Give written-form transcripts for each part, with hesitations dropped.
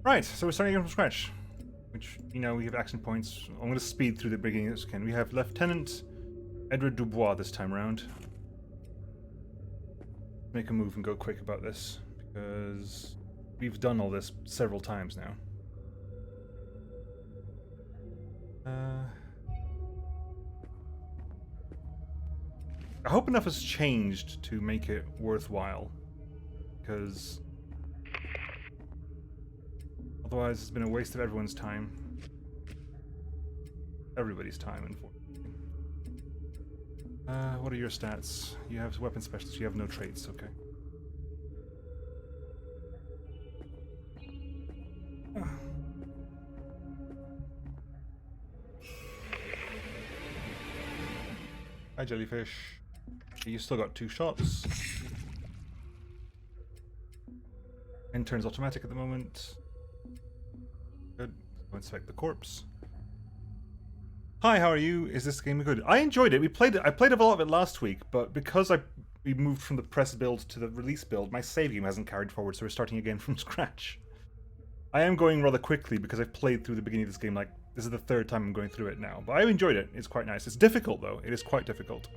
Right, so we're starting again from scratch. Which, you know, we have action points. I'm going to speed through the beginning as we can. We have Lieutenant Edward Dubois this time around. Make a move and go quick about this, because we've done all this several times now. I hope enough has changed to make it worthwhile, because otherwise it's been a waste of everyone's time. Everybody's time, unfortunately. What are your stats? You have weapon specialist, you have no traits, okay. Hi, jellyfish. You still got 2 shots. End turn's automatic at the moment. Good. Go inspect the corpse. Hi, how are you? Is this game good? I enjoyed it. I played a lot of it last week, but because we moved from the press build to the release build, my save game hasn't carried forward, so we're starting again from scratch. I am going rather quickly because I've played through the beginning of this game, like, this is the 3rd time I'm going through it now. But I enjoyed it. It's quite nice. It's difficult, though. It is quite difficult.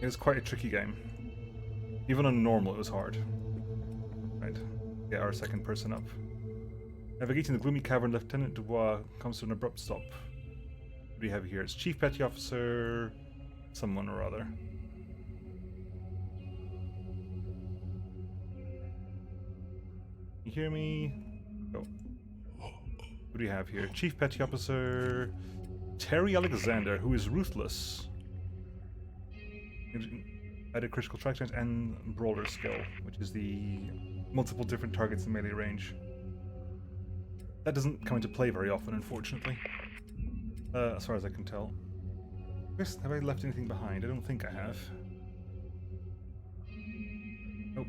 It is quite a tricky game. Even on normal, it was hard. Right. Get our second person up. Navigating the gloomy cavern, Lieutenant Dubois comes to an abrupt stop. What do we have here? It's Chief Petty Officer... someone or other. You hear me? Oh. What do we have here? Chief Petty Officer... Terry Alexander, who is ruthless. Added critical track chance and brawler skill, which is the multiple different targets in melee range. That doesn't come into play very often, unfortunately. As far as I can tell. Have I left anything behind? I don't think I have. Nope.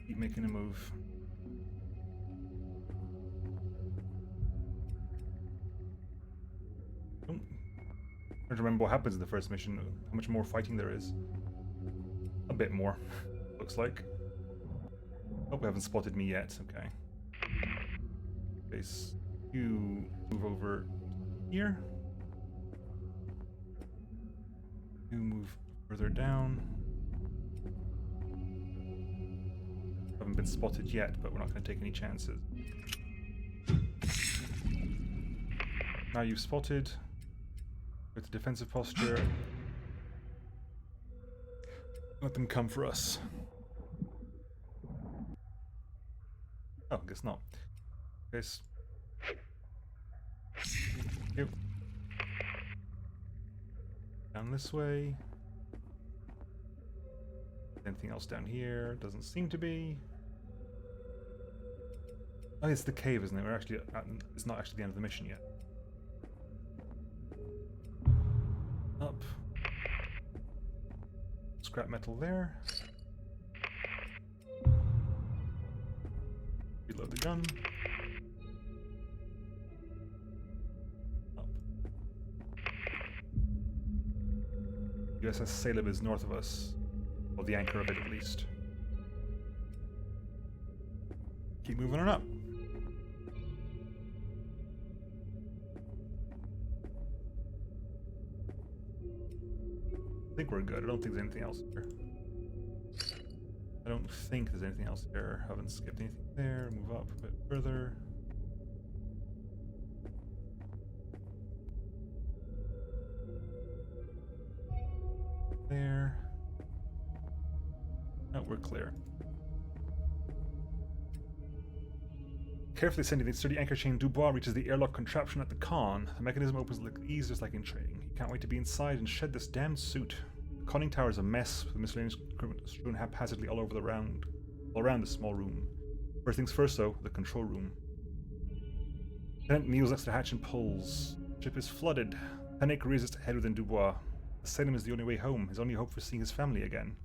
Keep making a move. Oh. I don't remember what happens in the first mission, how much more fighting there is. A bit more, looks like. Hope we haven't spotted me yet, okay. Base, you move over here. You move further down. Haven't been spotted yet, but we're not going to take any chances. Now you've spotted. Go to defensive posture. Let them come for us. Oh, guess not. Guess. Yep. Down this way. Anything else down here? Doesn't seem to be. Oh, it's the cave, isn't it? We're actually it's not actually the end of the mission yet. Up. Scrap metal there. Reload the gun. Up. USS Salem is north of us. Well, the anchor of it at least. Keep moving on up. I think we're good. I don't think there's anything else here. I don't think there's anything else here. Haven't skipped anything there. Move up a bit further. There. No, we're clear. Carefully sending the sturdy anchor chain, Dubois reaches the airlock contraption at the con. The mechanism opens like ease, just like in trading. He can't wait to be inside and shed this damned suit. The conning tower is a mess, with miscellaneous equipment strewn haphazardly all around the small room. First things first, though, the control room. Lieutenant kneels next to the hatch and pulls. The ship is flooded. Panic raises its head within Dubois. The Salem is the only way home, his only hope for seeing his family again.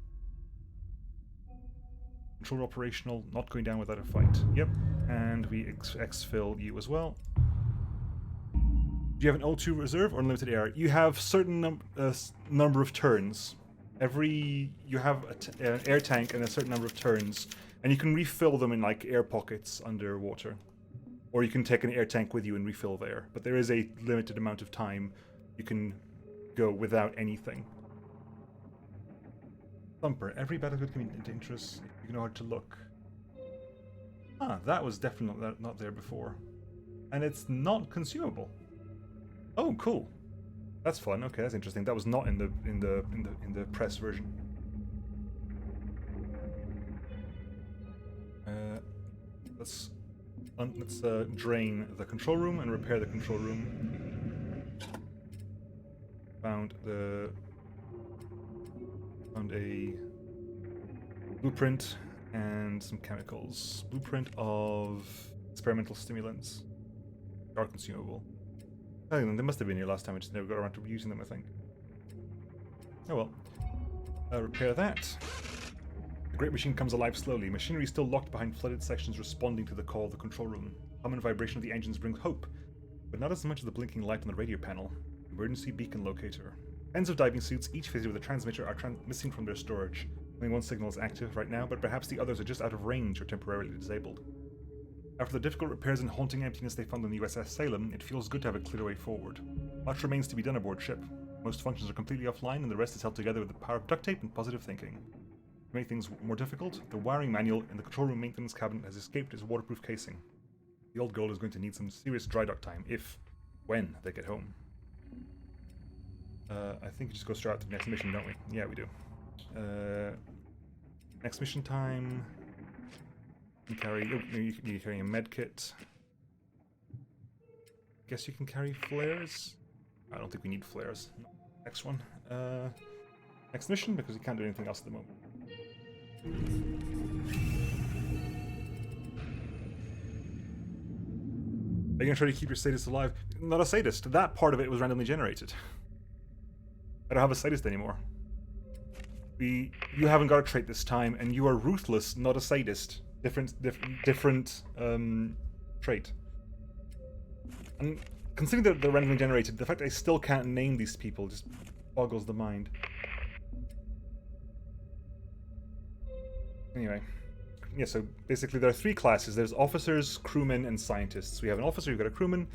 Control operational, not going down without a fight. Yep, and we exfil you as well. Do you have an O2 reserve or unlimited air? You have certain number of turns. You have an air tank and a certain number of turns, And you can refill them in like air pockets underwater. Or you can take an air tank with you and refill there. But there is a limited amount of time you can go without anything. Thumper. Every battlefield can be dangerous if you know how to look. Ah, that was definitely not there before. And it's not consumable. Oh, cool. That's fun. Okay, that's interesting. That was not in the press version. Let's drain the control room and repair the control room. Found a blueprint and some chemicals. Blueprint of experimental stimulants. They are consumable. Oh, they must have been here last time. I just never got around to using them, I think. Oh well. Repair that. The great machine comes alive slowly. Machinery still locked behind flooded sections responding to the call of the control room. Hum and vibration of the engines brings hope, but not as much as the blinking light on the radio panel. Emergency beacon locator. Tens of diving suits, each fitted with a transmitter, are missing from their storage. Only one signal is active right now, but perhaps the others are just out of range or temporarily disabled. After the difficult repairs and haunting emptiness they found on the USS Salem, it feels good to have a clear way forward. Much remains to be done aboard ship. Most functions are completely offline, and the rest is held together with the power of duct tape and positive thinking. To make things more difficult, the wiring manual in the control room maintenance cabinet has escaped its waterproof casing. The old girl is going to need some serious dry dock time, when they get home. I think we just go straight out to the next mission, don't we? Yeah, we do. Next mission time. You can you're carrying a med kit. Guess you can carry flares. I don't think we need flares. No. Next one. Next mission, because you can't do anything else at the moment. Are you gonna try to keep your sadist alive? Not a sadist. That part of it was randomly generated. I don't have a sadist anymore. You haven't got a trait this time, and you are ruthless, not a sadist. Different trait. And considering that they're randomly generated, the fact that I still can't name these people just boggles the mind. Anyway. Yeah, so basically there are three classes. There's officers, crewmen, and scientists. We have an officer, you've got a crewman.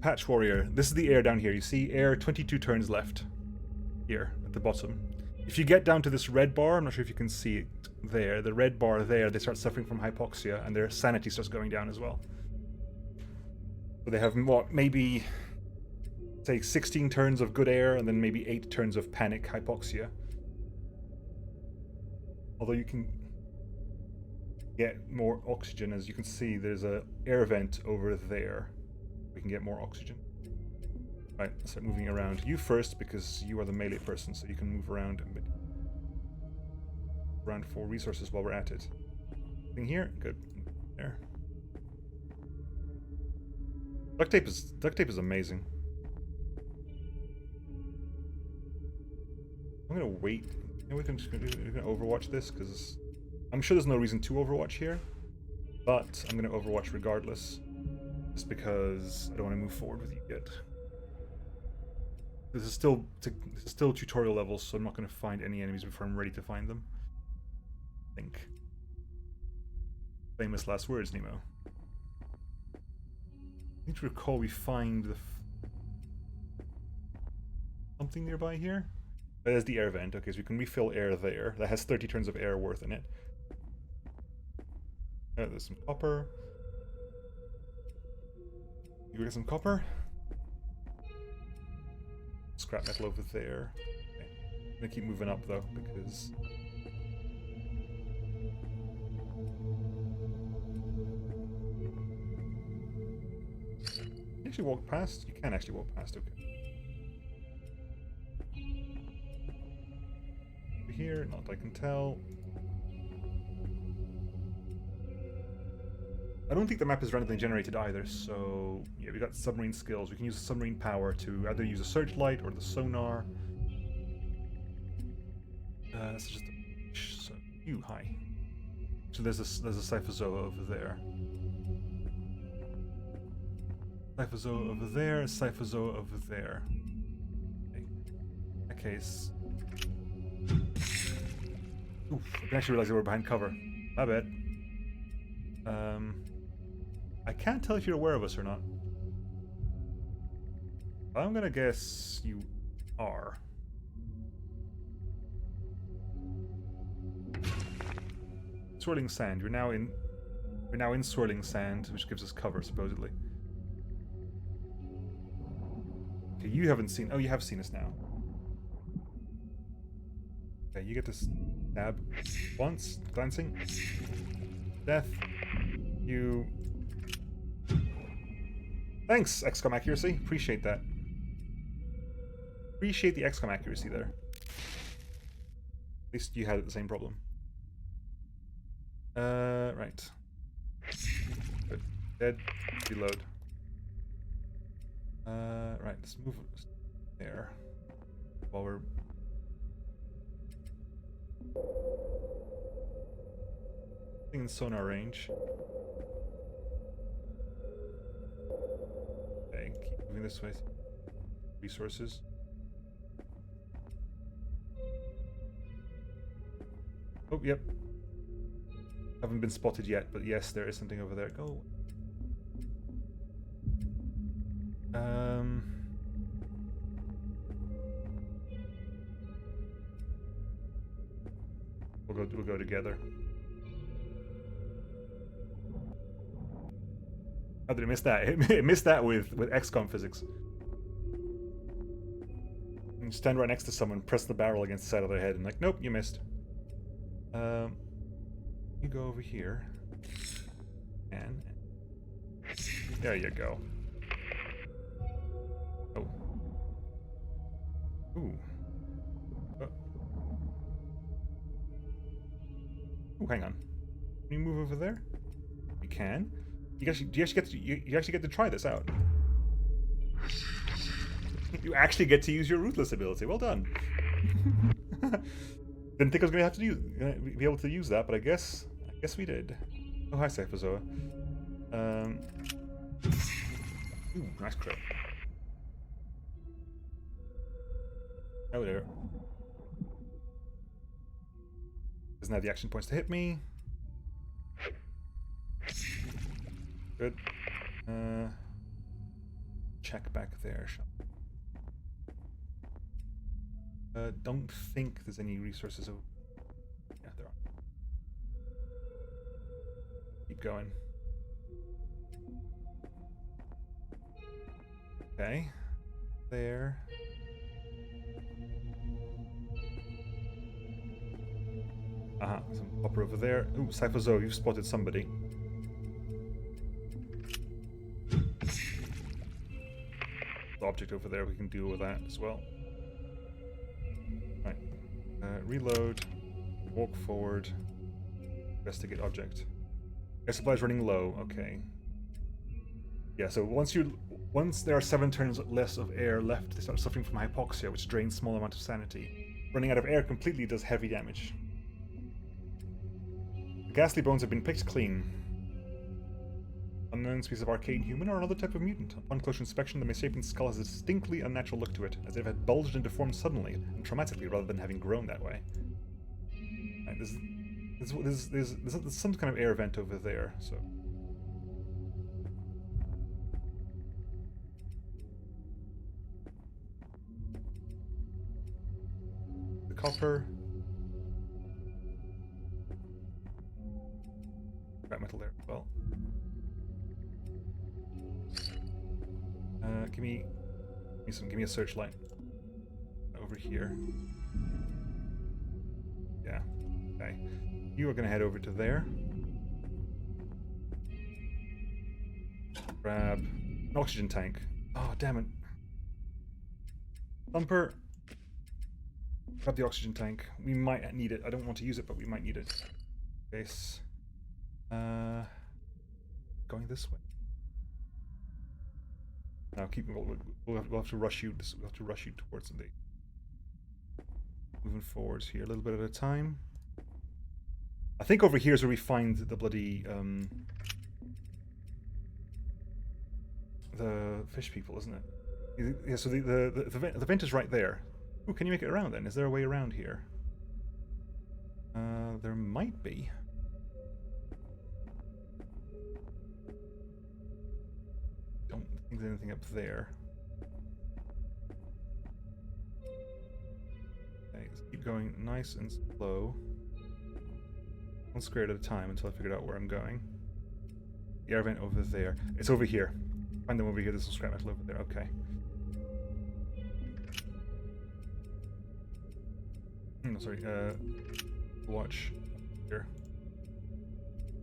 Patch warrior. This is the air down here. You see air 22 turns left. Here, at the bottom. If you get down to this red bar, I'm not sure if you can see it there, the red bar there, they start suffering from hypoxia, and their sanity starts going down as well. So they have, what, maybe, say, 16 turns of good air, and then maybe 8 turns of panic hypoxia. Although you can get more oxygen, as you can see, there's a air vent over there. We can get more oxygen. Right, let's start moving around. You first, because you are the melee person, so you can move around a bit. Around for resources while we're at it. Thing here, good. There. Duct tape is amazing. I'm gonna wait. We're gonna overwatch this because I'm sure there's no reason to overwatch here, but I'm gonna overwatch regardless, just because I don't want to move forward with you yet. This is still tutorial levels, so I'm not going to find any enemies before I'm ready to find them. I think. Famous last words, Nemo. I need to recall we find the something nearby here. There's the air vent. Okay, so we can refill air there. That has 30 turns of air worth in it. There's some copper. You get some copper? Scrap metal over there. Okay. I'm gonna keep moving up though, because can you actually walk past? You can actually walk past, okay. Over here, not that I can tell. I don't think the map is randomly generated either, so yeah, we got submarine skills. We can use submarine power to either use a searchlight or the sonar. That's just high. So there's a Cyphozoa over there. Cyphozoa over there, Cyphozoa over there. Okay. In that case, Oof, I didn't actually realize they were behind cover. My bad. I can't tell if you're aware of us or not. I'm gonna guess you are. Swirling sand. We're now in swirling sand, which gives us cover, supposedly. Okay, you haven't seen... Oh, you have seen us now. Okay, you get to stab once. Glancing. Death. You... Thanks, XCOM accuracy. Appreciate that. Appreciate the XCOM accuracy there. At least you had the same problem. Right. Good. Dead. Reload. Right, let's move there. While we're... in sonar range. Okay, keep moving this way. Resources. Oh, yep. Haven't been spotted yet, but yes, there is something over there. Go. We'll go together. How did it miss that? It missed that with XCOM physics. You stand right next to someone, press the barrel against the side of their head, and like, nope, you missed. You go over here, and there you go. Oh. Ooh. Ooh, hang on. Can you move over there? You can. You actually get to try this out. You actually get to use your ruthless ability. Well done. Didn't think I was gonna have to be able to use that, but I guess we did. Oh, hi, Cyphozoa. Ooh, nice crit. Oh, there. Doesn't have the action points to hit me. Good. Check back there. Don't think there's any resources. Yeah, there are. Keep going. Okay. There. Some popper over there. Ooh, Cyphozo, you've spotted somebody. The object over there, we can deal with that as well. Right. Reload. Walk forward. Investigate object. Air supply is running low. Okay. Yeah, so once there are 7 turns less of air left, they start suffering from hypoxia, which drains small amount of sanity. Running out of air completely does heavy damage. The ghastly bones have been picked clean. Unknown species of arcane human or another type of mutant. Upon closer inspection, the misshapen skull has a distinctly unnatural look to it, as if it had bulged and deformed suddenly and traumatically rather than having grown that way. Right, there's some kind of air vent over there, so... The copper... Scrap metal there as well. Give me a searchlight over here. Yeah. Okay. You are gonna head over to there. Grab an oxygen tank. Oh, damn it. Thumper. Grab the oxygen tank. We might need it. I don't want to use it, but we might need it. Base. Going this way. Now keep. We'll have to rush you. We'll have to rush you towards the. Moving forwards here, a little bit at a time. I think over here is where we find the bloody the fish people, isn't it? Yeah. So the vent is right there. Ooh, can you make it around then? Is there a way around here? There might be. Don't think there's anything up there. Okay, let's keep going nice and slow. One square at a time until I figured out where I'm going. The air vent over there. It's over here. Find them over here. There's some scrap metal over there. Okay. No, sorry. Watch here.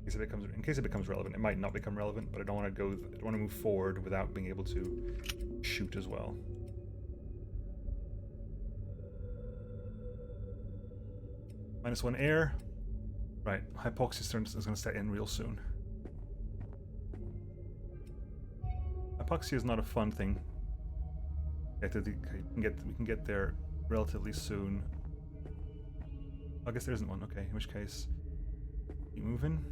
In case it becomes relevant. It might not become relevant, but I don't want to go. I don't want to move forward without being able to shoot as well. -1 air. Right, hypoxia is going to set in real soon. Hypoxia is not a fun thing. We can get there relatively soon. I guess there isn't one. Okay, in which case, keep moving.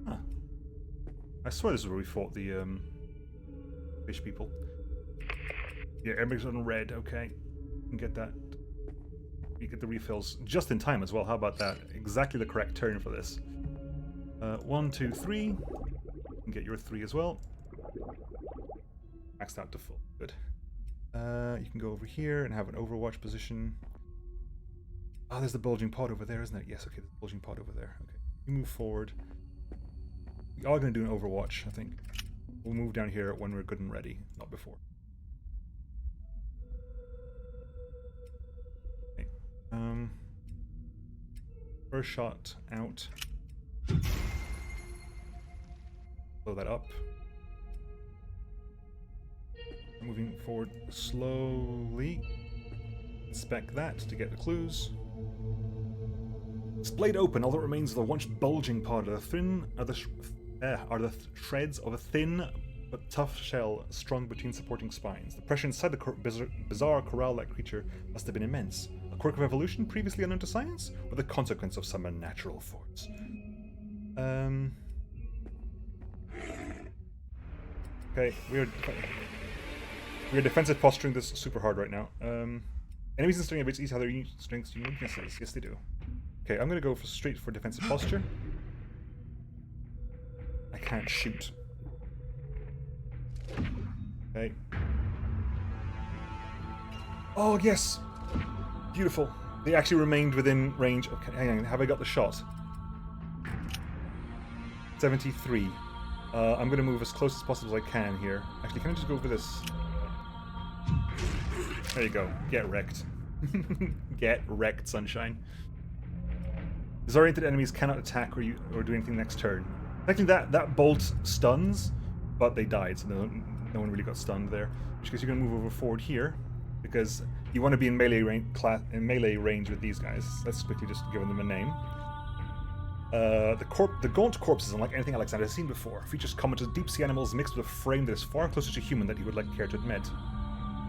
Huh. I swear this is where we fought the fish people. Yeah, everything's on red. Okay, you can get that. You get the refills just in time as well. How about that? Exactly the correct turn for this. 1, 2, 3. You can get your 3 as well. Maxed out to full. Good. You can go over here and have an overwatch position. Ah, there's the bulging pod over there, isn't it? Yes, okay, there's the bulging pod over there. Okay, you move forward. We are going to do an overwatch, I think. We'll move down here when we're good and ready, not before. Okay. First shot out. Blow that up. Moving forward slowly. Inspect that to get the clues. Splayed open, all that remains of the once bulging pod are the shreds of a thin but tough shell strung between supporting spines. The pressure inside the bizarre corral-like creature must have been immense. A quirk of evolution previously unknown to science, or the consequence of some unnatural force? Okay, we're defensive posturing this super hard right now. Enemies in string abilities each have their strengths and weaknesses. Yes, they do. Okay, I'm gonna go straight for defensive posture. I can't shoot. Okay. Oh, yes! Beautiful. They actually remained within range. Okay, hang on. Have I got the shot? 73. I'm gonna move as close as possible as I can here. Actually, can I just go for this? There you go. Get wrecked. Get wrecked, sunshine. Disoriented enemies cannot attack or do anything next turn. Technically, that bolt stuns, but they died, so no one really got stunned there. In which case, you're going to move over forward here, because you want to be in melee range with these guys. Let's quickly just give them a name. The gaunt corpses, unlike anything Alexander has seen before, features common to deep-sea animals mixed with a frame that is far closer to human than he would care to admit.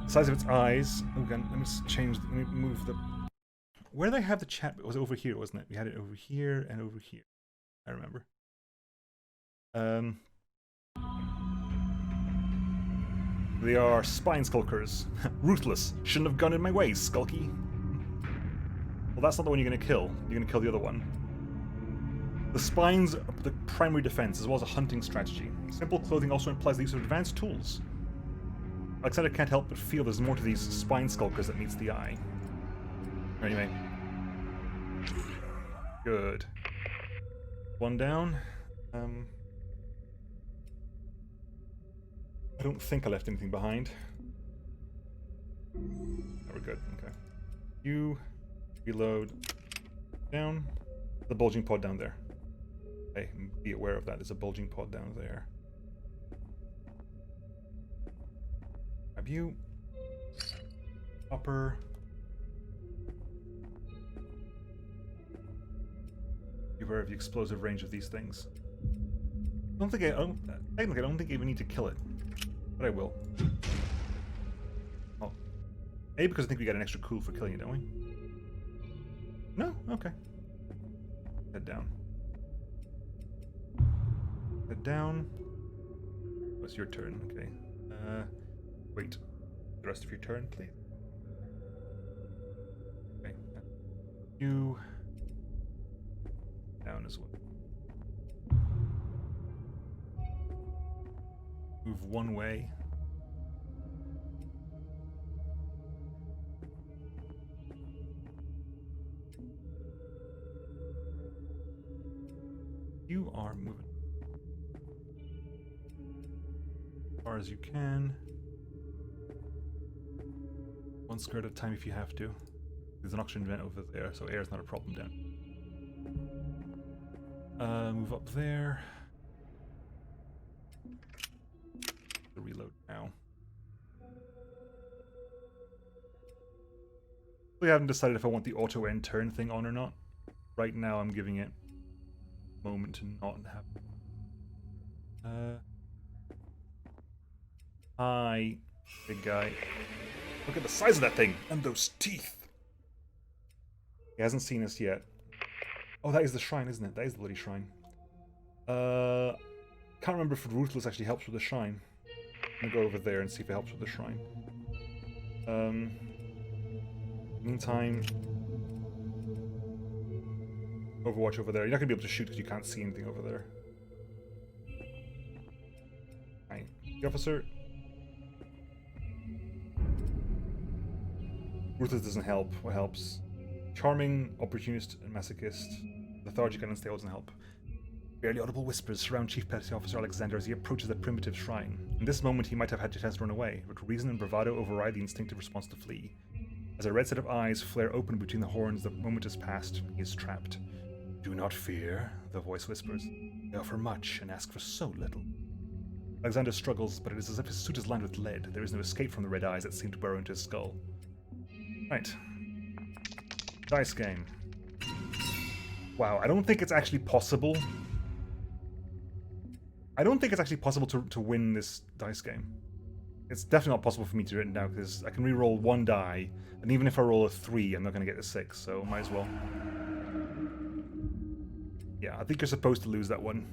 The size of its eyes. Oh, again, let me just change. Let me move the. Where did I have the chat? It was over here, wasn't it? We had it over here and over here. I remember. They are spine skulkers. Ruthless. Shouldn't have gone in my way, Skulky. Well, that's not the one you're going to kill. You're going to kill the other one. The spines are the primary defense, as well as a hunting strategy. Simple clothing also implies the use of advanced tools. Alexander can't help but feel there's more to these spine skulkers that meets the eye. Anyway. Good. One down. I don't think I left anything behind. Oh, we're good. Okay. You reload. Down. The bulging pod down there. Okay, be aware of that. There's a bulging pod down there. Grab you. Upper. Be aware of the explosive range of these things. Technically, I don't think I even need to kill it. But I will. Oh. A, because I think we got an extra cool for killing it, don't we? No? Okay. Head down. Head down. Oh, it's your turn. Okay. Wait. The rest of your turn, please. Okay. You down as well. Move one way. You are moving as far as you can. One square at a time if you have to. There's an oxygen vent over there, so air is not a problem down. Move up there. The reload now. I haven't decided if I want the auto end turn thing on or not. Right now I'm giving it a moment to not happen. Hi, big guy. Look at the size of that thing and those teeth. He hasn't seen us yet. Oh, that is the shrine, isn't it? That is the bloody shrine. Can't remember if Ruthless actually helps with the shrine. I'm gonna go over there and see if it helps with the shrine. Meantime, Overwatch over there. You're not gonna be able to shoot because you can't see anything over there. Right, the officer. Ruthless doesn't help. What helps? Charming, opportunist, and masochist. Lethargic and unstable doesn't help. Barely audible whispers surround Chief Petty Officer Alexander as he approaches the primitive shrine. In this moment, he might have had to test to run away, but reason and bravado override the instinctive response to flee. As a red set of eyes flare open between the horns, the moment has passed. He is trapped. Do not fear, the voice whispers. They offer much and ask for so little. Alexander struggles, but it is as if his suit is lined with lead. There is no escape from the red eyes that seem to burrow into his skull. Right. Dice game. Wow, I don't think it's actually possible. I don't think it's actually possible to win this dice game. It's definitely not possible for me to do it now, because I can re-roll one die, and even if I roll a 3, I'm not going to get a 6, so might as well. Yeah, I think you're supposed to lose that one.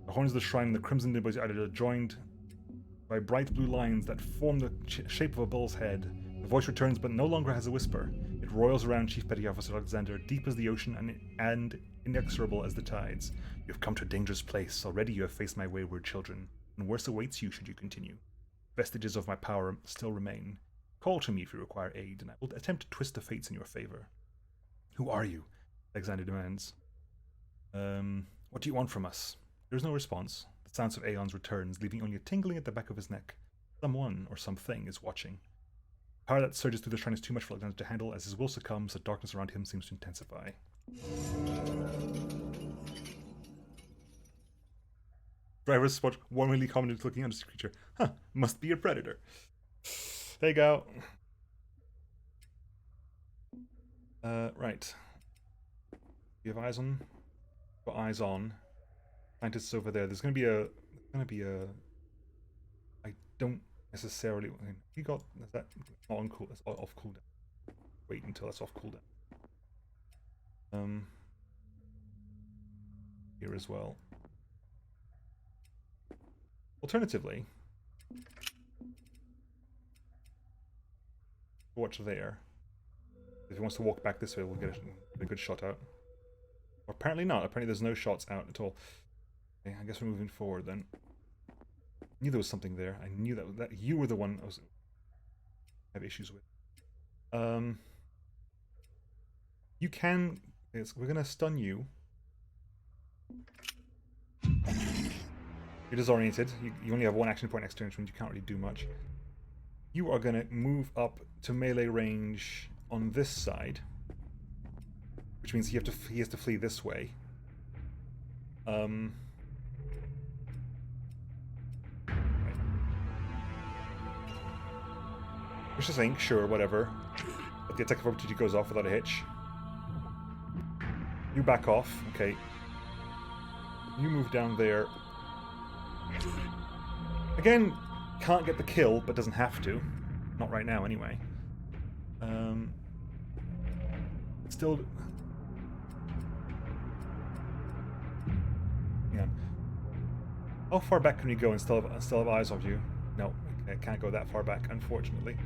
The horns of the shrine and the crimson nimbus are joined by bright blue lines that form the shape of a bull's head. The voice returns, but no longer has a whisper. It roils around Chief Petty Officer Alexander, deep as the ocean and inexorable as the tides. You have come to a dangerous place. Already you have faced my wayward children, and worse awaits you should you continue. Vestiges of my power still remain. Call to me if you require aid, and I will attempt to twist the fates in your favor. Who are you? Alexander demands. What do you want from us? There is no response. The sounds of Aeon's returns, leaving only a tingling at the back of his neck. Someone, or something, is watching. The power that surges through the shrine is too much for Alexander to handle. As his will succumbs, the darkness around him seems to intensify. Drivers spot one really commented looking at this creature. Huh, must be a predator. There you go. Right. You have eyes on? Got eyes on. Scientists over there. There's gonna be a I don't necessarily you got is that not on cool that's off cooldown. Wait until that's off cooldown. Here as well. Alternatively, watch there. If he wants to walk back this way, we'll get a good shot out. Or apparently not. Apparently there's no shots out at all. Okay, I guess we're moving forward then. I knew there was something there. I knew that you were the one I have issues with. You can. We're gonna stun you. You're disoriented. You only have one action point next turn, which means you can't really do much. You are gonna move up to melee range on this side, which means he has to flee this way. Right. Which is saying, sure, whatever. But the attack of opportunity goes off without a hitch. You back off, okay. You move down there. Again, can't get the kill, but doesn't have to. Not right now, anyway. Still... Yeah. How far back can we go and still have eyes of you? No, I can't go that far back, unfortunately.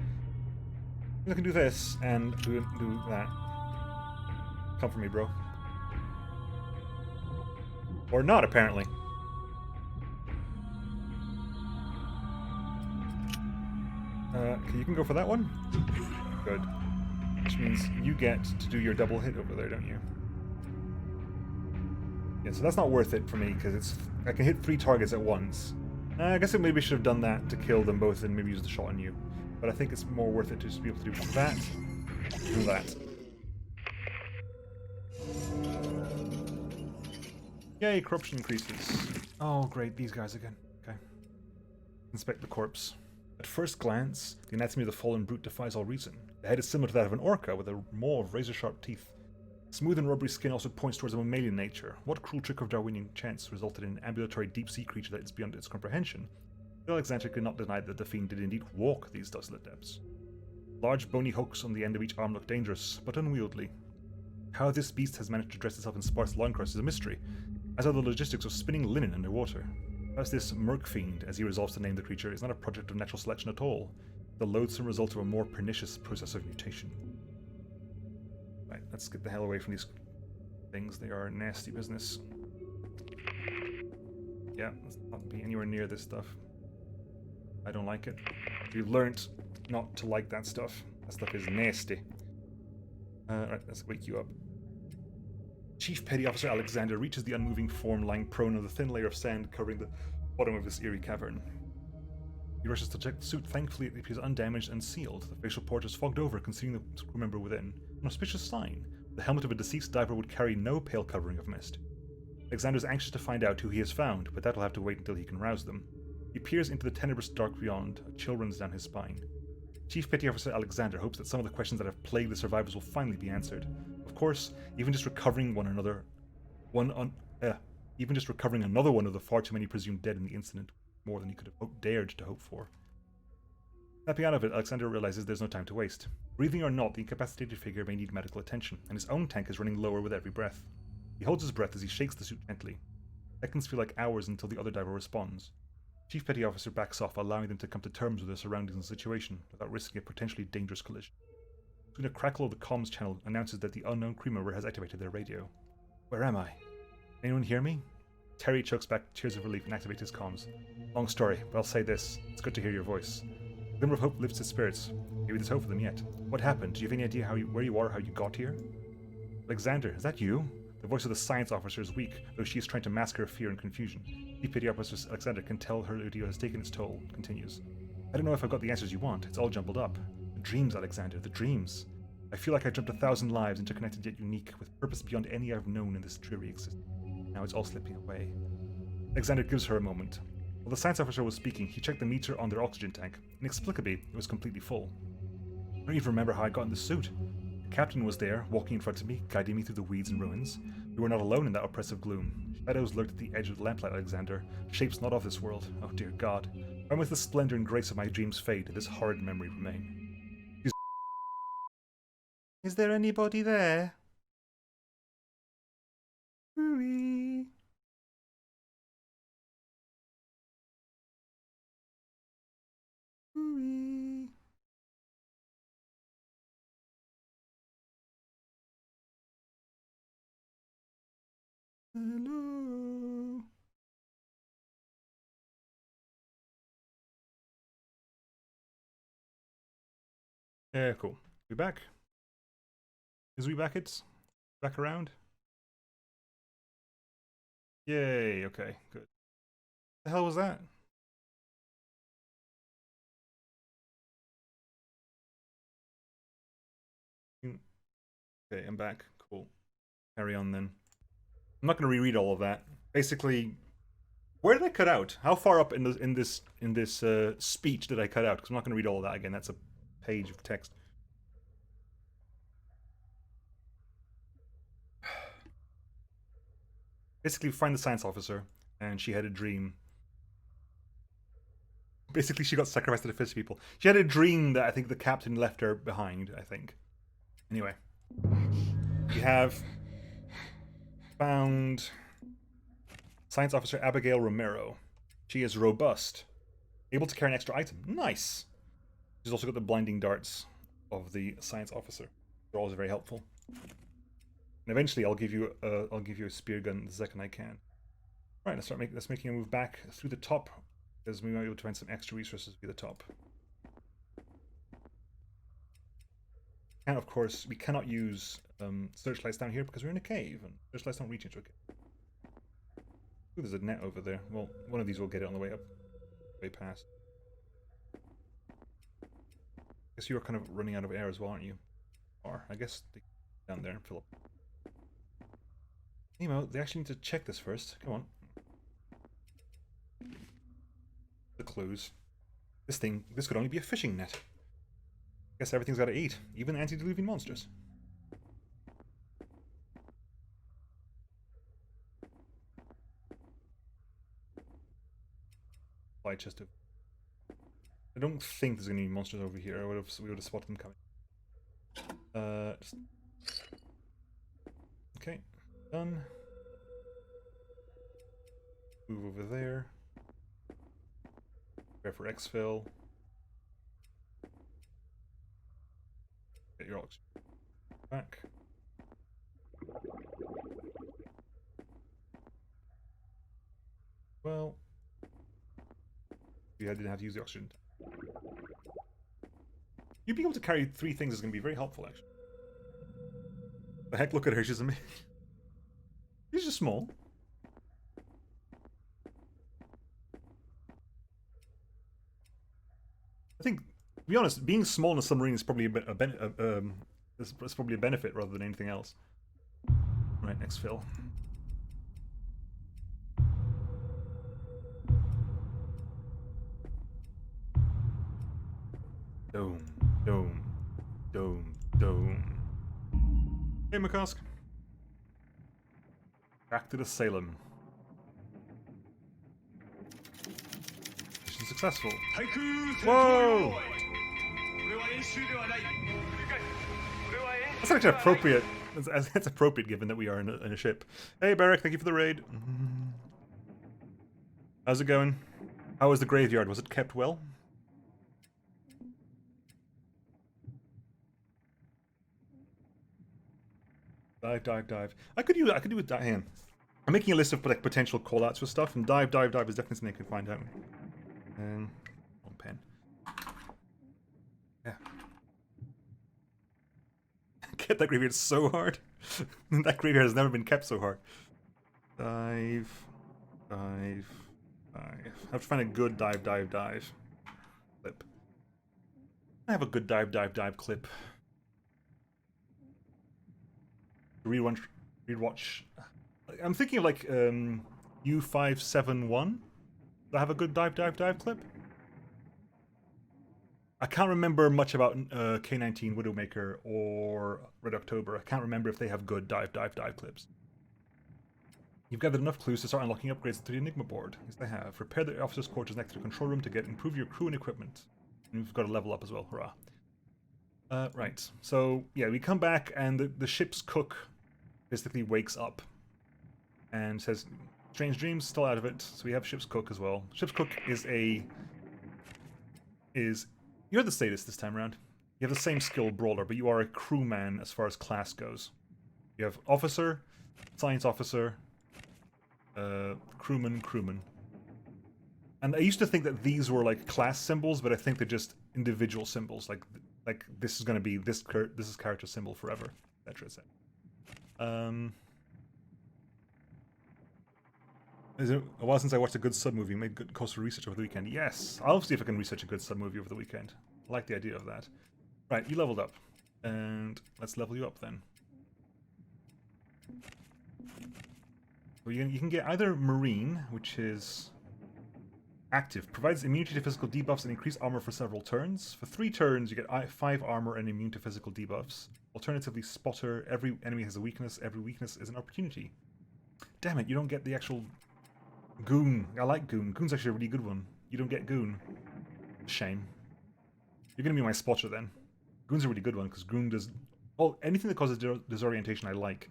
I can do this and do that. Come for me, bro. Or not, apparently. Okay, you can go for that one. Good. Which means you get to do your double hit over there, don't you? Yeah, so that's not worth it for me, because I can hit 3 targets at once. I guess I maybe should have done that to kill them both and maybe use the shot on you. But I think it's more worth it to just be able to do that, do that. Yay, corruption increases. Oh, great, these guys again. Okay. Inspect the corpse. At first glance, the anatomy of the fallen brute defies all reason. The head is similar to that of an orca, with a maw of razor-sharp teeth. Smooth and rubbery skin also points towards a mammalian nature. What cruel trick of Darwinian chance resulted in an ambulatory deep-sea creature that is beyond its comprehension? Alexander could not deny that the fiend did indeed walk these desolate depths. Large bony hooks on the end of each arm look dangerous, but unwieldy. How this beast has managed to dress itself in sparse loincloths is a mystery, as are the logistics of spinning linen underwater. Perhaps this merc fiend, as he resolves to name the creature, is not a project of natural selection at all, the loathsome result of a more pernicious process of mutation. Right, let's get the hell away from these things. They are nasty business. Yeah, let's not be anywhere near this stuff. I don't like it. We've learnt not to like that stuff. That stuff is nasty. Right, let's wake you up. Chief Petty Officer Alexander reaches the unmoving form lying prone on the thin layer of sand covering the bottom of this eerie cavern. He rushes to check the suit. Thankfully, it appears undamaged and sealed. The facial portrait is fogged over, concealing the crew member within. An auspicious sign. The helmet of a deceased diver would carry no pale covering of mist. Alexander is anxious to find out who he has found, but that'll have to wait until he can rouse them. He peers into the tenebrous dark beyond. A chill runs down his spine. Chief Petty Officer Alexander hopes that some of the questions that have plagued the survivors will finally be answered. Of course, even just recovering another one of the far too many presumed dead in the incident, more than he could have dared to hope for. Snapping out of it, Alexander realizes there's no time to waste. Breathing or not, the incapacitated figure may need medical attention, and his own tank is running lower with every breath. He holds his breath as he shakes the suit gently. Seconds feel like hours until the other diver responds. Chief Petty Officer backs off, allowing them to come to terms with their surroundings and situation, without risking a potentially dangerous collision. Soon a crackle of the comms channel announces that the unknown crew member has activated their radio. Where am I? Anyone hear me? Terry chokes back tears of relief and activates his comms. Long story, but I'll say this. It's good to hear your voice. A glimmer of hope lifts his spirits. Maybe there's hope for them yet. What happened? Do you have any idea where you are, how you got here? Alexander, is that you? The voice of the science officer is weak, though she is trying to mask her fear and confusion. Chief Petty Officer Alexander can tell her ordeal has taken its toll. Continues. I don't know if I've got the answers you want. It's all jumbled up. The dreams, Alexander, the dreams. I feel like I jumped 1,000 lives, interconnected yet unique, with purpose beyond any I've known in this dreary existence. Now it's all slipping away. Alexander gives her a moment. While the science officer was speaking, he checked the meter on their oxygen tank. Inexplicably, it was completely full. I don't even remember how I got in the suit. The captain was there, walking in front of me, guiding me through the weeds and ruins. We were not alone in that oppressive gloom. Shadows lurked at the edge of the lamplight, Alexander. Shapes not of this world. Oh dear God. When with the splendor and grace of my dreams fade, this horrid memory remain. Is there anybody there? Ooh-wee. Ooh-wee. Hello. Yeah, cool. We back? Is we back it? Back around? Yay, okay, good. The hell was that? Okay, I'm back. Cool. Carry on then. I'm not going to reread all of that. Basically, where did I cut out? How far up in this speech did I cut out? Because I'm not going to read all of that again. That's a page of text. Basically, find the science officer, and she had a dream. Basically, she got sacrificed to the fish people. She had a dream that I think the captain left her behind, I think. Anyway. We have found Science Officer Abigail Romero. She is robust, able to carry an extra item. Nice! She's also got the blinding darts of the Science Officer. They're always very helpful. And eventually I'll give you a spear gun the second I can. Right, let's making a move back through the top, because we might be able to find some extra resources through the top. And of course, we cannot use searchlights down here because we're in a cave, and searchlights don't reach into a cave. Ooh, there's a net over there. Well, one of these will get it on the way up, way past. I guess you're kind of running out of air as well, aren't you? Or I guess down there and fill up. Nemo, they actually need to check this first. Come on. The clues. This could only be a fishing net. Guess everything's got to eat, even antediluvian monsters. Fly chest of. I don't think there's any monsters over here. We would have spotted them coming. Okay, done. Move over there. Prepare for exfil. Get your oxygen back. Well, yeah, I didn't have to use the oxygen. You'd be able to carry 3 things is going to be very helpful, actually. The heck, look at her, she's amazing. She's just small. I think, to be honest, being small in a submarine is probably it's probably a benefit rather than anything else. Right, next fill. Dome, dome, dome, dome. Hey, McCask. Back to the Salem. Mission successful. Whoa! That's actually appropriate. That's appropriate given that we are in a ship. Hey, Barrick, thank you for the raid. How's it going? How was the graveyard? Was it kept well? Dive, dive, dive. I could do it. Hang on. I'm making a list of like potential callouts for stuff, and dive, dive, dive is definitely something I can find out. On pen. Yeah. Get that graveyard so hard. That graveyard has never been kept so hard. Dive, dive, dive. I have to find a good dive, dive, dive clip. I have a good dive, dive, dive clip. Rewatch. I'm thinking of like U571. Do I have a good dive, dive, dive clip? I can't remember much about K19 Widowmaker or Red October. I can't remember if they have good dive, dive, dive clips. You've gathered enough clues to start unlocking upgrades to the Enigma board. Yes, they have. Repair the officer's quarters next to the control room to improve your crew and equipment. And we've got to level up as well. Hurrah. Right. So, yeah, we come back and the ship's cook basically wakes up and says, strange dreams, still out of it. So we have ship's cook as well. Ship's cook you're the status this time around. You have the same skill, brawler, but you are a crewman as far as class goes. You have officer, science officer, crewman. And I used to think that these were like class symbols, but I think they're just individual symbols. Like this is going to be this is character symbol forever, etc. etc. Is it a while since I watched a good sub movie? Made good coastal research over the weekend. Yes, I'll see if I can research a good sub movie over the weekend. I like the idea of that. Right, you leveled up, and let's level you up then. So you can get either Marine, which is active, provides immunity to physical debuffs and increased armor for several turns. For 3 turns, you get 5 armor and immune to physical debuffs. Alternatively, Spotter. Every enemy has a weakness. Every weakness is an opportunity. Damn it, you don't get the actual Goon. I like Goon. Goon's actually a really good one. You don't get Goon. Shame. You're going to be my Spotter then. Goon's a really good one because Goon does... Oh, anything that causes disorientation I like.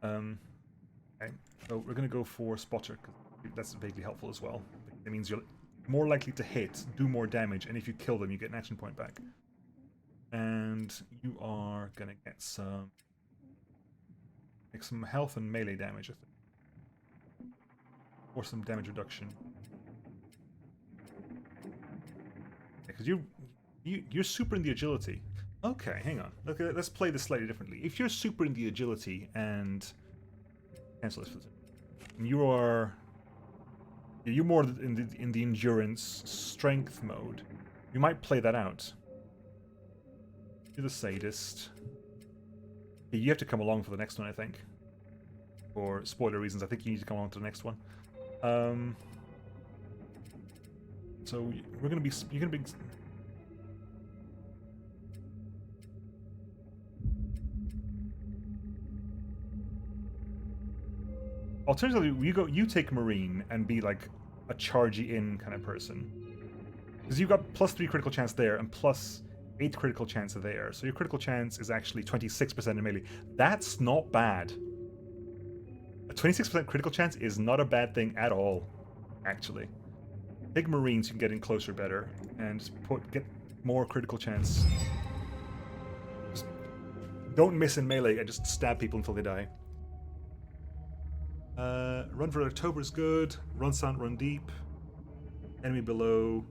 Okay, so we're going to go for Spotter because that's vaguely helpful as well. It means you're more likely to hit, do more damage, and if you kill them, you get an action point back. And you are going to get some health and melee damage, I think. or some damage reduction. Because you're super in the agility. Okay, hang on. Let's play this slightly differently. If you're super in the agility and cancel this for you're more in the endurance strength mode, you might play that out. You're the sadist. You have to come along for the next one, I think. For spoiler reasons, I think you need to come along to the next one. So you're gonna be. Alternatively, you take Marine and be like a chargey in kind of person. Because you've got +3 critical chance there and +8 critical chance there. So your critical chance is actually 26% in melee. That's not bad. A 26% critical chance is not a bad thing at all, actually. Take Marines, you can get in closer better, and get more critical chance. Just don't miss in melee and just stab people until they die. Run for October is good. Run silent, run deep. Enemy below.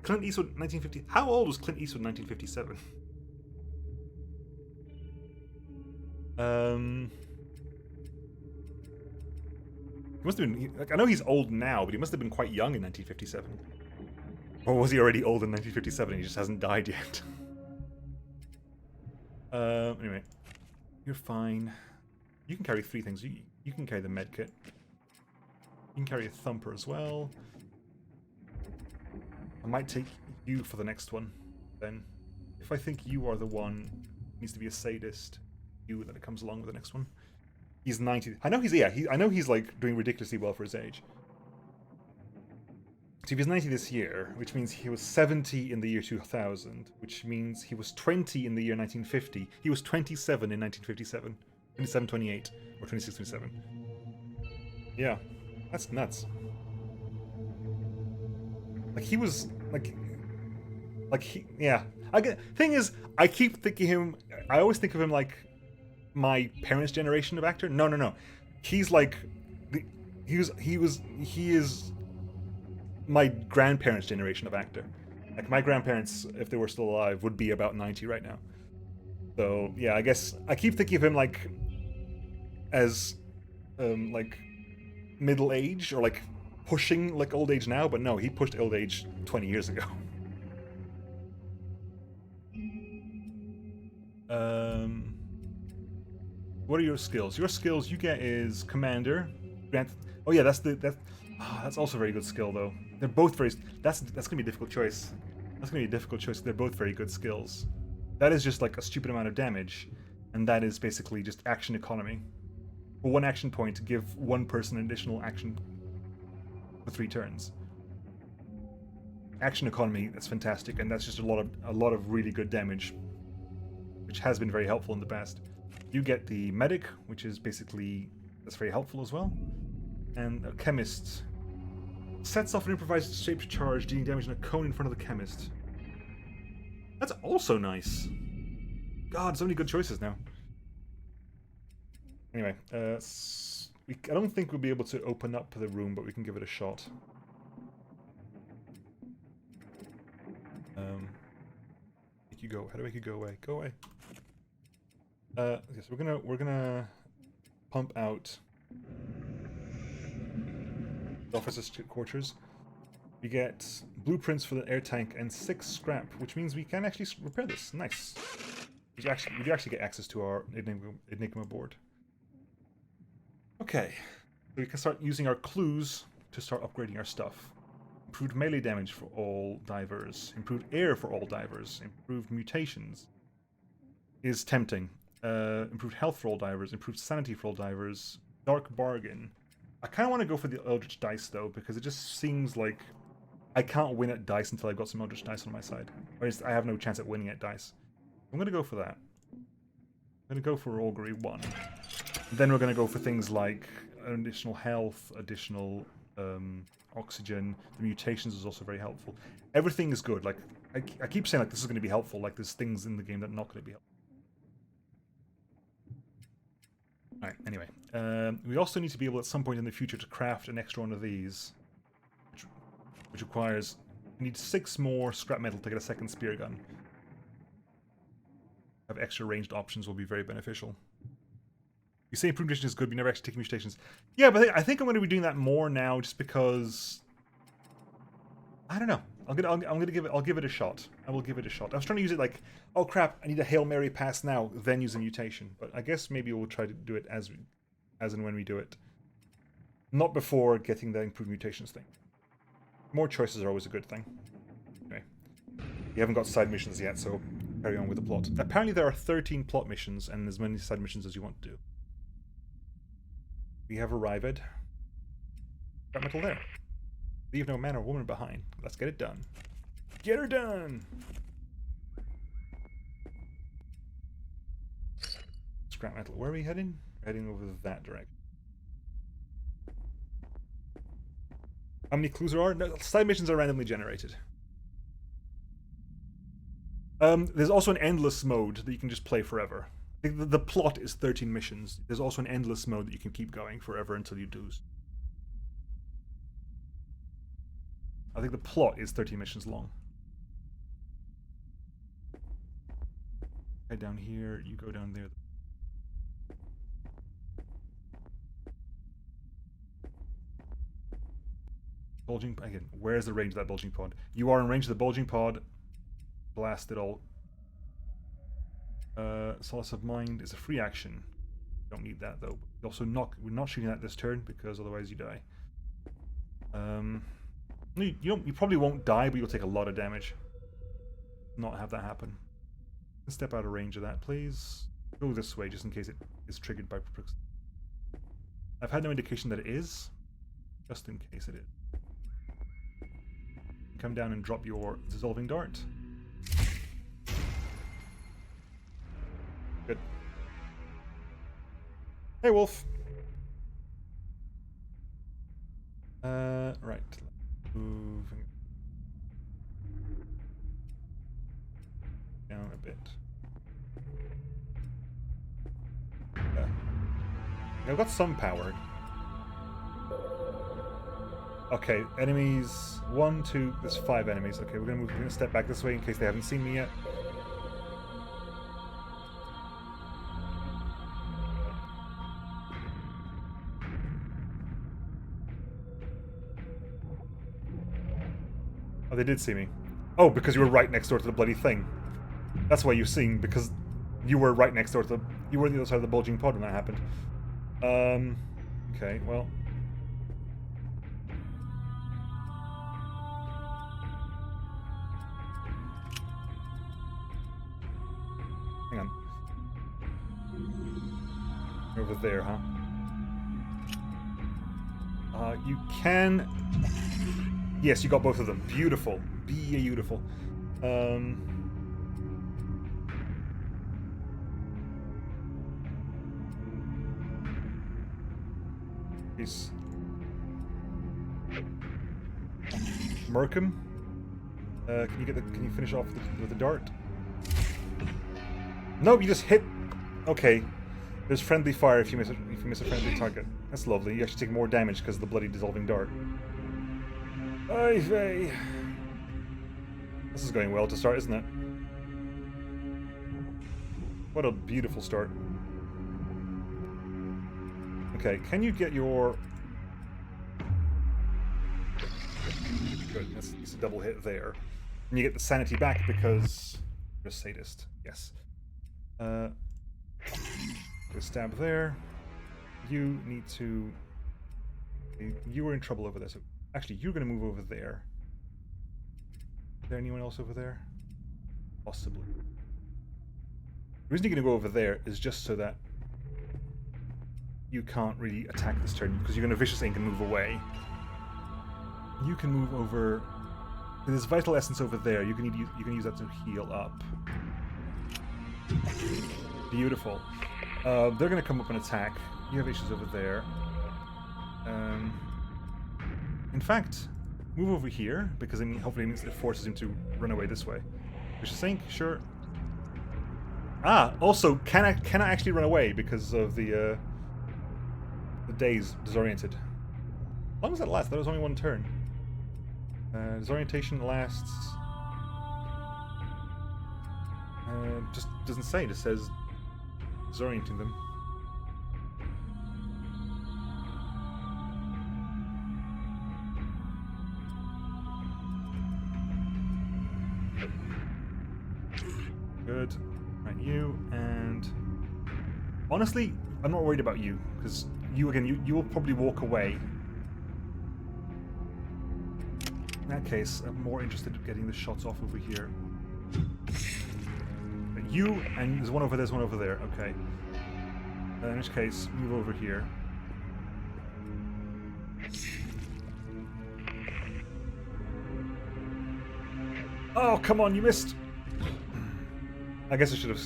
Clint Eastwood, 1950. How old was Clint Eastwood in 1957? He must have been. Like, I know he's old now, but he must have been quite young in 1957. Or was he already old in 1957 and he just hasn't died yet? Anyway, you're fine. You can carry 3 things. You can carry the medkit. You can carry a thumper as well. I might take you for the next one, then. If I think you are the one who needs to be a sadist, you that it comes along with the next one. He's 90. I know he's like doing ridiculously well for his age. So if he's 90 this year, which means he was 70 in the year 2000, which means he was 20 in the year 1950. He was 27 in 1957. 27, 28, or 26, 27. Yeah, that's nuts. Like, he was, yeah. Thing is, I keep thinking him, I always think of him like my parents' generation of actor. No. He's like, he is my grandparents' generation of actor. Like, my grandparents, if they were still alive, would be about 90 right now. So, yeah, I guess I keep thinking of him like as like middle age or like pushing like old age now, but no, he pushed old age 20 years ago. What are your skills? Your skills you get is commander. Oh yeah, that's also a very good skill though. They're both very. That's gonna be a difficult choice. That's gonna be a difficult choice. They're both very good skills. That is just like a stupid amount of damage, and that is basically just action economy. For 1 action point, give 1 person an additional action for 3 turns. Action economy, that's fantastic, and that's just a lot of really good damage, which has been very helpful in the past. You get the medic, which is basically that's very helpful as well, and a chemist sets off an improvised shaped charge, dealing damage in a cone in front of the chemist. That's also nice. God, so many good choices now. Anyway, I don't think we'll be able to open up the room, but we can give it a shot. Make you go. How do I make you go away? Go away. Yes, we're gonna pump out the officers' quarters. We get blueprints for the air tank and 6 scrap, which means we can actually repair this. Nice. We do actually get access to our Enigma board. Okay, so we can start using our clues to start upgrading our stuff. Improved melee damage for all divers. Improved air for all divers. Improved mutations is tempting. Improved health for all divers. Improved sanity for all divers. Dark bargain. I kind of want to go for the Eldritch Dice though, because it just seems like I can't win at dice until I've got some Eldritch Dice on my side. Or I have no chance at winning at dice. I'm going to go for that. I'm going to go for Augury 1. Then we're going to go for things like additional health, additional oxygen. The mutations is also very helpful. Everything is good. Like I keep saying like this is going to be helpful. Like there's things in the game that are not going to be helpful. Alright, anyway. We also need to be able at some point in the future to craft an extra one of these. Which requires... We need 6 more scrap metal to get a second spear gun. Have extra ranged options will be very beneficial. You say improved mutation is good, but you never actually take mutations. Yeah, but I think I'm going to be doing that more now, just because... I don't know. I'll give it a shot. I will give it a shot. I was trying to use it like, oh crap, I need a Hail Mary pass now, then use a mutation. But I guess maybe we'll try to do it as and when we do it. Not before getting the improved mutations thing. More choices are always a good thing. Anyway. We haven't got side missions yet, so carry on with the plot. Apparently there are 13 plot missions and as many side missions as you want to do. We have arrived. Got metal there. Leave no man or woman behind. Let's get it done. Get her done! Scrap metal. Where are we heading? We're heading over that direction. How many clues there are? No, side missions are randomly generated. There's also an endless mode that you can just play forever. The plot is 13 missions. There's also an endless mode that you can keep going forever until you do. I think the plot is 13 missions long. Head down here, you go down there. Bulging, again, where's the range of that bulging pod? You are in range of the bulging pod. Blast it all. Solace of Mind is a free action. Don't need that though. Also we're not shooting that this turn because otherwise you die. You probably won't die, but you'll take a lot of damage. Not have that happen. Step out of range of that, please. Go this way just in case it is triggered by proximity. I've had no indication that it is, just in case it is. Come down and drop your dissolving dart. Good. Hey, Wolf. Right. Moving down a bit. I've got some power. Okay, enemies. 1, 2. There's 5 enemies. Okay, we're gonna step back this way in case they haven't seen me yet. Oh, they did see me. Oh, because you were right next door to the bloody thing. That's why you've seen, because you were right next door to the... You were on the other side of the bulging pod when that happened. Okay, well... Hang on. Over there, huh? You can... Yes, you got both of them. Beautiful. Beautiful. Peace. Merkham? Can you finish off with the dart? No, you just hit... Okay. There's friendly fire if you miss a friendly target. That's lovely. You actually take more damage because of the bloody dissolving dart. Oy vey. This is going well to start, isn't it? What a beautiful start. Okay, can you get your... Good, that's a double hit there. And you get the sanity back because you're a sadist. Yes. Go stab there. You need to... You were in trouble over there, so... Actually, you're going to move over there. Is there anyone else over there? Possibly. The reason you're going to go over there is just so that you can't really attack this turn, because you're going to Vicious Ink and move away. You can move over... There's Vital Essence over there. You can use that to heal up. Beautiful. They're going to come up and attack. You have issues over there. In fact, move over here, because I mean, hopefully it forces him to run away this way. Vicious Ink, sure. Ah, also, can I actually run away because of the days disoriented. How long does that last? That was only one turn. Disorientation lasts... just doesn't say, it just says disorienting them. Good. Right, you, and... Honestly, I'm not worried about you, because you, again, you will probably walk away. In that case, I'm more interested in getting the shots off over here. You, and there's one over there, there's one over there, okay. In which case, move over here. Oh, come on, you missed! I guess I should have...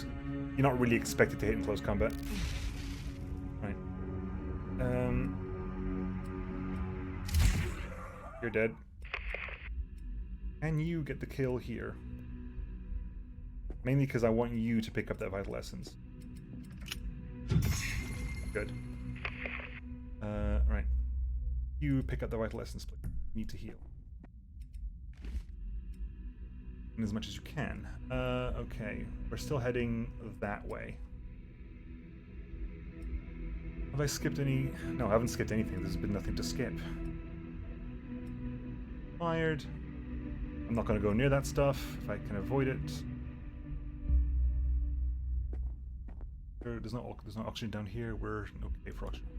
You're not really expected to hit in close combat. Right. You're dead. Can you get the kill here? Mainly because I want you to pick up that vital essence. Good. Right. You pick up the vital essence, please. You need to heal. And as much as you can. Okay. We're still heading that way. Have I skipped any? No, I haven't skipped anything. There's been nothing to skip. Fired. I'm not going to go near that stuff if I can avoid it. There's no oxygen down here. We're okay for oxygen.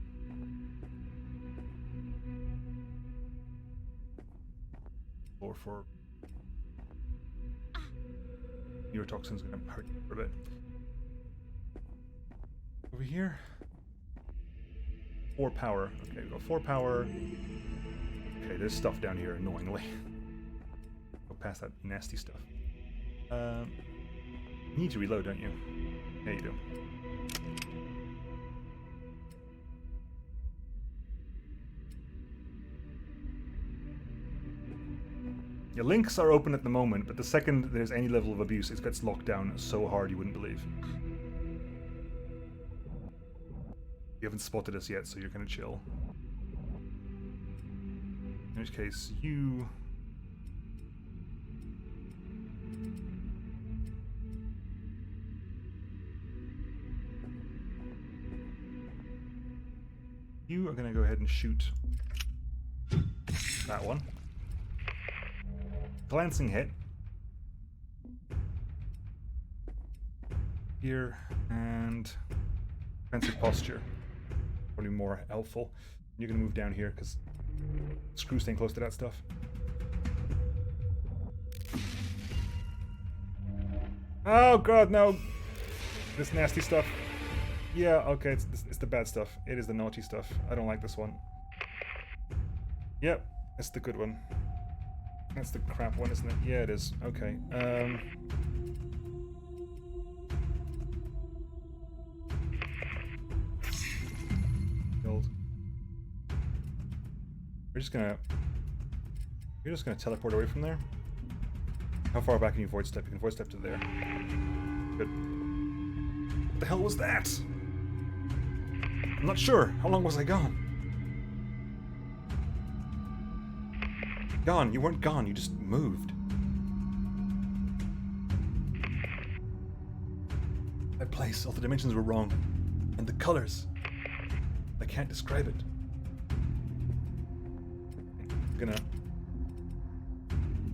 Or for neurotoxin's gonna hurt you for a bit. Over here. 4 power. Okay, we got 4 power. Okay, there's stuff down here annoyingly. Go past that nasty stuff. You need to reload, don't you? Yeah, you do. Your links are open at the moment, but the second there's any level of abuse, it gets locked down so hard you wouldn't believe. You haven't spotted us yet, so you're gonna chill. In which case, you... You are gonna go ahead and shoot that one. Glancing hit. Here, and defensive posture. Probably more helpful. You're gonna move down here, because screw staying close to that stuff. Oh god, no! This nasty stuff. Yeah, okay, it's the bad stuff. It is the naughty stuff. I don't like this one. Yep, it's the good one. That's the crap one, isn't it? Yeah, it is. Okay. Killed. We're just gonna teleport away from there. How far back can you void step? You can void step to there. Good. What the hell was that? I'm not sure. How long was I gone? Gone. You weren't gone. You just moved. That place, all the dimensions were wrong. And the colors. I can't describe it. I'm gonna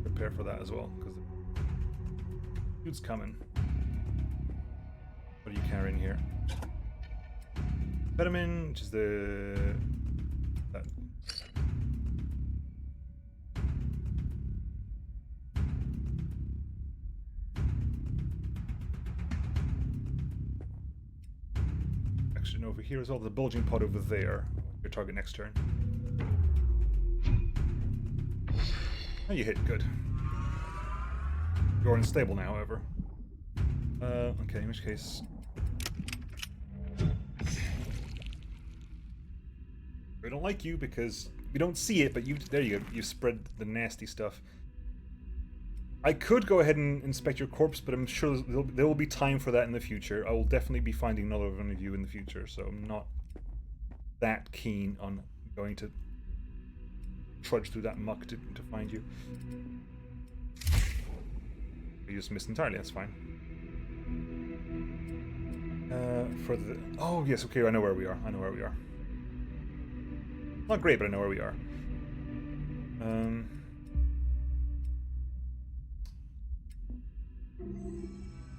prepare for that as well, because the dude's coming. What are you carrying here? Vitamin, which is the... that. Action over here as well. The bulging pod over there. Your target next turn. Oh, you hit. Good. You're unstable now, however. Okay, in which case... I don't like you because we don't see it, but there you go. You spread the nasty stuff. I could go ahead and inspect your corpse, but I'm sure there will be time for that in the future. I will definitely be finding another one of you in the future, so I'm not that keen on going to trudge through that muck to find you. You just missed entirely, that's fine. Further... Oh, yes, okay, I know where we are. Not great, but I know where we are.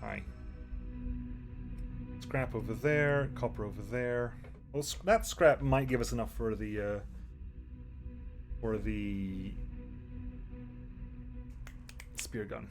Hi. Scrap over there, copper over there. Well, that scrap might give us enough for the spear gun.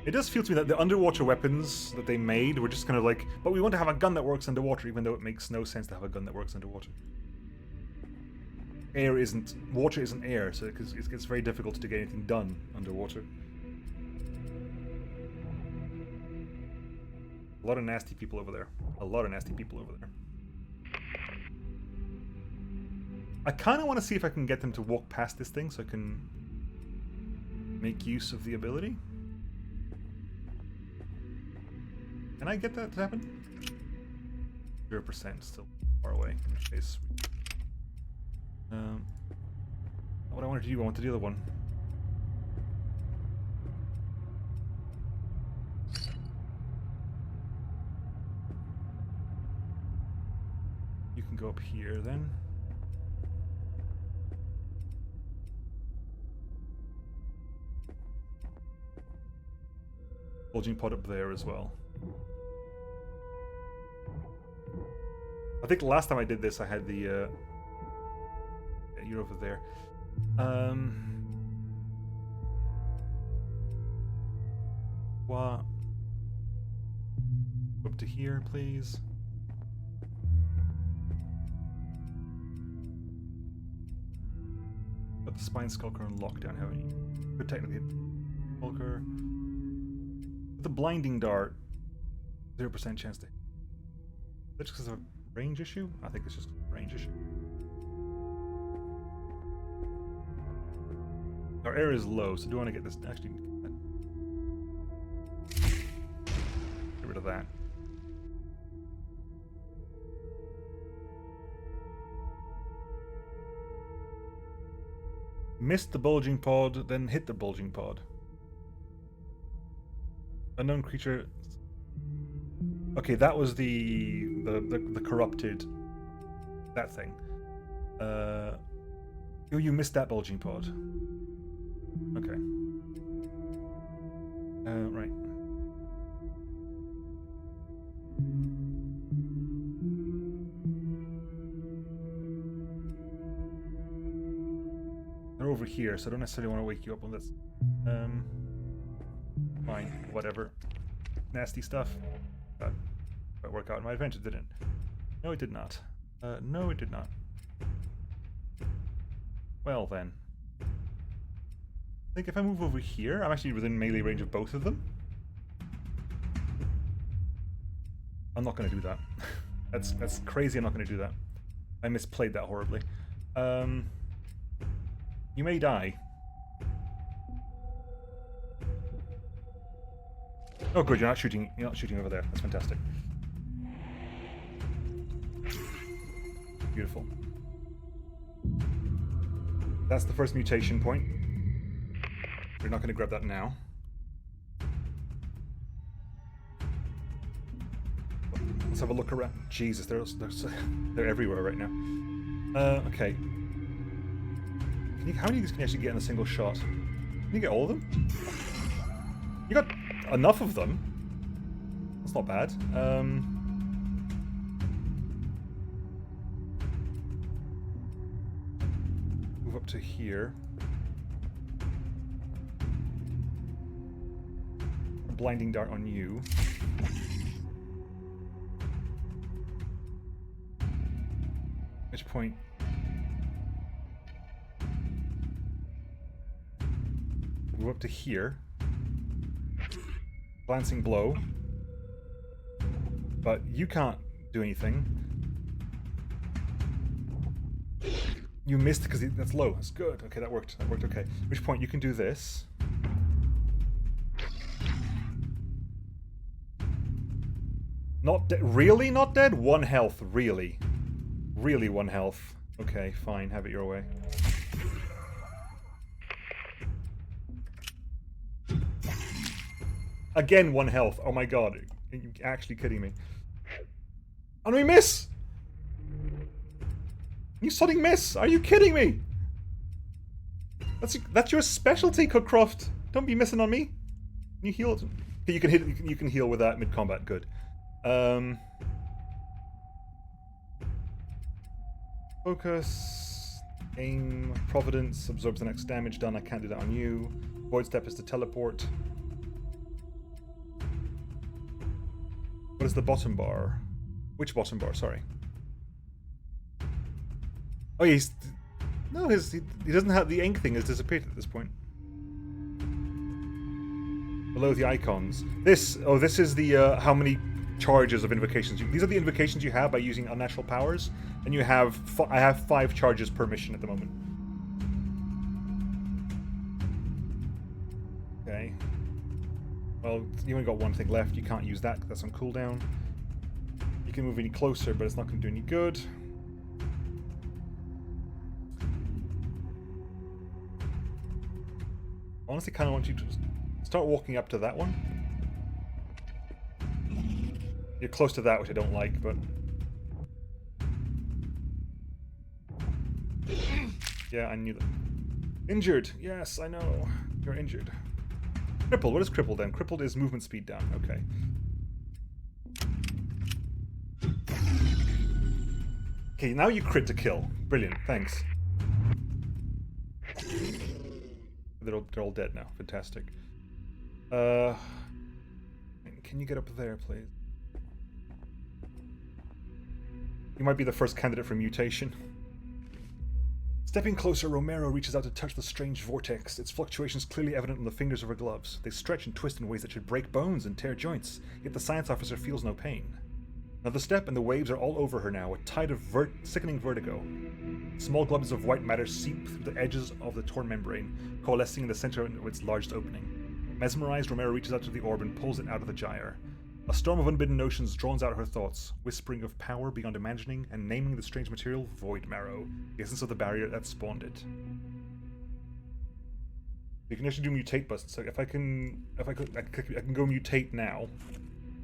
It does feel to me that the underwater weapons that they made were just kind of like, but we want to have a gun that works underwater, even though it makes no sense to have a gun that works underwater. Water isn't air, so it gets very difficult to get anything done underwater. A lot of nasty people over there. I kind of want to see if I can get them to walk past this thing so I can make use of the ability. Can I get that to happen? 0%, still far away, in which case... what I wanted to do, I want to do the other one. You can go up here then. Bulging pod up there as well. I think last time I did this I had the yeah, you're over there. What? Up to here, please. Got the spine skulker on lockdown, haven't you? Could technically hit skulker. With the blinding dart, 0% chance to hit. Is that just because of a range issue? I think it's just a range issue. Our air is low, so do I want to get this? Actually, get rid of that. Missed the bulging pod, then hit the bulging pod. Unknown creature. Okay, that was the corrupted. That thing. Oh, you missed that bulging pod. Okay. Right. They're over here, so I don't necessarily want to wake you up on this. Fine, whatever. Nasty stuff. That worked out in my adventure, didn't it? No, it did not. No, it did not. Well then. I think if I move over here, I'm actually within melee range of both of them. I'm not going to do that. That's crazy. I'm not going to do that. I misplayed that horribly. You may die. Oh, good. You're not shooting. You're not shooting over there. That's fantastic. Beautiful. That's the first mutation point. We're not going to grab that now. Let's have a look around. Jesus, they're everywhere right now. Okay. How many of these can you actually get in a single shot? Can you get all of them? You got enough of them. That's not bad. Move up to here. Blinding dart on you. At which point move up to here. Glancing blow. But you can't do anything. You missed because that's low. That's good. Okay, that worked. That worked okay. At which point you can do this. Not dead. Really not dead? 1 health. Really. Really 1 health. Okay, fine. Have it your way. Again 1 health. Oh my god. Are you actually kidding me? And we miss! You sodding miss! Are you kidding me? That's your specialty, Cookcroft. Don't be missing on me. You heal. You can hit. You can heal with that mid combat. Good. Focus, aim, providence, absorbs the next damage done. I can't do that on you. Void step is to teleport. What is the bottom bar? Which bottom bar? Sorry. Oh, he's no. He doesn't have the ink thing has disappeared at this point. Below the icons. This is the how many charges of invocations. These are the invocations you have by using unnatural powers, and you have I have 5 charges per mission at the moment. Okay. Well, you only got 1 thing left. You can't use that. That's on cooldown. You can move any closer, but it's not going to do any good. Honestly, kind of want you to start walking up to that one. You're close to that, which I don't like, but... Yeah, I knew that. Injured! Yes, I know. You're injured. Crippled. What is crippled then? Crippled is movement speed down. Okay. Okay, now you crit to kill. Brilliant. Thanks. They're all dead now. Fantastic. Can you get up there, please? You might be the first candidate for mutation. Stepping closer, Romero reaches out to touch the strange vortex, its fluctuations clearly evident on the fingers of her gloves. They stretch and twist in ways that should break bones and tear joints, yet the science officer feels no pain. Another step and the waves are all over her now, a tide of sickening vertigo. Small globs of white matter seep through the edges of the torn membrane, coalescing in the center of its largest opening. Mesmerized, Romero reaches out to the orb and pulls it out of the gyre. A storm of unbidden notions drowns out her thoughts, whispering of power beyond imagining and naming the strange material Void Marrow, the essence of the barrier that spawned it. You can actually do mutate buttons. So I can go mutate now.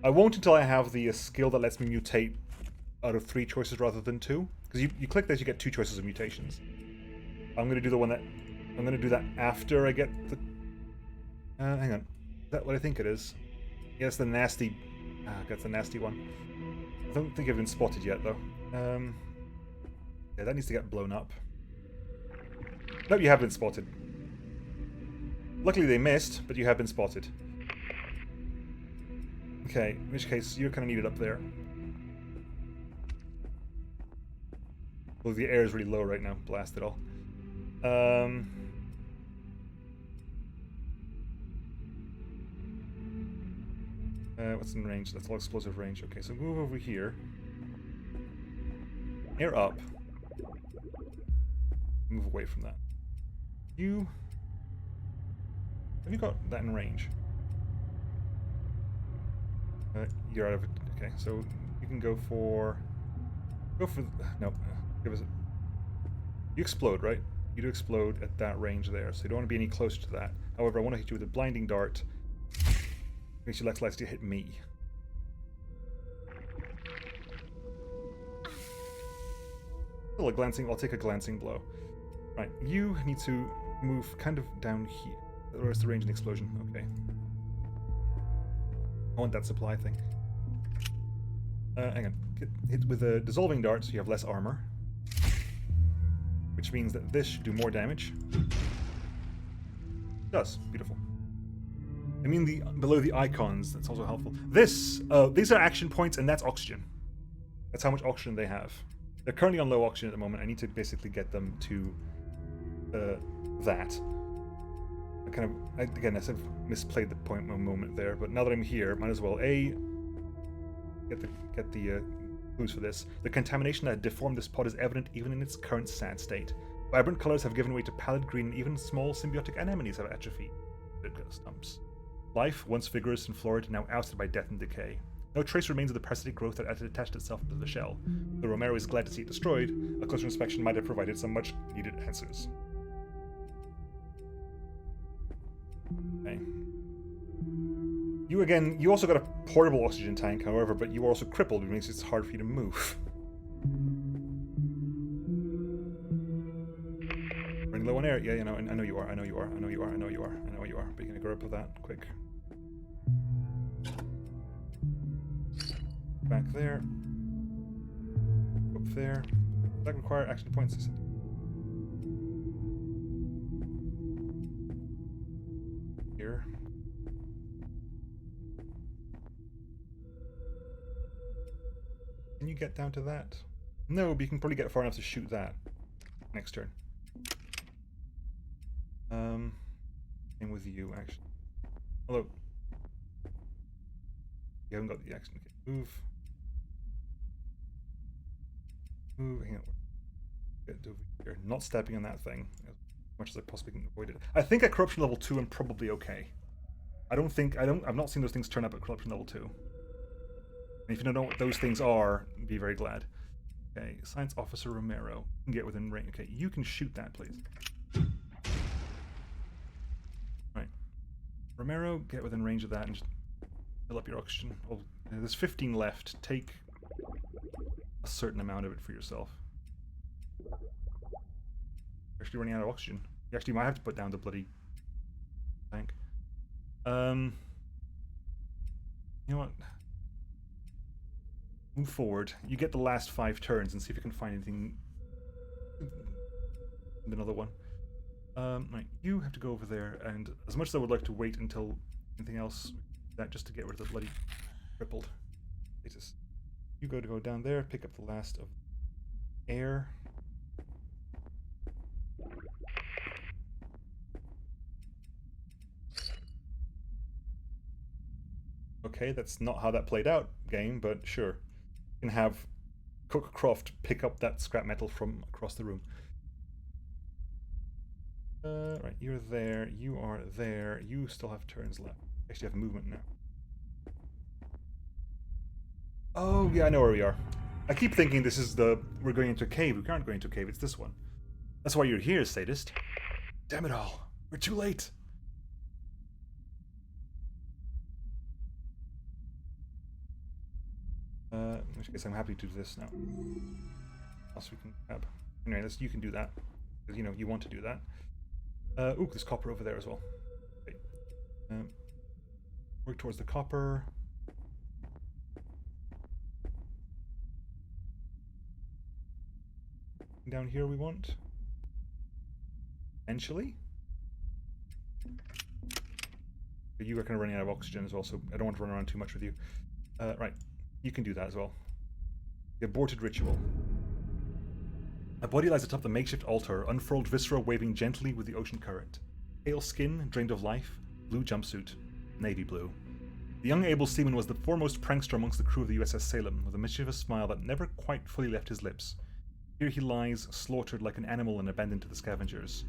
I won't until I have the skill that lets me mutate out of 3 choices rather than 2. Because you click this, you get 2 choices of mutations. I'm going to do the one that... I'm going to do that after I get the... hang on. Is that what I think it is? Yes, the nasty... that's the nasty one. I don't think I've been spotted yet, though. Yeah, that needs to get blown up. No, you have been spotted. Luckily they missed, but you have been spotted. Okay, in which case, you're kind of needed up there. Well, the air is really low right now. Blast it all. What's in range? That's all explosive range. Okay, so move over here. Air up. Move away from that. You... Have you got that in range? You're out of it. Okay, so you can go for... No. Give us a... You explode, right? You do explode at that range there, so you don't want to be any closer to that. However, I want to hit you with a blinding dart. Makes you less likely to hit me. Still a glancing... I'll take a glancing blow. Right, you need to move kind of down here. Or is the range and explosion? Okay. I want that supply thing. Hang on. Hit with a dissolving dart so you have less armor. Which means that this should do more damage. It does. Beautiful. I mean below the icons, that's also helpful. These are action points, and that's oxygen. That's how much oxygen they have. They're currently on low oxygen at the moment. I need to basically get them to that. Again, I sort of misplayed the point moment there, but now that I'm here, might as well get the clues for this. The contamination that deformed this pod is evident even in its current sad state. Vibrant colors have given way to pallid green, and even small symbiotic anemones have atrophied. Stumps. Life, once vigorous and florid, now ousted by death and decay. No trace remains of the parasitic growth that had attached itself to the shell. Though Romero is glad to see it destroyed, a closer inspection might have provided some much-needed answers. Okay. You also got a portable oxygen tank, however, but you are also crippled, which makes it hard for you to move. Running low on air? Yeah, I know you are. But you're gonna go up with that quick. Back there. Up there. Does that require action points? Here. Can you get down to that? No, but you can probably get far enough to shoot that. Next turn. Same with you, actually. Although, you haven't got the action. Okay, move. Hang on. Get over here. Not stepping on that thing as much as I possibly can avoid it. I think at corruption level 2, I'm probably okay. I've not seen those things turn up at corruption level 2. And if you don't know what those things are, be very glad. Okay, Science Officer Romero. You can get within range. Okay, you can shoot that, please. Right. Romero, get within range of that and just fill up your oxygen. Well, there's 15 left. Take a certain amount of it for yourself. You're actually running out of oxygen. You actually might have to put down the bloody tank. You know what? Move forward. You get the last 5 turns and see if you can find anything. Another one. Right, you have to go over there, and as much as I would like to wait until anything else, that just to get rid of the bloody crippled status. You go down there, pick up the last of air. Okay, that's not how that played out, game, but sure. You can have Cookcroft pick up that scrap metal from across the room. Right, you're there, you are there, you still have turns left. Actually have movement now. Oh, yeah, I know where we are. I keep thinking this is we're going into a cave. We aren't going into a cave, it's this one. That's why you're here, sadist. Damn it all, we're too late. In which case I'm happy to do this now. Else we can grab. Anyway, you can do that. Because, you want to do that. Ooh, there's copper over there as well. Okay. Work towards the copper. Down here we want. Potentially. You are kind of running out of oxygen as well, so I don't want to run around too much with you. Right. You can do that as well. The Aborted Ritual. A body lies atop the makeshift altar, unfurled viscera waving gently with the ocean current. Pale skin, drained of life, blue jumpsuit, navy blue. The young able seaman was the foremost prankster amongst the crew of the USS Salem, with a mischievous smile that never quite fully left his lips. Here he lies, slaughtered like an animal and abandoned to the scavengers.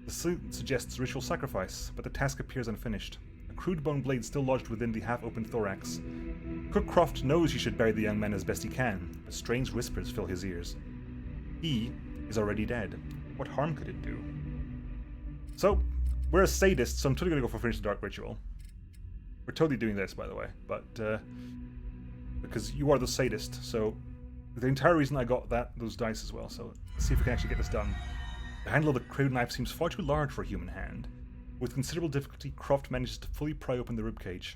The suit suggests ritual sacrifice, but the task appears unfinished. A crude bone blade still lodged within the half-open thorax. Cookcroft knows he should bury the young man as best he can, but strange whispers fill his ears. He is already dead. What harm could it do? So, we're a sadist, so I'm totally going to go for Finish the Dark Ritual. We're totally doing this, by the way, but because you are the sadist, so the entire reason I got those dice as well, so let's see if we can actually get this done. The handle of the crude knife seems far too large for a human hand. With considerable difficulty, Croft manages to fully pry open the ribcage.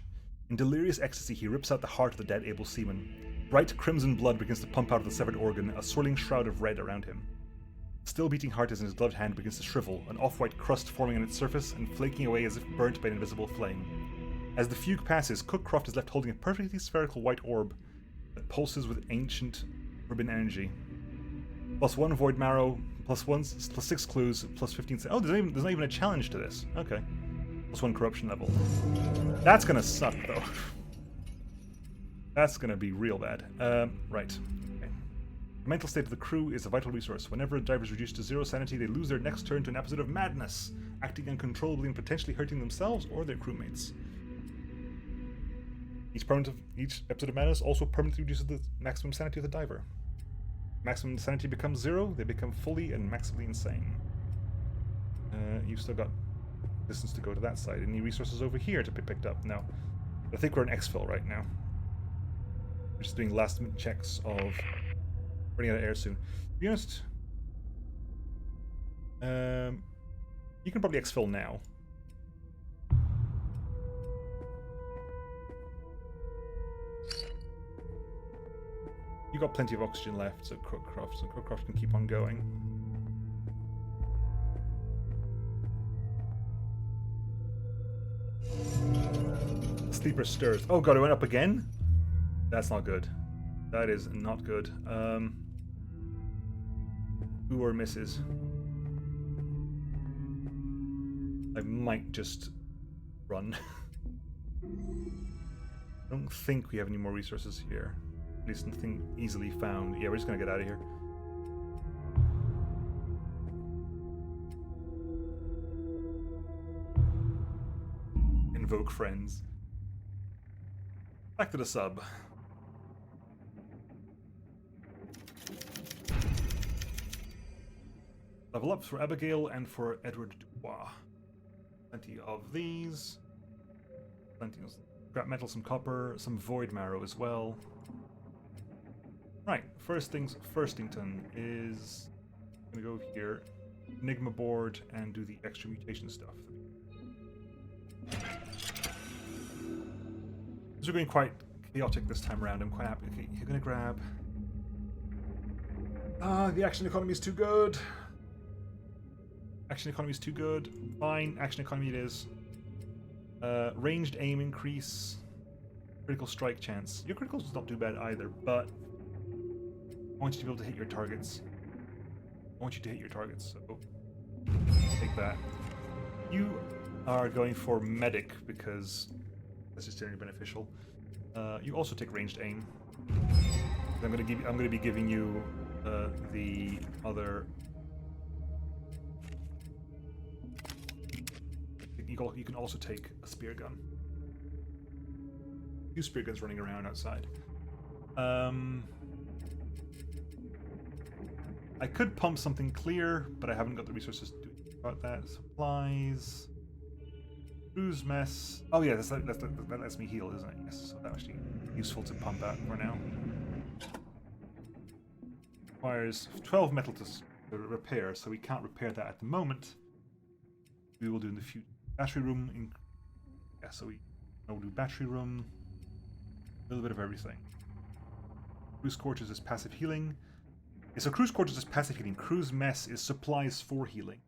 In delirious ecstasy, he rips out the heart of the dead able seaman. Bright crimson blood begins to pump out of the severed organ, a swirling shroud of red around him. The still beating heart is in his gloved hand begins to shrivel, an off-white crust forming on its surface and flaking away as if burnt by an invisible flame. As the fugue passes, Cookcroft is left holding a perfectly spherical white orb that pulses with ancient urban energy. +1 void marrow, +6 clues, +15. Oh, there's not even a challenge to this. Okay. +1 corruption level. That's gonna suck, though. That's gonna be real bad. Right. Okay. The mental state of the crew is a vital resource. Whenever a diver is reduced to 0 sanity, they lose their next turn to an episode of madness, acting uncontrollably and potentially hurting themselves or their crewmates. Each episode of madness also permanently reduces the maximum sanity of the diver. Maximum sanity becomes 0, they become fully and maximally insane. You've still got distance to go to that side. Any resources over here to be picked up? No. I think we're in exfil right now. We're just doing last minute checks of running out of air soon. To be honest, you can probably exfil now. You got plenty of oxygen left, so Crookcroft can keep on going. Sleeper stirs. Oh god, it went up again? That's not good. That is not good. Who or misses? I might just run. I don't think we have any more resources here. At least nothing easily found. Yeah, we're just gonna get out of here. Invoke friends. Back to the sub. Level ups for Abigail and for Edward Dubois. Plenty of these. Plenty of scrap metal, some copper, some void marrow as well. Right, first things firstington is I'm gonna go here, Enigma board, and do the extra mutation stuff. These are going quite chaotic this time around. I'm quite happy. Okay, you're gonna grab. The action economy is too good. Action economy is too good. Fine, action economy it is. Ranged aim increase. Critical strike chance. Your critical is not too bad either, but I want you to be able to hit your targets. I want you to hit your targets, so take that. You are going for medic because that's just generally beneficial. You also take ranged aim. I'm going to be giving you the other. You can also take a spear gun. 2 spear guns running around outside. I could pump something clear, but I haven't got the resources to do about that. Supplies. Cruise mess. Oh yeah, that lets me heal, isn't it? Yes, so that's actually useful to pump out for now. Requires 12 metal to repair, so we can't repair that at the moment. We will do in the future. Battery room. Yeah, so we'll do battery room. A little bit of everything. Cruise quarters is passive healing. Yeah, so cruise quarters is passive healing. Cruise mess is supplies for healing.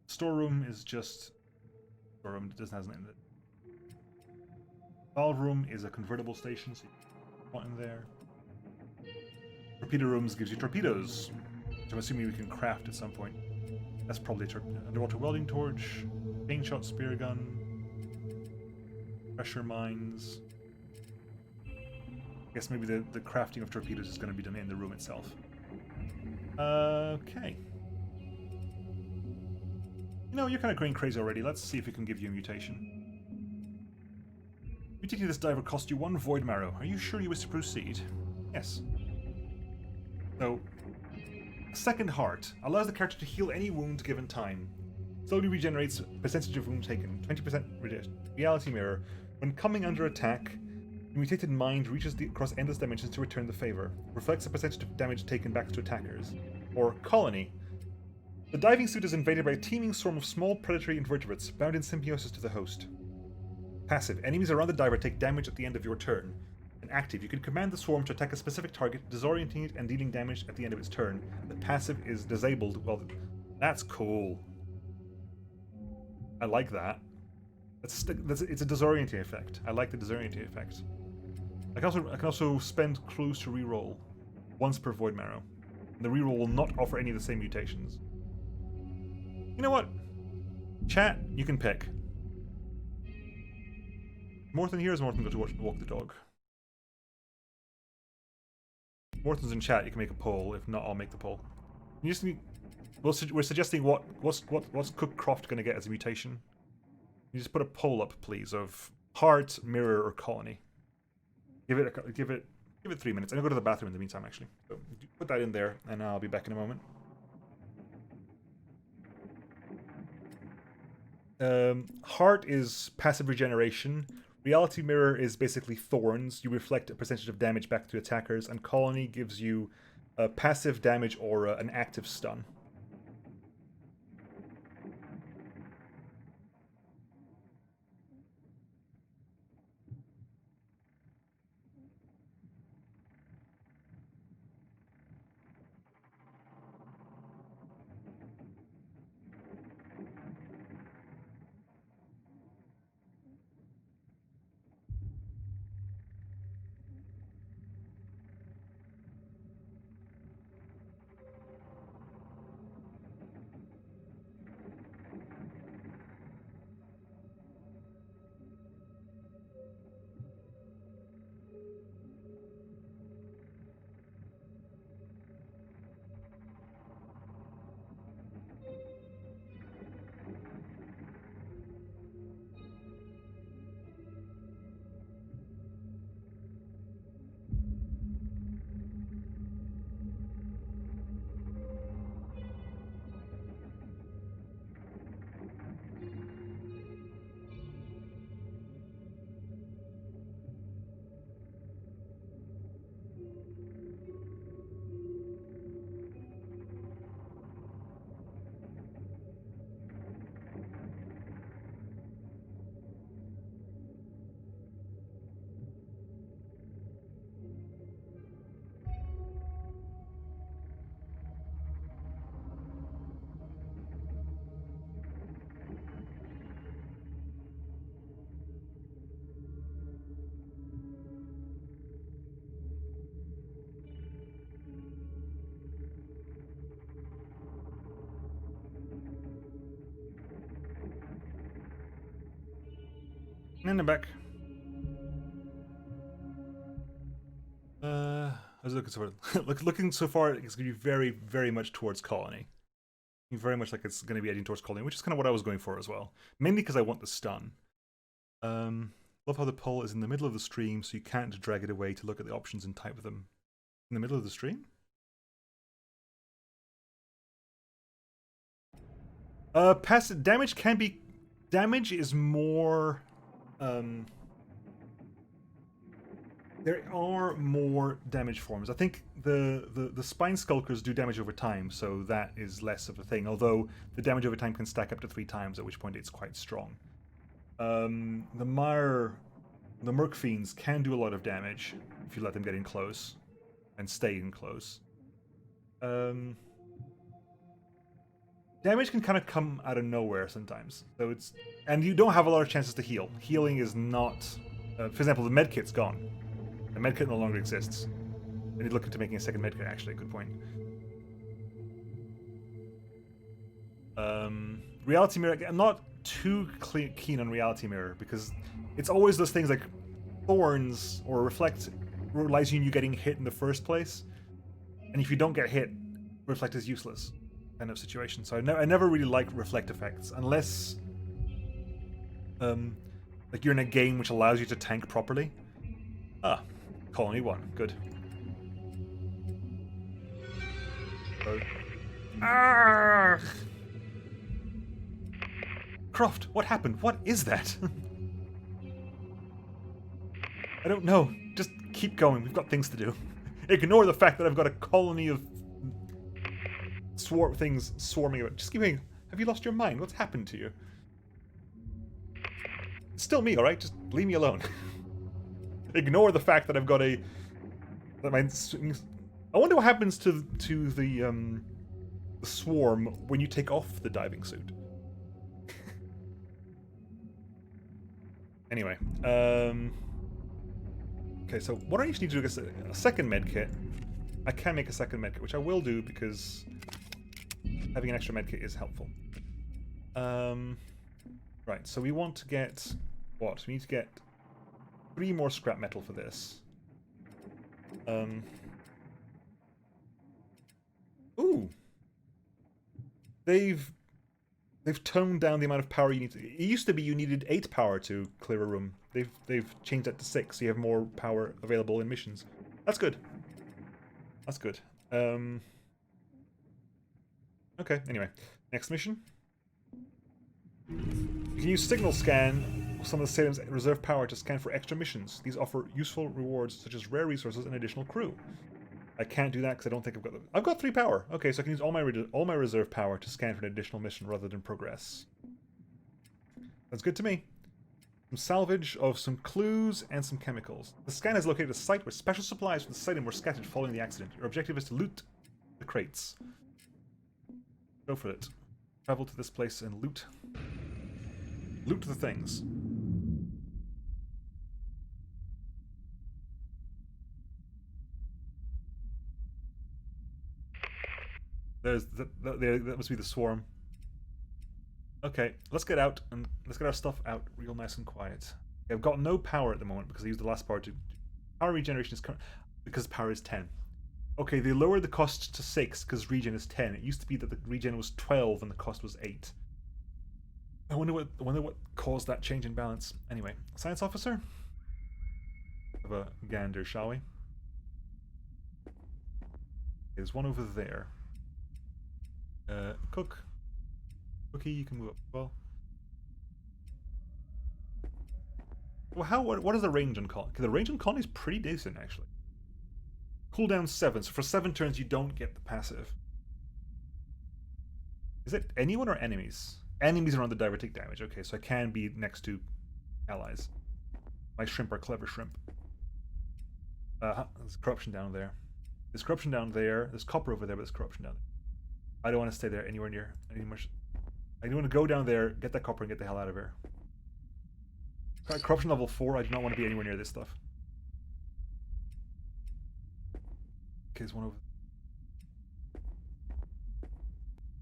Storeroom is just storeroom. It doesn't have anything in it. Valve room is a convertible station, so you can put in there. Torpedo rooms gives you torpedoes, which I'm assuming we can craft at some point. That's probably underwater welding torch, chain shot spear gun, pressure mines. I guess maybe the crafting of torpedoes is going to be done in the room itself. Okay. You know, you're kind of going crazy already. Let's see if we can give you a mutation. Mutating this diver cost you 1 void marrow. Are you sure you wish to proceed? Yes. So, Second Heart allows the character to heal any wound given time. Slowly regenerates percentage of wound taken. 20% reality mirror. When coming under attack, the mutated mind reaches across endless dimensions to return the favor. Reflects the percentage of damage taken back to attackers. Or Colony. The diving suit is invaded by a teeming swarm of small predatory invertebrates, bound in symbiosis to the host. Passive. Enemies around the diver take damage at the end of your turn. And active. You can command the swarm to attack a specific target, disorienting it and dealing damage at the end of its turn. The passive is disabled. Well, that's cool. I like that. It's a disorienting effect. I like the disorienting effect. I can also spend clues to reroll once per void marrow. And the reroll will not offer any of the same mutations. You know what? Chat, you can pick. Morton here is Morton go to walk the dog. Morton's in chat. You can make a poll. If not, I'll make the poll. You just need, we're suggesting what's Cookcroft going to get as a mutation. You just put a poll up, please, of heart, mirror, or colony. Give it 3 minutes. I'm gonna go to the bathroom in the meantime, actually. So put that in there, and I'll be back in a moment. Heart is passive regeneration. Reality mirror is basically thorns. You reflect a percentage of damage back to attackers, and colony gives you a passive damage aura, an active stun. And I'm back. I was looking so far. Looking so far, it's going to be very, very much towards colony. Very much like it's going to be heading towards colony, which is kind of what I was going for as well. Mainly because I want the stun. Love how the pole is in the middle of the stream, so you can't drag it away to look at the options and type them. In the middle of the stream? Passive damage can be... Damage is more... there are more damage forms. I think the spine skulkers do damage over time, so that is less of a thing. Although the damage over time can stack up to 3 times, at which point it's quite strong. The Merc Fiends can do a lot of damage if you let them get in close and stay in close. Damage can kind of come out of nowhere sometimes, so and you don't have a lot of chances to heal. Healing is not, for example, the medkit's gone. The medkit no longer exists. I need to look into making a second medkit. Actually, good point. Reality mirror. I'm not too keen on reality mirror because it's always those things like thorns or reflect relies on you getting hit in the first place, and if you don't get hit, reflect is useless kind of situation. So I never really like reflect effects unless like you're in a game which allows you to tank properly. Colony 1, good. Croft, what happened? What is that? I don't know. Just keep going. We've got things to do. Ignore the fact that I've got a colony of things swarming about. Just keep going. Have you lost your mind? What's happened to you? It's still me, alright? Just leave me alone. Ignore the fact that I've got I wonder what happens to the swarm when you take off the diving suit. Anyway, okay, so what I usually do is a second medkit. I can make a second medkit, which I will do because having an extra medkit is helpful. Right, so we want to get what? We need to get 3 more scrap metal for this. Ooh. They've toned down the amount of power you need. It used to be you needed 8 power to clear a room. They've changed that to 6, so you have more power available in missions. That's good. That's good. Okay, anyway. Next mission. You can use signal scan with some of the Salem's reserve power to scan for extra missions. These offer useful rewards such as rare resources and additional crew. I can't do that because I don't think I've got them. I've got 3 power. Okay, so I can use all my reserve power to scan for an additional mission rather than progress. That's good to me. Some salvage of some clues and some chemicals. The scan has located a site where special supplies from the Salem were scattered following the accident. Your objective is to loot the crates. Go for it. Travel to this place and loot. Loot the things. There's that must be the swarm. Okay, let's get out and let's get our stuff out real nice and quiet. Okay, I've got no power at the moment because I used the last power to. Power regeneration is because power is 10. Okay, they lowered the cost to 6 because regen is 10. It used to be that the regen was 12 and the cost was 8. I wonder what caused that change in balance. Anyway, science officer. Have a gander, shall we? There's one over there. Cook. Cookie, you can move up as well. Well, what is the range on Con? The range on Con is pretty decent, actually. Cooldown 7, so for 7 turns you don't get the passive. Is it anyone or enemies? Enemies are on the diver take damage. Okay, so I can be next to allies. My shrimp are clever shrimp. There's corruption down there. There's corruption down there. There's copper over there, but there's corruption down there. I don't want to stay there anywhere near any much. I want to go down there, get that copper, and get the hell out of here. Corruption level 4. I do not want to be anywhere near this stuff. Okay, there's one over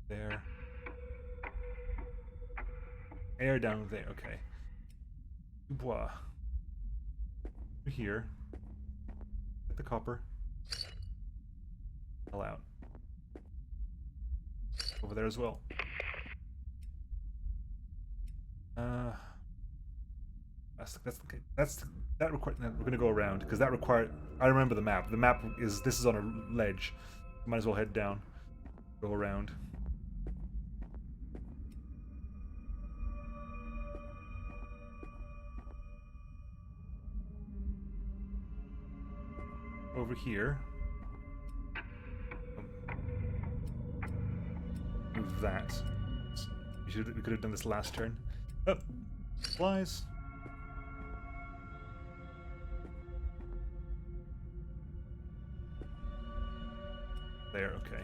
there. Air down there. Okay. Dubois. Here. Get the copper. Hell out. Over there as well. That requires. We're gonna go around because that required. I remember the map. The map is this is on a ledge. Might as well head down. Go around. Over here. Move that. We could have done this last turn. Oh, supplies. There, okay.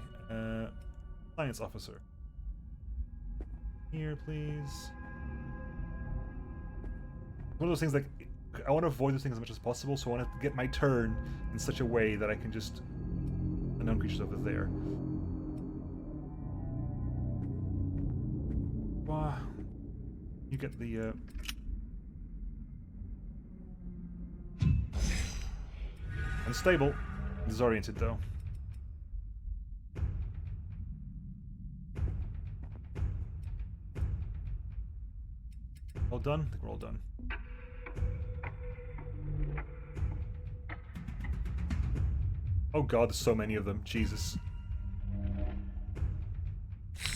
Science officer. Here, please. One of those things like I want to avoid those things as much as possible, so I want to get my turn in such a way that I can just unknown creatures over there. Wow. You get the unstable. Disoriented though. All done? I think we're all done. Oh god, there's so many of them. Jesus.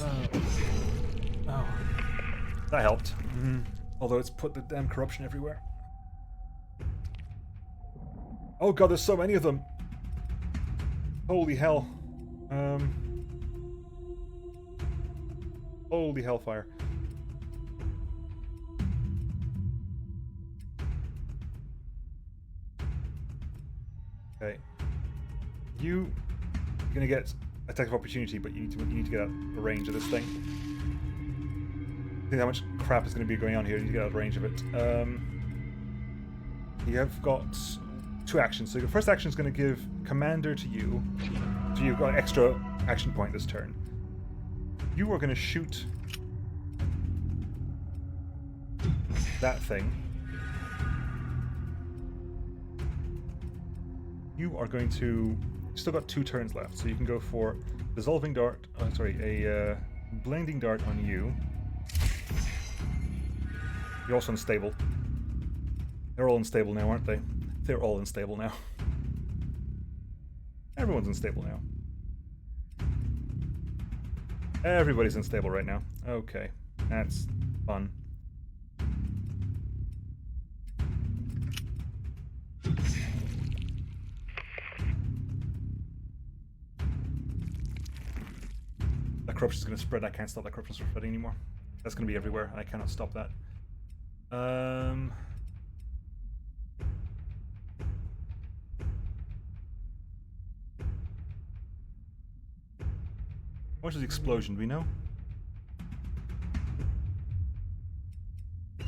Oh. That helped. Although it's put the damn corruption everywhere. Oh god, there's so many of them. Holy hell. Holy hellfire. Okay. You're gonna get attack of opportunity, but you need to get out of the range of this thing. I think how much crap is going to be going on here. You need to get out of range of it. You have got 2 actions. So your first action is going to give commander to you. So you've got an extra action point this turn. You are going to shoot that thing. You are going to. You've still got 2 turns left, so you can go for Dissolving dart. Oh, sorry, a blending dart on you. You're also unstable. They're all unstable now, aren't they? They're all unstable now. Everyone's unstable now. Everybody's unstable right now. Okay, that's fun. That corruption's going to spread. I can't stop that corruption from spreading anymore. That's going to be everywhere, and I cannot stop that. How much is the explosion? Do we know? How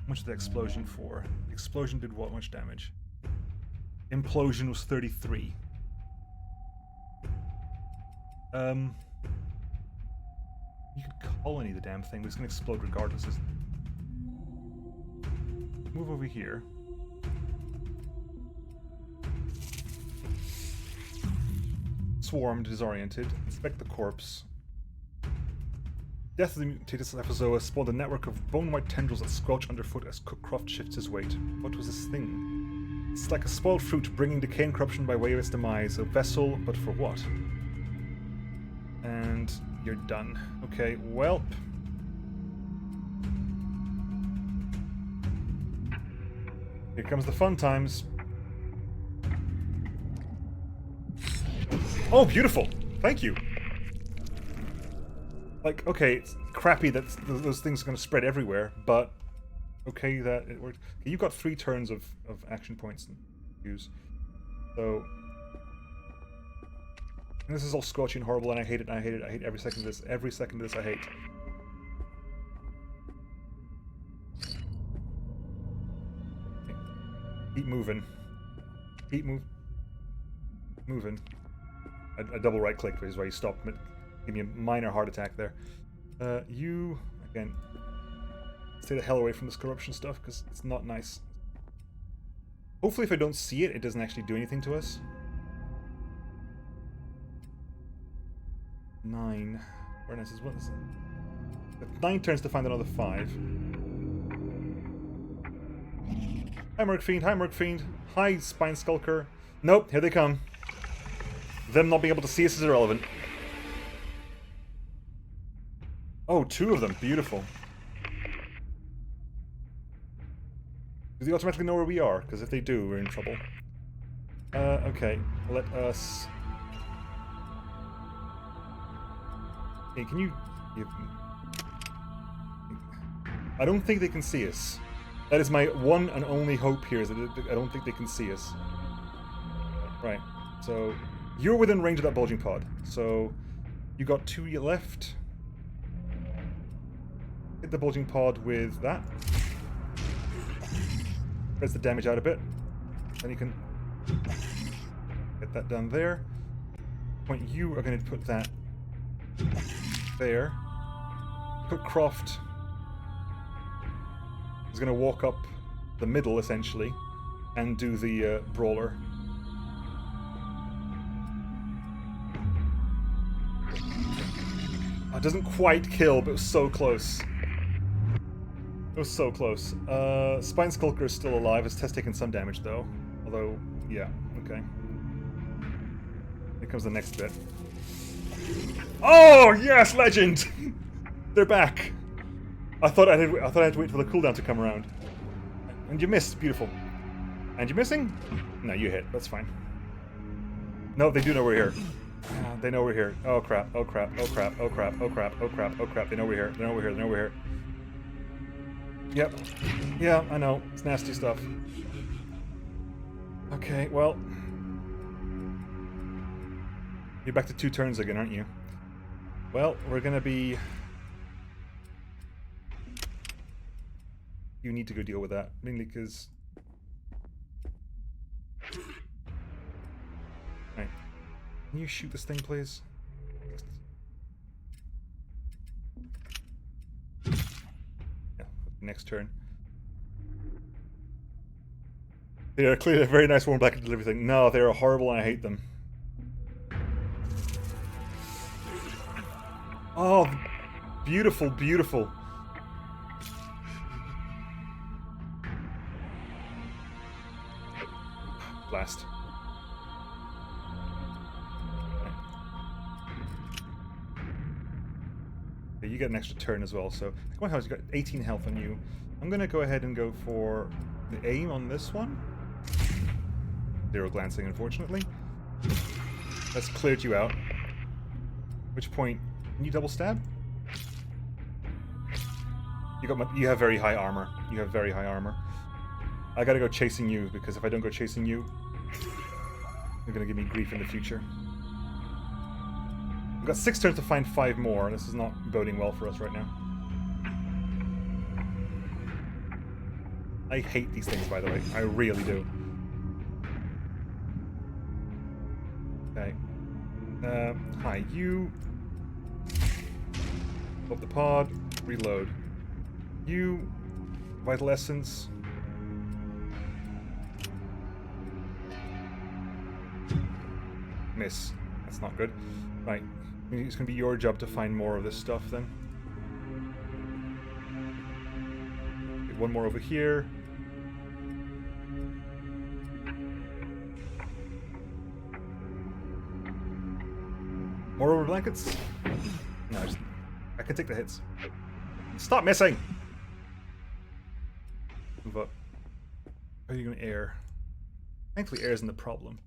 much is the explosion for? The explosion did what much damage? Implosion was 33. You could colony the damn thing, but it's gonna explode regardless, isn't it? Move over here. Swarmed, disoriented. Inspect the corpse. Death of the mutated Ephozoa spawned a network of bone-white tendrils that squelch underfoot as Cookcroft shifts his weight. What was this thing? It's like a spoiled fruit bringing decay and corruption by way of its demise. A vessel, but for what? And you're done. Okay, welp. Here comes the fun times. Oh, beautiful! Thank you! Like, okay, it's crappy that those things are going to spread everywhere, but okay that it worked. Okay, you've got 3 turns of action points to use. So... And this is all scorching and horrible, and I hate it, and I hate it, I hate every second of this. Every second of this I hate. Okay. Keep moving. Keep moving. I double right click, which is why you stop. Give me a minor heart attack there. You, again, stay the hell away from this corruption stuff, because it's not nice. Hopefully if I don't see it, it doesn't actually do anything to us. 9. Awareness is what is it? 9 turns to find another 5. Hi, Merc Fiend. Hi, Merc Fiend. Hi, Spine Skulker. Nope, here they come. Them not being able to see us is irrelevant. Oh, 2 of them. Beautiful. Do they automatically know where we are? Because if they do, we're in trouble. Okay. Let us... Hey, can you... I don't think they can see us. That is my one and only hope here, is that I don't think they can see us. Right. So, you're within range of that bulging pod. So, you got 2 left. Hit the bulging pod with that. Spreads the damage out a bit. Then you can get that done there. Point, you are going to put that there. Cookcroft is going to walk up the middle, essentially, and do the brawler. It doesn't quite kill, but it was so close. It was so close. Spine Skulker is still alive. His test taken some damage, though. Although, yeah, okay. Here comes the next bit. Oh, yes, legend! They're back. I thought I had to wait for the cooldown to come around. And you missed. Beautiful. And you missing? No, you hit. That's fine. No, they do know we're here. They know we're here. Oh crap, oh crap, oh crap, oh crap, oh crap, oh crap, oh crap. They know we're here. They know we're here. They know we're here. Yep. Yeah, I know. It's nasty stuff. Okay, well. You're back to 2 turns again, aren't you? Well, we're gonna be... You need to go deal with that, mainly because... Right. Can you shoot this thing, please? Yeah, next turn. They are clearly a very nice warm blanket delivery thing. No, they are horrible and I hate them. Oh, beautiful, beautiful. Blast. Okay, you get an extra turn as well, so... Come on, how's you got 18 health on you. I'm gonna go ahead and go for the aim on this one. 0 glancing, unfortunately. That's cleared you out. At which point, can you double stab? You have very high armor. You have very high armor. I gotta go chasing you, because if I don't go chasing you, you're gonna give me grief in the future. We've got 6 turns to find 5 more. This is not boding well for us right now. I hate these things, by the way. I really do. Okay. Hi, you... Up the pod. Reload. You... Vital Essence. Miss. That's not good. Right. It's going to be your job to find more of this stuff, then. Okay, one more over here. More rubber blankets? No, I can take the hits. Stop missing! Move up. How are you going to air? Thankfully, air isn't the problem.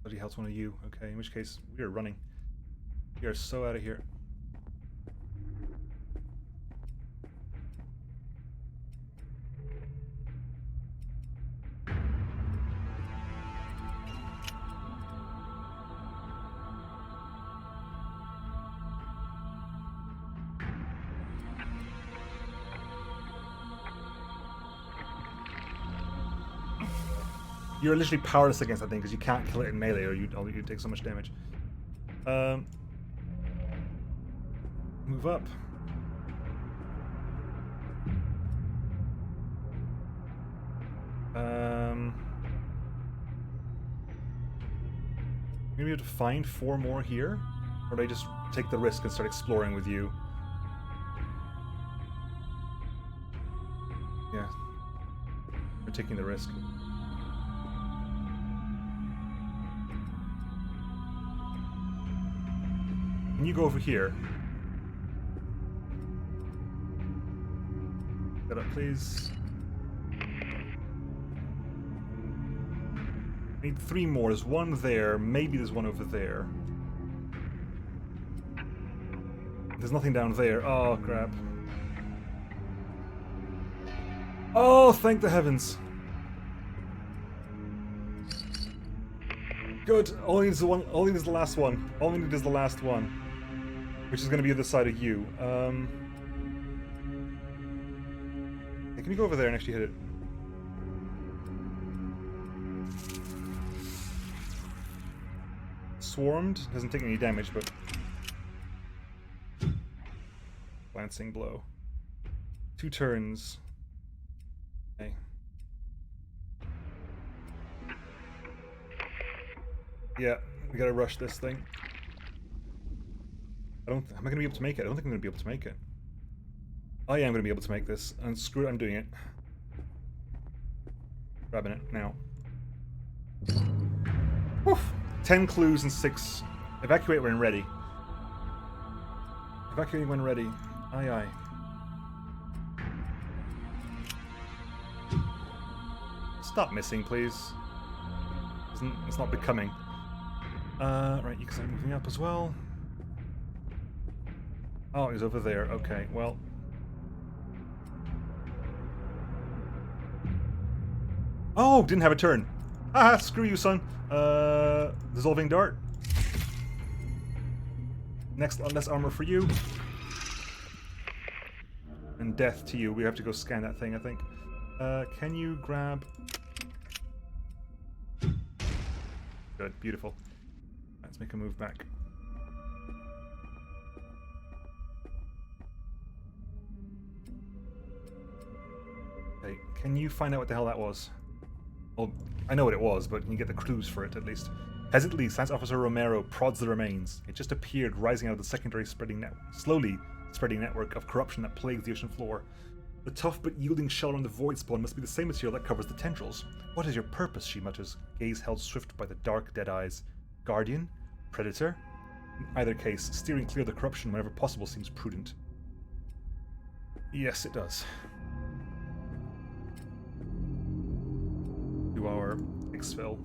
Bloody hell's one of you. Okay, in which case, we are running. We are so out of here. You're literally powerless against that thing because you can't kill it in melee, or you take so much damage. Move up. Maybe we have to find 4 more here, or do I just take the risk and start exploring with you? Yeah, we're taking the risk. Can you go over here? Get up, please. I need 3 more. There's one there. Maybe there's one over there. There's nothing down there. Oh, crap. Oh, thank the heavens. Good. All I need is the one. All I need is the last one. All I need is the last one. Which is going to be the side of you. Hey, can you go over there and actually hit it? Swarmed. Doesn't take any damage, but... Glancing blow. 2 turns. Okay. Yeah, we gotta rush this thing. Am I gonna be able to make it? I don't think I'm gonna be able to make it. I am gonna be able to make this, and screw it, I'm doing it. Grabbing it now. Woof! 10 clues and 6. Evacuate when ready. Evacuating when ready. Aye aye. Stop missing, please. It's not becoming. Right, you can start moving up as well. Oh, he's over there. Okay, well. Oh, didn't have a turn. Ah, screw you, son. Dissolving dart. Next, less armor for you. And death to you. We have to go scan that thing, I think. Can you grab... Good, beautiful. Let's make a move back. Okay, can you find out what the hell that was? Well, I know what it was, but you can get the clues for it at least. Hesitantly, Science Officer Romero prods the remains. It just appeared, rising out of the secondary slowly spreading network of corruption that plagues the ocean floor. The tough but yielding shell around the void spawn must be the same material that covers the tendrils. What is your purpose? She mutters, gaze held swift by the dark, dead eyes. Guardian? Predator? In either case, steering clear of the corruption whenever possible seems prudent. Yes, it does. To our exfil.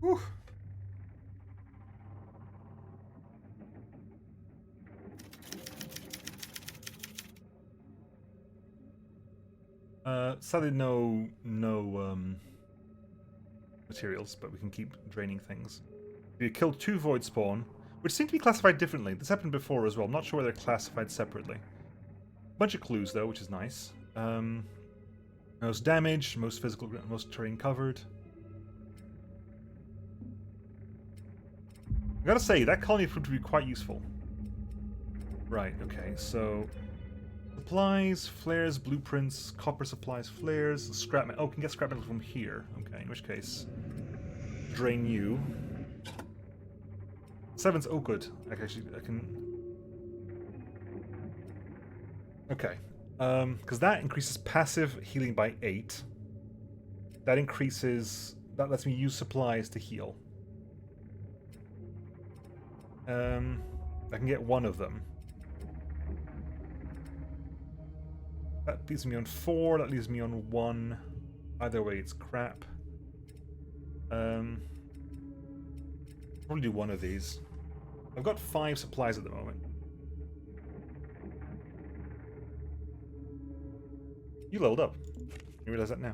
Whew. Sadly, no materials, but we can keep draining things. We killed 2 void spawn, which seem to be classified differently. This happened before as well. I'm not sure why they're classified separately. Bunch of clues though, which is nice. Most damage, most physical, most terrain covered. I gotta say, that colony proved to be quite useful. Right, okay, so supplies, flares, blueprints, copper supplies, flares, scrap metal. Oh, we can get scrap metal from here. Okay, in which case, drain you. 7's oh good. I can. Okay, because that increases passive healing by 8. That lets me use supplies to heal. I can get 1 of them. That leaves me on 4, that leaves me on 1. Either way, it's crap. Probably do 1 of these. I've got 5 supplies at the moment. You leveled up. You realize that now.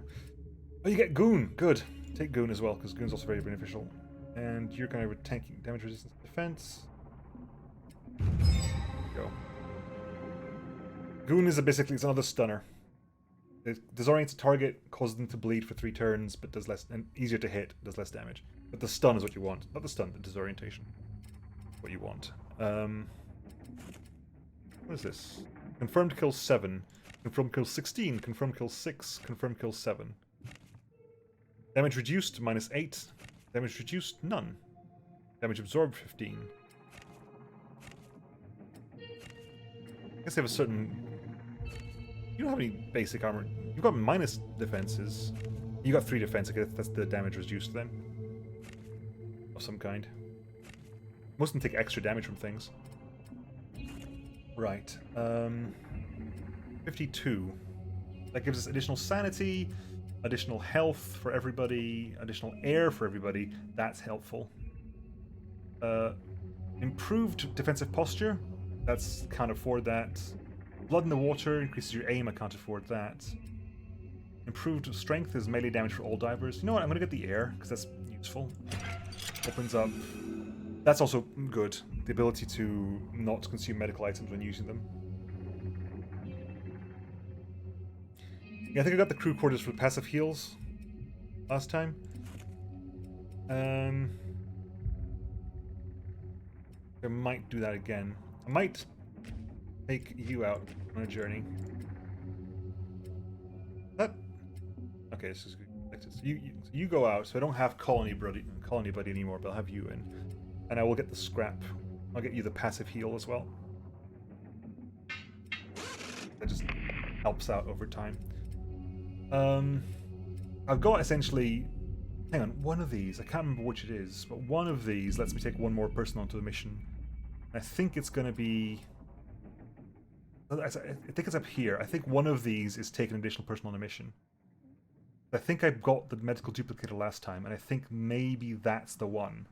Oh, you get Goon! Good. Take Goon as well, because Goon's also very beneficial. And you're kind of tanking damage resistance defense. Go. Goon is basically it's another stunner. It disorients a target, causes them to bleed for 3 turns, but does less and easier to hit, does less damage. But the stun is what you want. Not the stun, the disorientation. What you want. What is this? Confirmed kill 7. Confirmed kill 16. Confirmed kill 6. Confirmed kill 7. Damage reduced -8. Damage reduced none. Damage absorbed 15. I guess they have a certain. You don't have any basic armor. You've got minus defenses. You got 3 defense. I guess that's the damage reduced then. Of some kind. Most of them take extra damage from things. Right. 52. That gives us additional sanity, additional health for everybody, additional air for everybody. That's helpful. Improved defensive posture. That's can't afford that. Blood in the water increases your aim. I can't afford that. Improved strength is melee damage for all divers. You know what? I'm gonna get the air because that's useful. Opens up. That's also good. The ability to not consume medical items when using them. Yeah, I think I got the crew quarters for passive heals last time. I might do that again. I might take you out on a journey. That okay? This is good. So you go out, so I don't have colony buddy anymore, but I'll have you in, and I will get the scrap. I'll get you the passive heal as well. That just helps out over time. I've got essentially. Hang on, one of these. I can't remember which it is, but one of these lets me take 1 more person onto the mission. I think it's going to be. I think it's up here. I think one of these is taking an additional person on a mission. I think I got the medical duplicator last time, and I think maybe that's the one.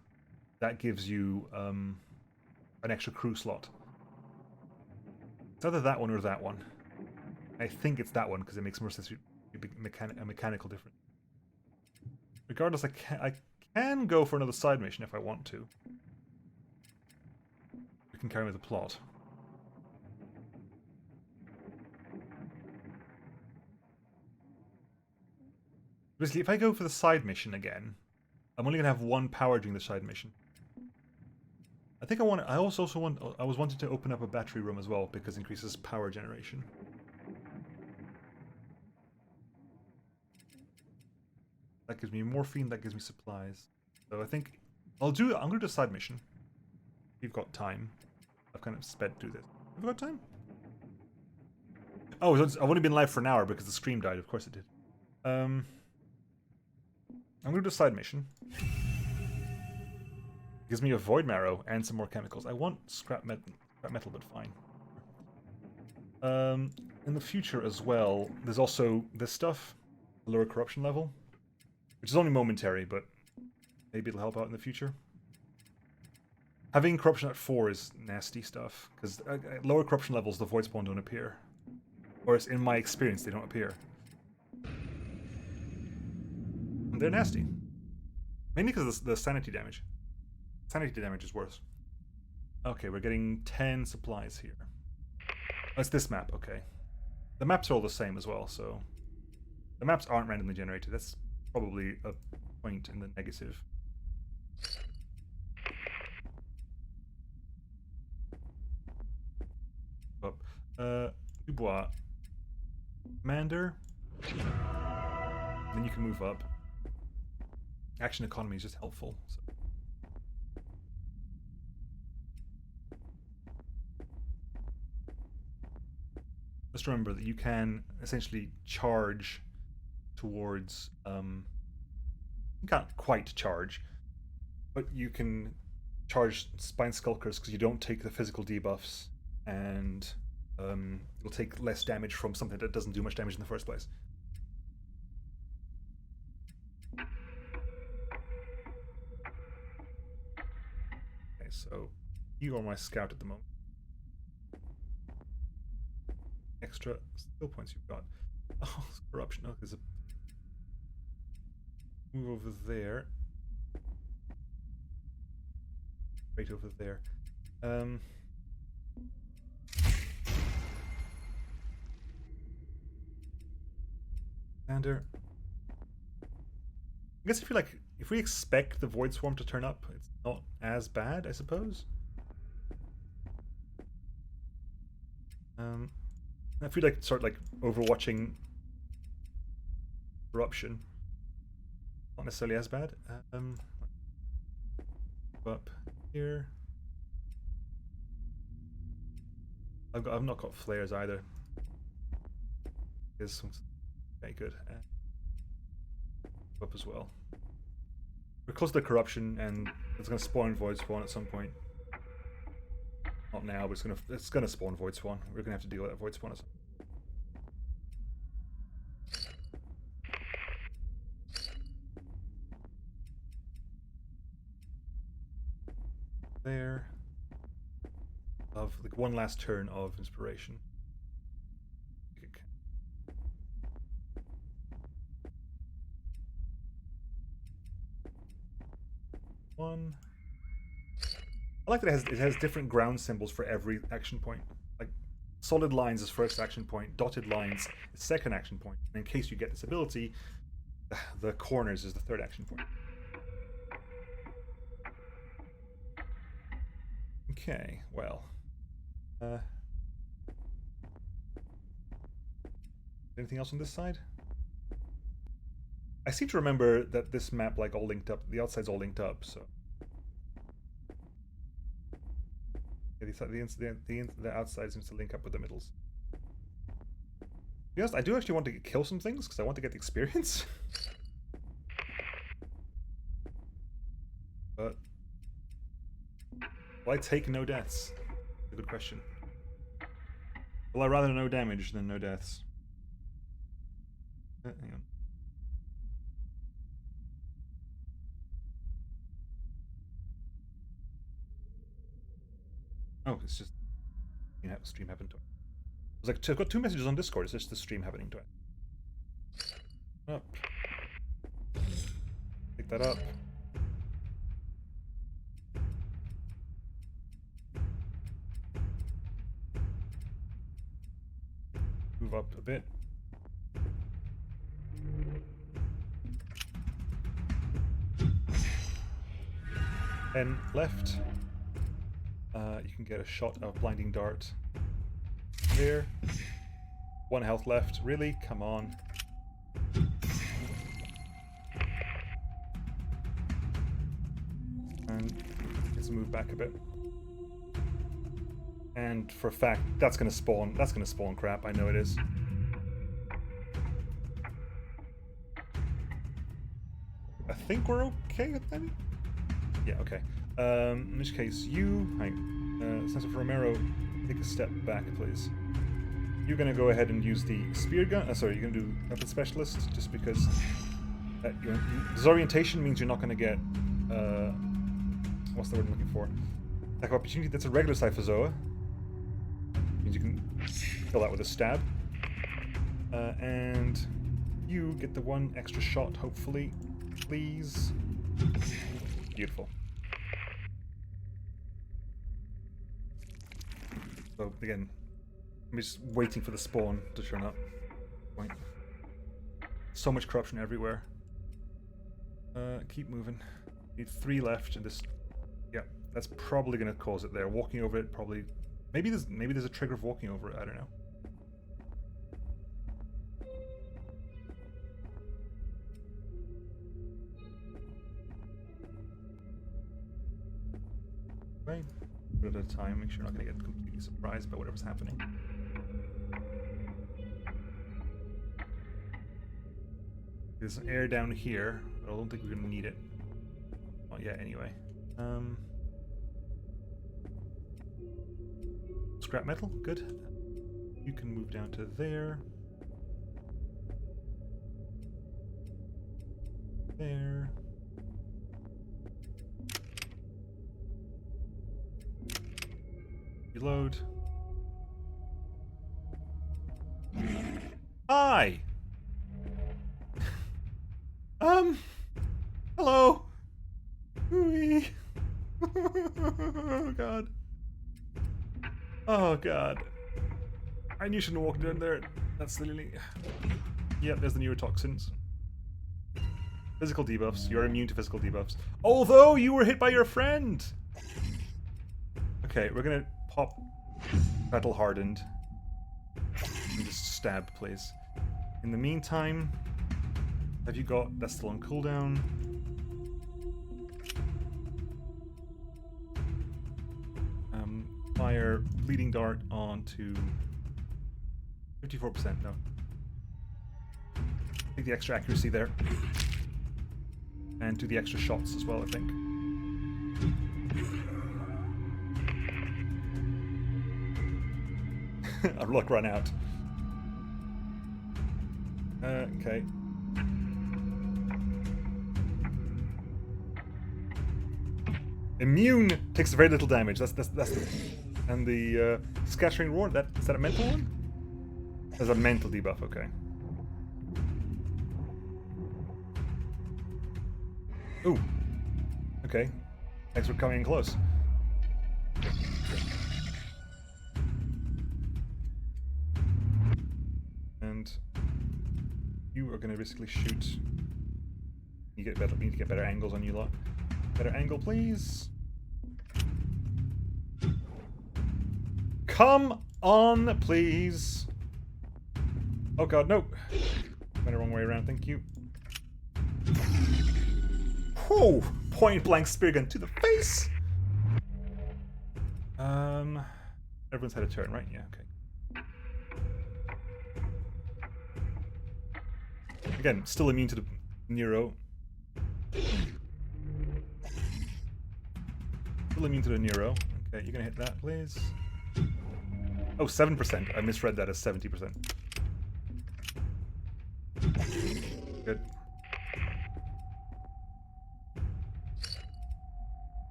That gives you an extra crew slot. It's either that one or that one. I think it's that one because it makes more sense to be a mechanical difference. Regardless, I can go for another side mission if I want to. We can carry with the plot. Basically, if I go for the side mission again, I'm only gonna have one power during the side mission. I think I also was wanting to open up a battery room as well because it increases power generation. That gives me morphine, that gives me supplies. So I think I'm gonna do a side mission. If you've got time. I've kind of sped through this. Have I got time? Oh, I've only been live for an hour because the stream died. Of course it did. I'm gonna do a side mission. Gives me a void marrow and some more chemicals. I want scrap metal, but fine. In the future as well, there's also this stuff, lower corruption level, which is only momentary, but maybe it'll help out in the future. Having corruption at 4 is nasty stuff, because at lower corruption levels, the void spawn don't appear. Or in my experience, they don't appear. And they're nasty. Mainly because of the sanity damage. Sanity damage is worse. Okay, we're getting 10 supplies here. Oh, it's this map, okay. The maps are all the same as well, so... The maps aren't randomly generated. That's probably a point in the negative. Up. Dubois. Commander. Then you can move up. Action economy is just helpful. So. Just remember that you can essentially charge towards... you can't quite charge, but you can charge Spine Skulkers because you don't take the physical debuffs, and you'll take less damage from something that doesn't do much damage in the first place. Okay, so you are my scout at the moment. Extra skill points you've got. Oh, corruption. Oh, there's a move over there. Right over there. Commander. I guess if we expect the Void Swarm to turn up, it's not as bad, I suppose. I feel like sort of like overwatching corruption. Not necessarily as bad. Up here. I've not got flares either. There's some very good. Up as well. We're close to the corruption, and it's going to spawn Void Spawn at some point. Not now, but it's gonna spawn Void Spawn. We're gonna have to deal with that Void Spawn. There. Of like one last turn of inspiration. One. I like that it has different ground symbols for every action point. Like solid lines is first action point, dotted lines is second action point. And in case you get this ability, the corners is the third action point. Okay, well. Anything else on this side? I seem to remember that this map like all linked up. The outside's all linked up, so. The outside seems to link up with the middles. To be honest, I do actually want to kill some things because I want to get the experience. But will I take no deaths? That's a good question. Will I rather no damage than no deaths? Hang on. Oh, it's just stream happened to it. I was like, I've got 2 messages on Discord. It's just the stream happening to it. Up. Pick that up. Move up a bit. 10 left. You can get a shot of blinding dart there. 1 health left. Really? Come on. And let's move back a bit. And for a fact, that's gonna spawn crap. I know it is. I think we're okay with that. Yeah, okay. In which case, Sensor for Romero, take a step back, please. You're gonna go ahead and use the spear gun. Sorry, you're gonna do weapon specialist, just because disorientation means you're not gonna get what's the word I'm looking for? Attack of opportunity. That's a regular Cyphozoa. Means you can kill that with a stab. And you get the 1 extra shot, hopefully. Please. Beautiful. So again, I'm just waiting for the spawn to turn up. Point. So much corruption everywhere. Keep moving. Need 3 left, and this. Yeah, that's probably going to cause it there. Walking over it probably. Maybe there's a trigger of walking over it. I don't know. Right. A bit at a time. Make sure you're not going to get completely surprised by whatever's happening. There's some air down here, but I don't think we're going to need it. Not yet, anyway. Scrap metal, good. You can move down to there. There. Reload. Hi! Hello! Ooh-wee. Oh god. Oh god. I knew you shouldn't have walked down there. That's silly. Yep, there's the neurotoxins. Physical debuffs. You're immune to physical debuffs. Although you were hit by your friend! Okay, we're gonna pop Battle Hardened. And just stab, please. In the meantime, have you got... That's still on cooldown. Fire Bleeding Dart onto 54%, no. Take the extra accuracy there. And do the extra shots as well, I think. Our luck ran out. Okay. Immune takes very little damage. That's the, and the scattering roar. Is that a mental one? There's a mental debuff. Okay. Ooh. Okay. Thanks for coming in close. And you are going to basically shoot. You need to get better angles on you lot. Better angle, please. Come on, please. Oh god, no. Went the wrong way around, thank you. Whoa! Point blank spear gun to the face! Everyone's had a turn, right? Yeah, okay. Again, still immune to the Nero. Still immune to the Nero. Okay, you're gonna hit that, please. Oh, 7%. I misread that as 70%. Good.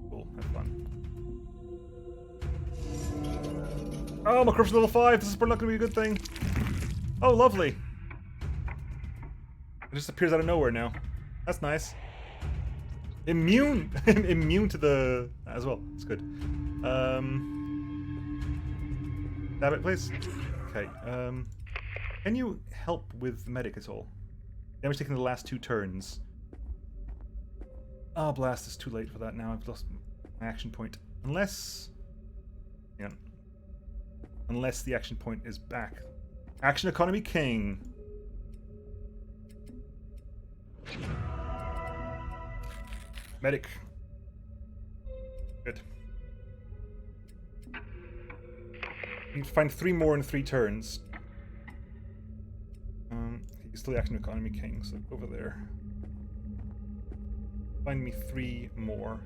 Cool, have fun. Oh, my corruption level 5! This is probably not gonna be a good thing. Oh, lovely. It just appears out of nowhere now. That's nice. Immune! Immune to the... as well. It's good. Stab it, please. Okay. Can you help with medic at all? Damage taken in the last 2 turns. Ah, blast, it's too late for that now. I've lost my action point. Unless... Yeah. Unless the action point is back. Action economy king! Medic. Good. Need to find 3 more in 3 turns. He's still the action economy king, so over there. Find me 3 more.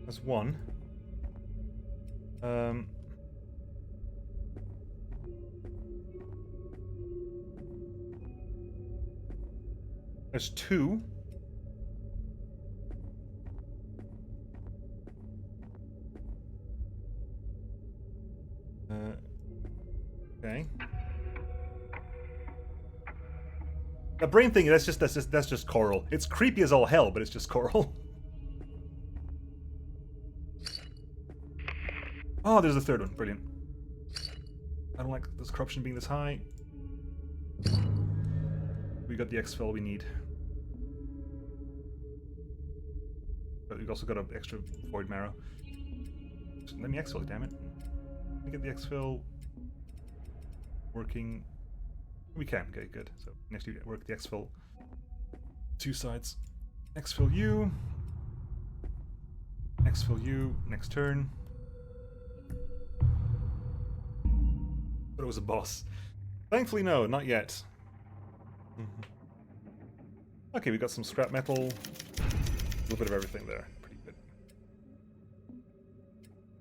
There's 1. There's 2. Okay. The brain thing, that's just coral. It's creepy as all hell, but it's just coral. Oh, there's a 3rd one. Brilliant. I don't like this corruption being this high. We got the exfil we need. But we've also got an extra void marrow. Let me exfil, damn it. Let me get the exfil working. We can. Okay, good. So next we work the exfil. 2 sides. Exfil you. Exfil you. Next turn. But it was a boss. Thankfully, no, not yet. Okay, we got some scrap metal. A little bit of everything there. Pretty good.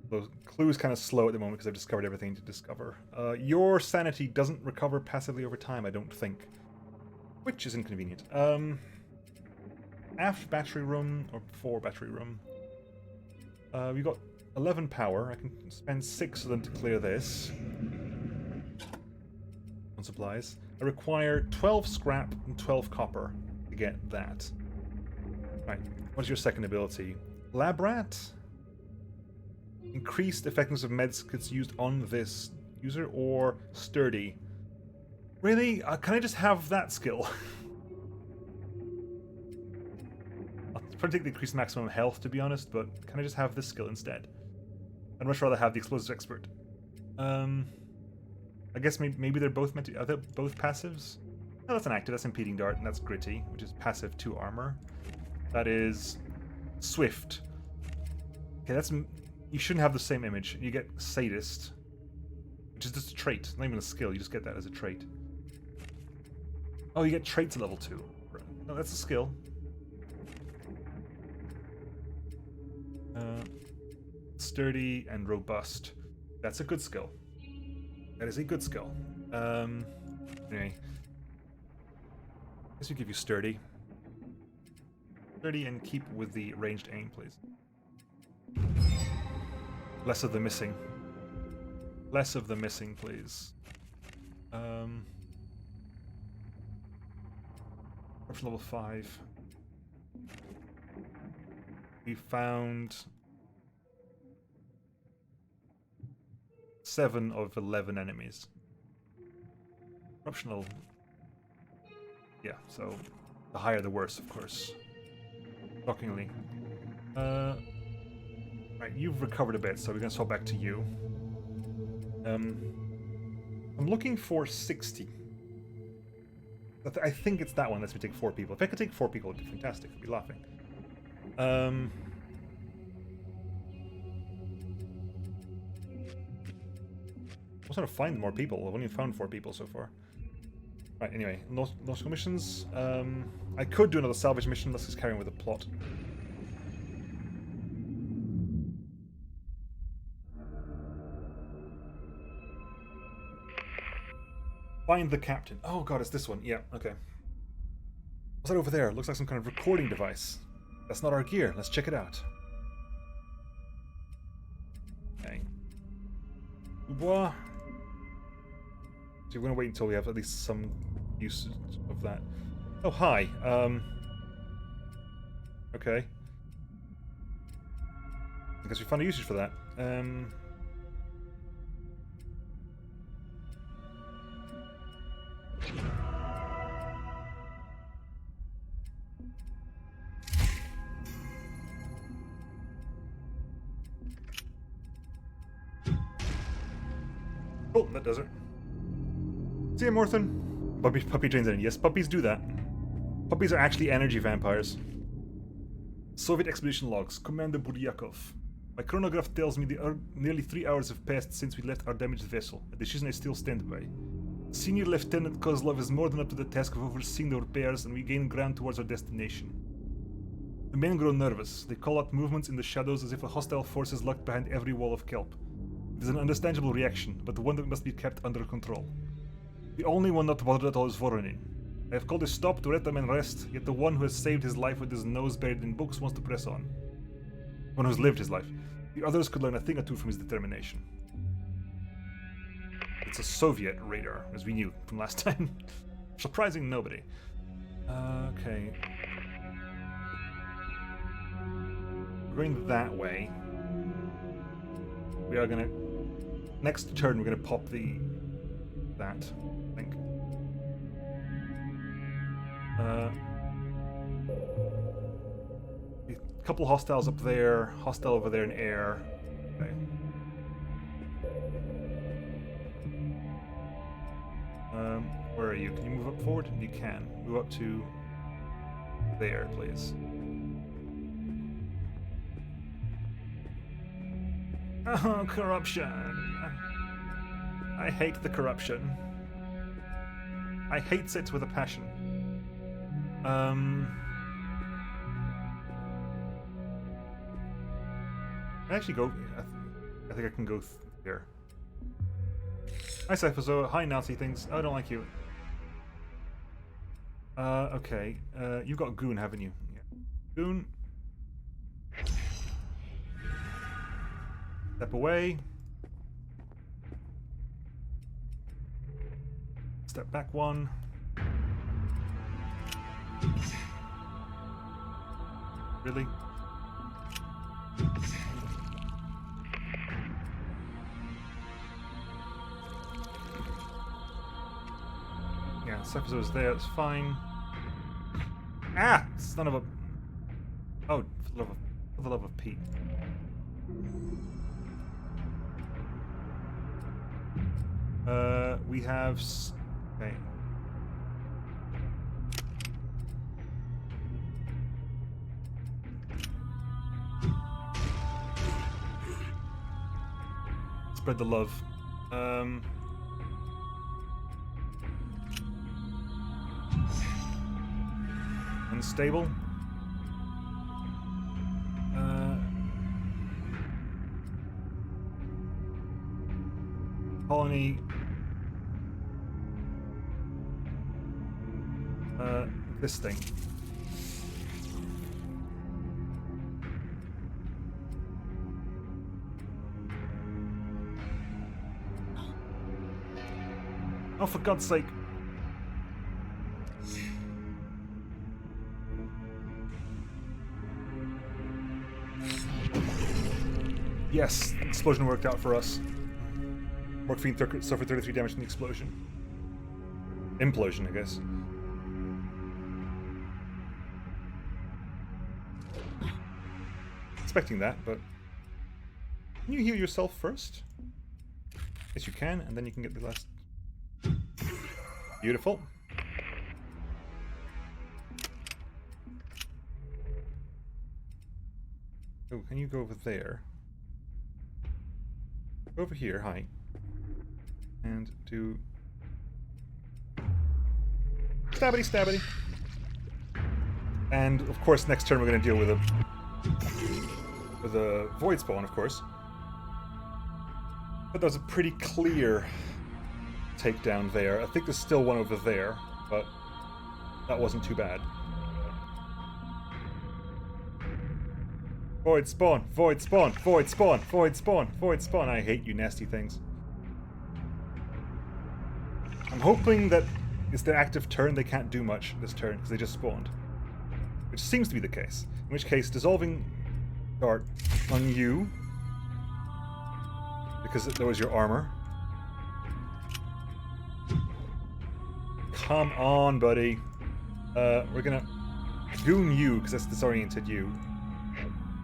The clue is kind of slow at the moment because I've discovered everything to discover. Your sanity doesn't recover passively over time, I don't think. Which is inconvenient. Aft battery room, or 4 battery room. We've got 11 power. I can spend 6 of them to clear this. On supplies. I require 12 scrap and 12 copper to get that. Right, what's your second ability? Lab rat? Increased effectiveness of medkits used on this user, or sturdy? Really? Can I just have that skill? I'll probably take the increased maximum health, to be honest, but can I just have this skill instead? I'd much rather have the explosives expert. I guess maybe they're both meant to... Are they both passives? No, that's an active. That's impeding dart, and that's gritty, which is passive 2 armor. That is swift. Okay, that's... You shouldn't have the same image. You get sadist, which is just a trait, not even a skill. You just get that as a trait. Oh, you get traits at level 2. No, that's a skill. Sturdy and robust. That's a good skill. That is a good skill. Anyway. Guess we give you sturdy. Sturdy and keep with the ranged aim, please. Less of the missing. Less of the missing, please. Option level 5. We found 7 of 11 enemies. Optional. Yeah, so the higher the worse, of course. Shockingly. Right, you've recovered a bit, so we're gonna swap back to you. I'm looking for 60. I think it's that one lets me take 4 people. If I could take 4 people, it'd be fantastic. I'd be laughing. I was trying to find more people. I've only found 4 people so far. Right, anyway, nautical missions. I could do another salvage mission. Let's just carry on with the plot. Find the captain. Oh god, it's this one. Yeah, okay. What's that over there? Looks like some kind of recording device. That's not our gear. Let's check it out. Okay. What? So we're going to wait until we have at least some use of that. Oh, hi. Okay. I guess we found a usage for that. Cool, that does it. See you, Morthen. Puppy trains in. Yes, puppies do that. Puppies are actually energy vampires. Soviet expedition logs. Commander Buryakov. My chronograph tells me nearly 3 hours have passed since we left our damaged vessel. A decision I still stand by. Senior Lieutenant Kozlov is more than up to the task of overseeing the repairs, and we gain ground towards our destination. The men grow nervous. They call out movements in the shadows as if a hostile force is locked behind every wall of kelp. It is an understandable reaction, but one that must be kept under control. The only one not bothered at all is Voronin. I have called a stop to let the man rest, yet the one who has saved his life with his nose buried in books wants to press on. One who has lived his life. The others could learn a thing or two from his determination. It's a Soviet radar, as we knew from last time. Surprising nobody. Okay. We're going that way. We are gonna... Next turn, we're gonna pop that, I think. A couple hostiles up there, hostile over there in air. Okay. Where are you? Can you move up forward? You can. Move up to there, please. Oh, corruption. I hate the corruption. I hate it with a passion. I actually go... I think I can go here. Hi, Cyphozo. Hi, Nazi things. I don't like you. Okay. You've got Goon, haven't you? Yeah. Goon. Step away. Step back one. Really? Yeah, Cyphozo's there, it's fine. Ah! Son of a... Oh, for the love of Pete. We have... Okay. Spread the love. Unstable. Colony. This thing. Oh, for God's sake. Yes, the explosion worked out for us. Morphine suffered 33 damage from the explosion. Implosion, I guess. Expecting that, but... Can you heal yourself first? Yes, you can, and then you can get the last... Beautiful. Oh, can you go over there? Go over here, hi. And do... Stabbity, stabbity. And, of course, next turn we're going to deal with a void spawn, of course. But that was a pretty clear takedown there. I think there's still one over there, but that wasn't too bad. Void spawn, void spawn, void spawn, void spawn, void spawn. I hate you nasty things. I'm hoping that it's their active turn, they can't do much this turn because they just spawned. Which seems to be the case. In which case, dissolving dart on you, because that was your armor. Come on, buddy. We're gonna goon you, because that's disoriented you.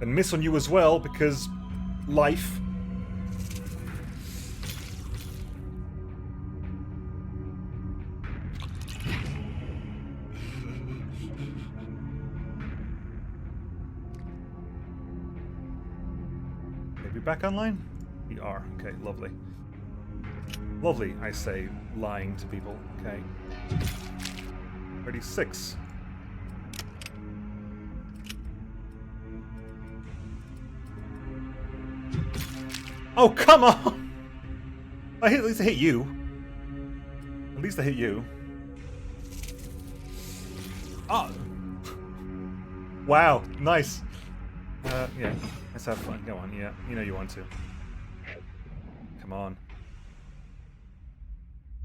And miss on you as well, because life. back online? We are. Okay, lovely. Lovely, I say, lying to people. Okay. 36. Oh, come on! At least I hit you. At least I hit you. Oh! Wow, nice. Yeah, let's have fun. Go on, yeah. You know you want to. Come on.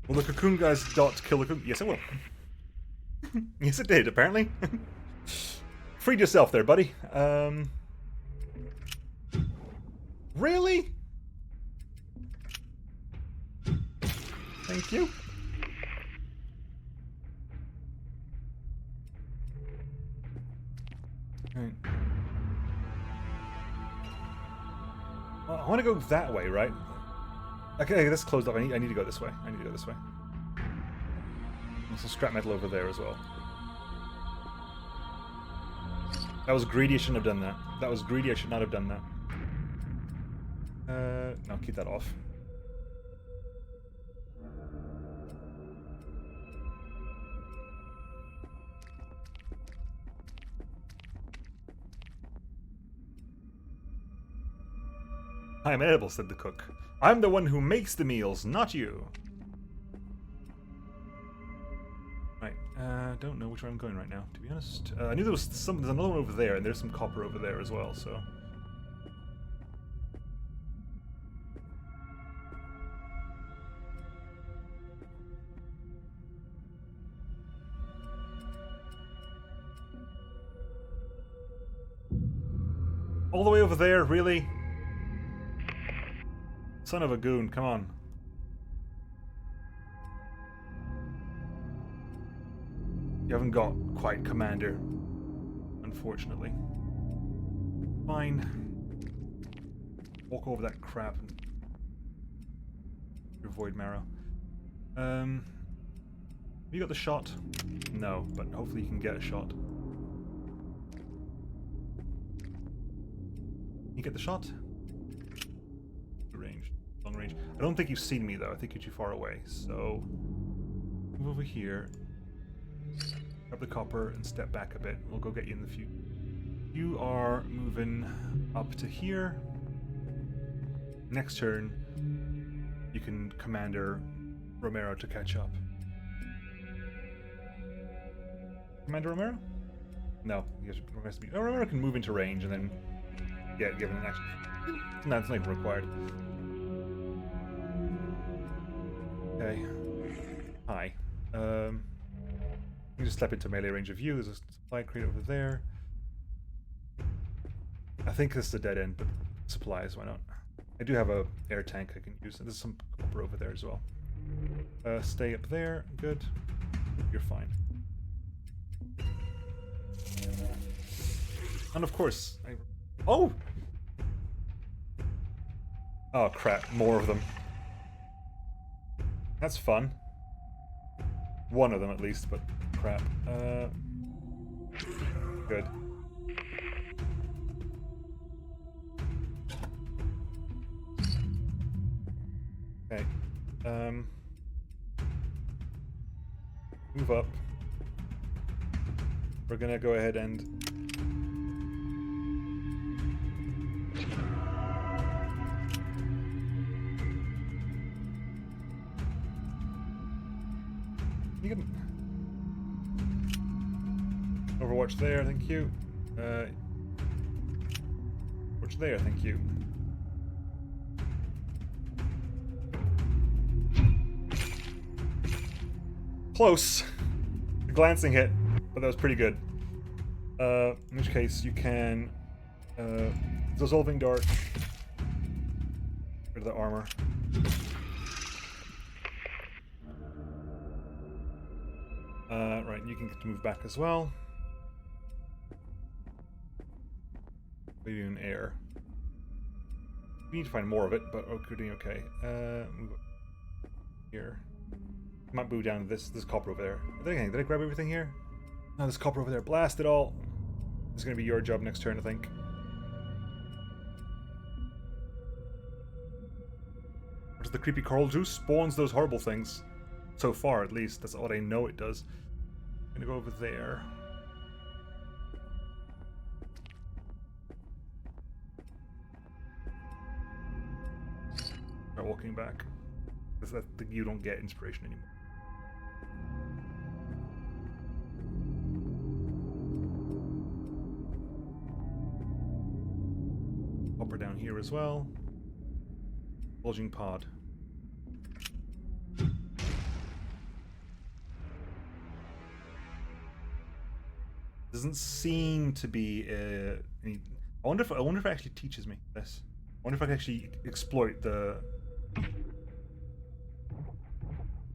Will the cocoon guys dot kill the cocoon? Yes, it will. Yes, it did, apparently. Freed yourself there, buddy. Really? Thank you. Right. Well, I want to go that way, right? Okay, that's closed up. I need to go this way. I need to go this way. There's some scrap metal over there as well. That was greedy. I shouldn't have done that. That was greedy. I should not have done that. No, keep that off. I am edible, said the cook. I'm the one who makes the meals, not you. Right, don't know which way I'm going right now, to be honest. I knew there was there's another one over there, and there's some copper over there as well, so... All the way over there, really? Son of a goon, come on. You haven't got quite commander, unfortunately. Fine. Walk over that crap and avoid marrow. Have you got the shot? No, but hopefully you can get a shot. You get the shot? Range. Long range. I don't think you've seen me though. I think you're too far away. So move over here. Grab the copper and step back a bit. We'll go get you in the future. You are moving up to here. Next turn, you can Commander Romero to catch up. Commander Romero? No, Romero can move into range and then get given an action. No, it's not even required. Okay. Hi. You can just step into melee range of you. There's a supply crate over there. I think this is a dead end, but supplies, why not? I do have a air tank I can use. There's some copper over there as well. Stay up there. Good. You're fine. And of course, oh! Oh crap, more of them. That's fun. One of them at least, but crap. Good. Okay. Move up. We're gonna go ahead and Overwatch there, thank you. Watch there, thank you. Close. A glancing hit, but that was pretty good. In which case you can dissolving dart. Rid of the armor. Right, you can get to move back as well. Maybe in air. We need to find more of it, but we're doing okay. Move up here. Might move down this copper over there. Did I grab everything here? No, there's copper over there. Blast it all. This is gonna be your job next turn, I think. Because the creepy coral juice spawns those horrible things. So far, at least. That's what I know it does. I'm gonna go over there. Start walking back. Because you don't get inspiration anymore. Hopper down here as well. Bulging pod. Doesn't seem to be any... I wonder if it actually teaches me this. I wonder if I can actually exploit the...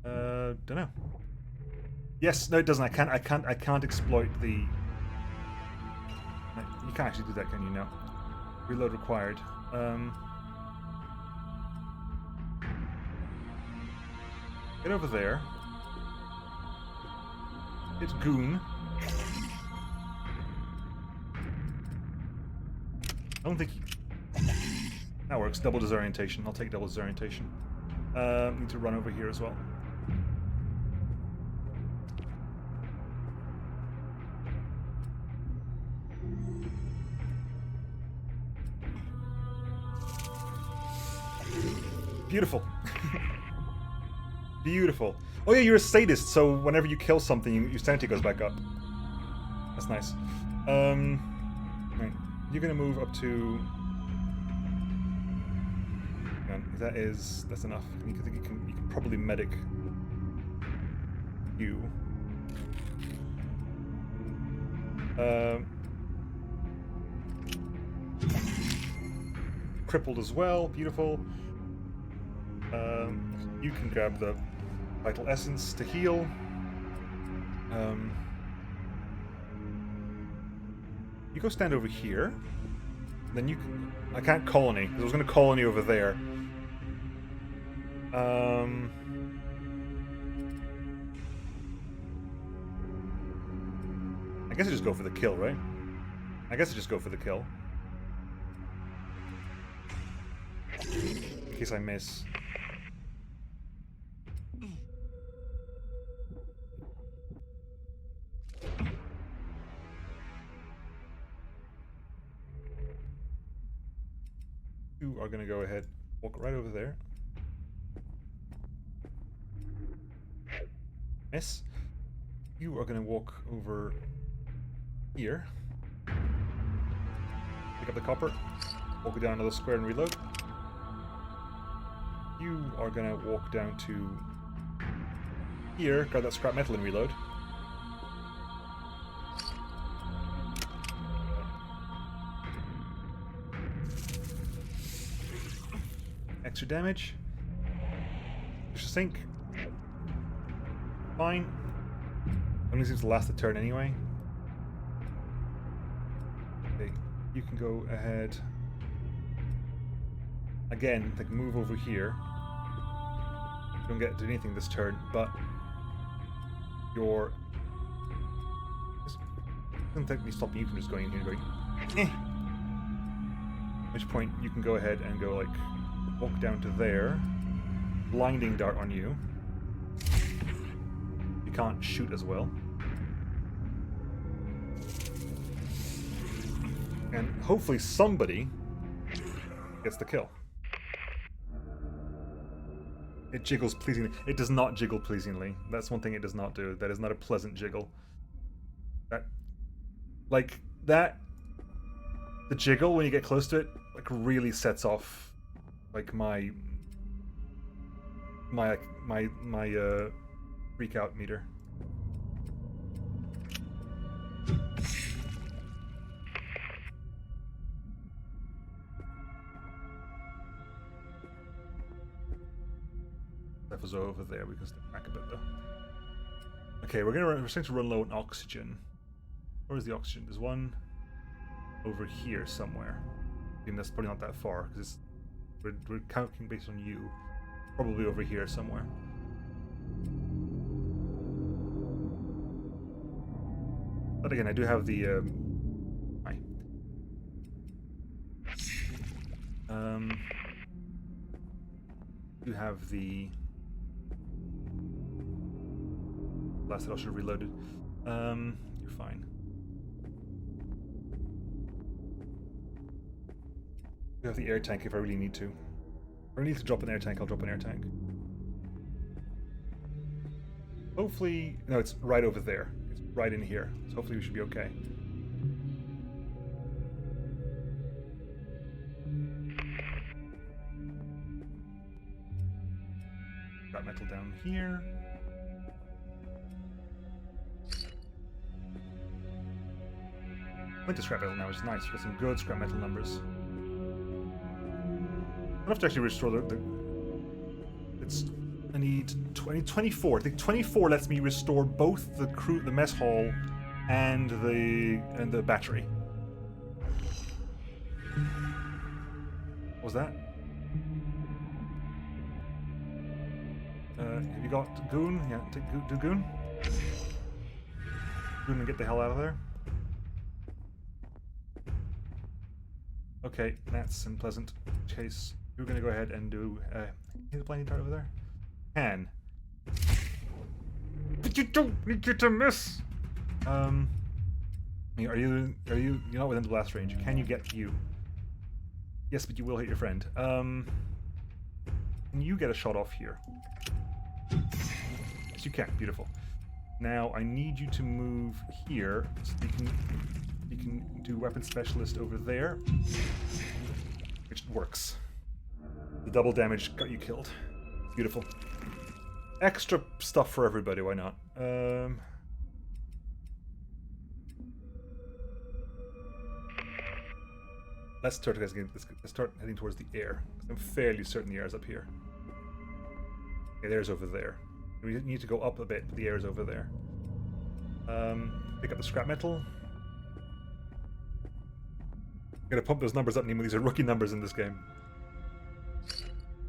don't know. Yes, no, it doesn't. I can't exploit the... You can't actually do that, can you? No. Reload required. Get over there. It's goon. I don't think that works. Double disorientation. I'll take double disorientation. Need to run over here as well. Beautiful. Beautiful. Oh yeah, you're a sadist, so whenever you kill something, your sanity goes back up. That's nice. Right. You're gonna move up to... That's enough. You can probably medic you. Crippled as well. Beautiful. You can grab the vital essence to heal. You go stand over here. Then you can... I can't colony, because I was going to colony over there. I guess I just go for the kill, right? I guess I just go for the kill. In case I miss. You are going to go ahead, walk right over there. Miss. You are going to walk over here. Pick up the copper. Walk down another square and reload. You are going to walk down to here, grab that scrap metal and reload. Extra damage. Push the sink. Fine. Only seems to last a turn anyway. Okay, you can go ahead. Again, like move over here. You don't get to do anything this turn, but your... This doesn't technically stop you from just going in here and going, eh. At which point you can go ahead and go like walk down to there. Blinding dart on you. You can't shoot as well. And hopefully somebody gets the kill. It jiggles pleasingly. It does not jiggle pleasingly. That's one thing it does not do. That is not a pleasant jiggle. That, like, that, the jiggle when you get close to it, like, really sets off, like, my freak out meter. That was over there. We can step back a bit though. Okay, we're starting to run low on oxygen. Where is the oxygen? There's one over here somewhere. I mean, that's probably not that far because we're counting based on you. Probably over here somewhere. But again, I do have the You have the last that I should have reloaded. You're fine. You have the air tank if I really need to. If I need to drop an air tank, I'll drop an air tank. Hopefully, no, it's right over there. It's right in here. So hopefully we should be okay. Got metal down here. Went to scrap metal now, which is nice. We've got some good scrap metal numbers. I'll have to actually restore the I need 24. I think 24 lets me restore both the mess hall and the battery. What was that? Have you got goon? Yeah, do goon. Goon and get the hell out of there. Okay, that's unpleasant. Chase. We're gonna go ahead and do the blinding dart over there. Can. But you don't need it to miss. Are you you're not within the blast range? Can you get you? Yes, but you will hit your friend. Can you get a shot off here? Yes, you can. Beautiful. Now I need you to move here so you can do weapon specialist over there, which works. The double damage got you killed. Beautiful. Extra stuff for everybody, why not? Let's start heading towards the air. I'm fairly certain the air's up here. Okay, the air's over there. We need to go up a bit, but the air's over there. Pick up the scrap metal. I'm gonna pump those numbers up, Nemo. These are rookie numbers in this game.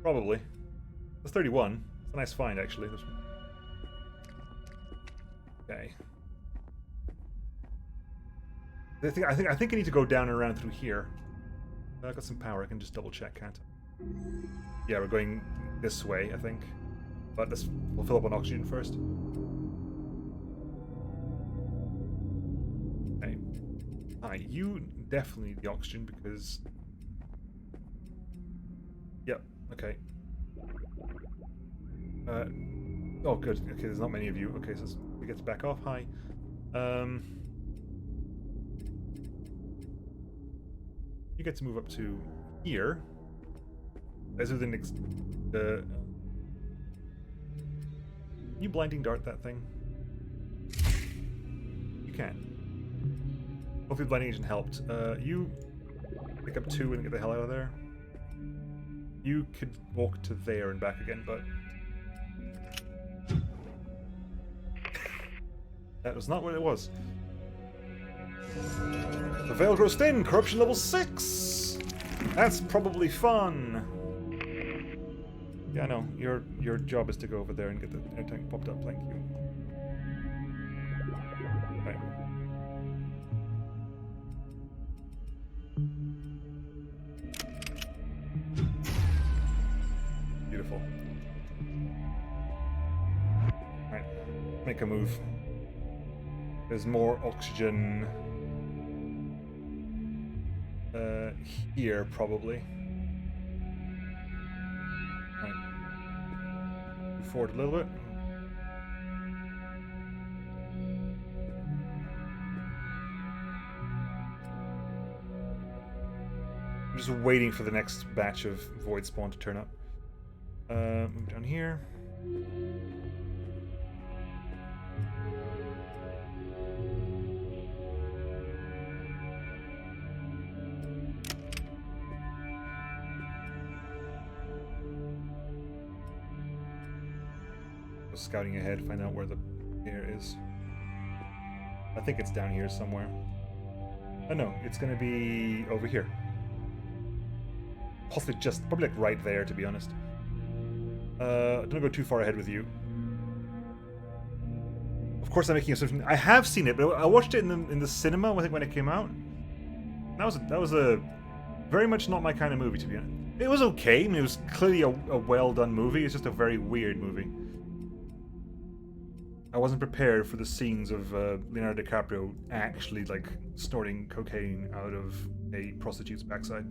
Probably. That's 31. It's a nice find, actually. Okay. I think I need to go down and around through here. I've got some power. I can just double check, can't I? Yeah, we're going this way, I think. But we'll fill up on oxygen first. Okay. Alright, you definitely need the oxygen because... Yep, okay. Oh, good. Okay, there's not many of you. Okay, so we get to back off. Hi. You get to move up to here. As with the next... Can you blinding dart that thing? You can. Hopefully blinding agent helped. You pick up 2 and get the hell out of there. You could walk to there and back again, but... That was not what it was. The veil grows thin, corruption level 6! That's probably fun! Yeah, I know. Your job is to go over there and get the air tank popped up, thank you. Right. Beautiful. Right. Make a move. There's more oxygen here, probably. Right. Move forward a little bit. I'm just waiting for the next batch of void spawn to turn up. Move down here. Scouting ahead, find out where the air is. I think it's down here somewhere. Oh no, it's gonna be over here. Possibly probably like right there, to be honest. Don't go too far ahead with you. Of course, I'm making assumption. I have seen it, but I watched it in the cinema. I think when it came out. That was a very much not my kind of movie, to be honest. It was okay. I mean, it was clearly a well done movie. It's just a very weird movie. I wasn't prepared for the scenes of Leonardo DiCaprio actually like snorting cocaine out of a prostitute's backside.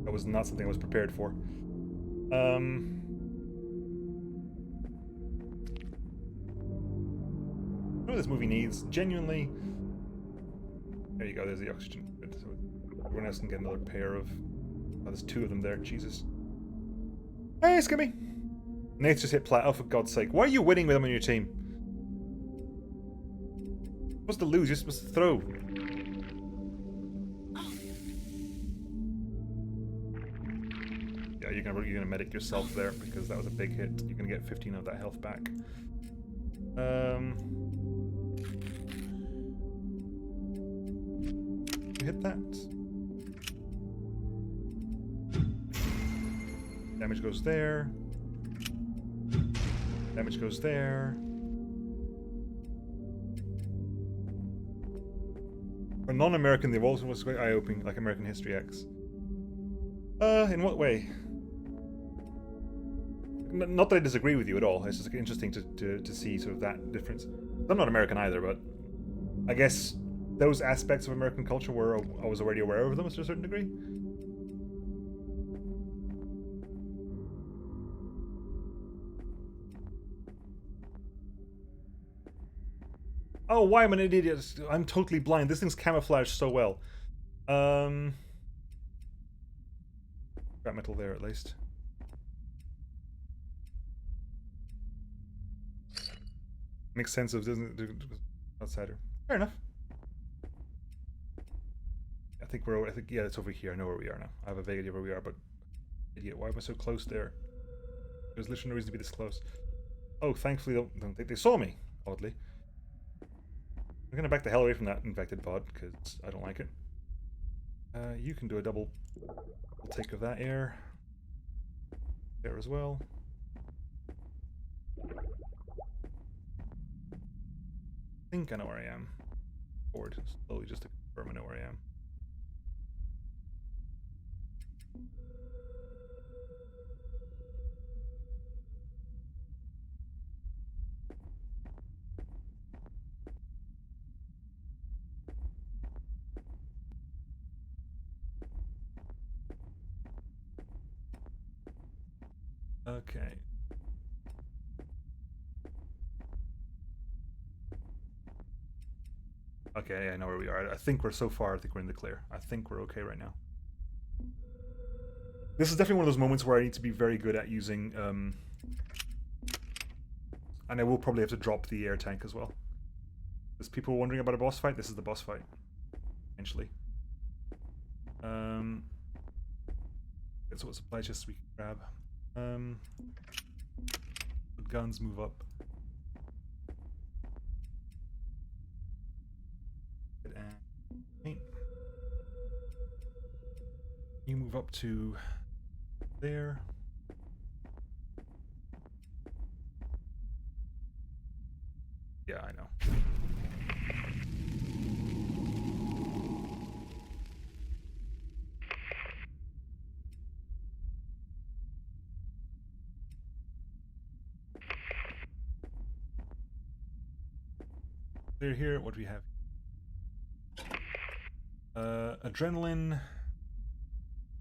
That was not something I was prepared for. What this movie needs, genuinely. There you go. There's the oxygen. Good. So everyone else can get another pair of. Oh, there's two of them there. Jesus. Hey, Skimmy. Nate's just hit plateau, for God's sake. Why are you winning with him on your team? You're supposed to lose, you're supposed to throw. Yeah, you're gonna medic yourself there because that was a big hit. You're gonna get 15 of that health back. Hit that. Damage goes there. Damage goes there. For non-American, the evolution was quite eye-opening, like American History X. In what way? Not that I disagree with you at all. It's just interesting to see sort of that difference. I'm not American either, but I guess those aspects of American culture were I was already aware of them to a certain degree. Oh, why am I an idiot? I'm totally blind. This thing's camouflaged so well. Got metal there at least. Makes sense of doesn't it? Outsider. Fair enough. I think yeah, it's over here. I know where we are now. I have a vague idea where we are, but idiot, why am I so close there? There's literally no reason to be this close. Oh, thankfully, don't think they saw me. Oddly. I'm gonna back the hell away from that infected pod because I don't like it. You can do a double take of that air. There as well. I think I know where I am. Forward slowly just to confirm I know where I am. Okay. Okay, I know where we are. I think we're so far. I think we're in the clear. I think we're okay right now. This is definitely one of those moments where I need to be very good at using, and I will probably have to drop the air tank as well. There's people wondering about a boss fight. This is the boss fight, eventually. So what supply chests we can grab? The guns move up. And you move up to there. Yeah, I know. They're here. What do we have? Adrenaline.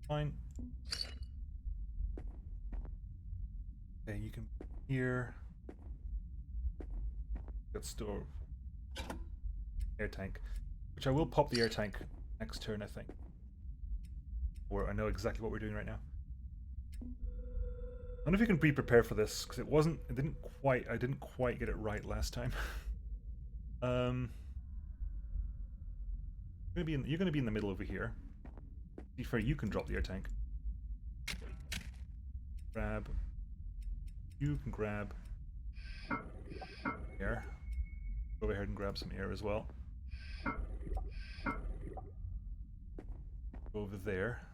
Fine. Okay, you can here. Got store air tank, which I will pop the air tank next turn, I think. Or I know exactly what we're doing right now. I don't know if you can pre-prepare for this because I didn't quite get it right last time. You're gonna be in the middle over here. Be fair, you can drop the air tank. Grab. You can grab air. Go ahead and grab some air as well. Go over there.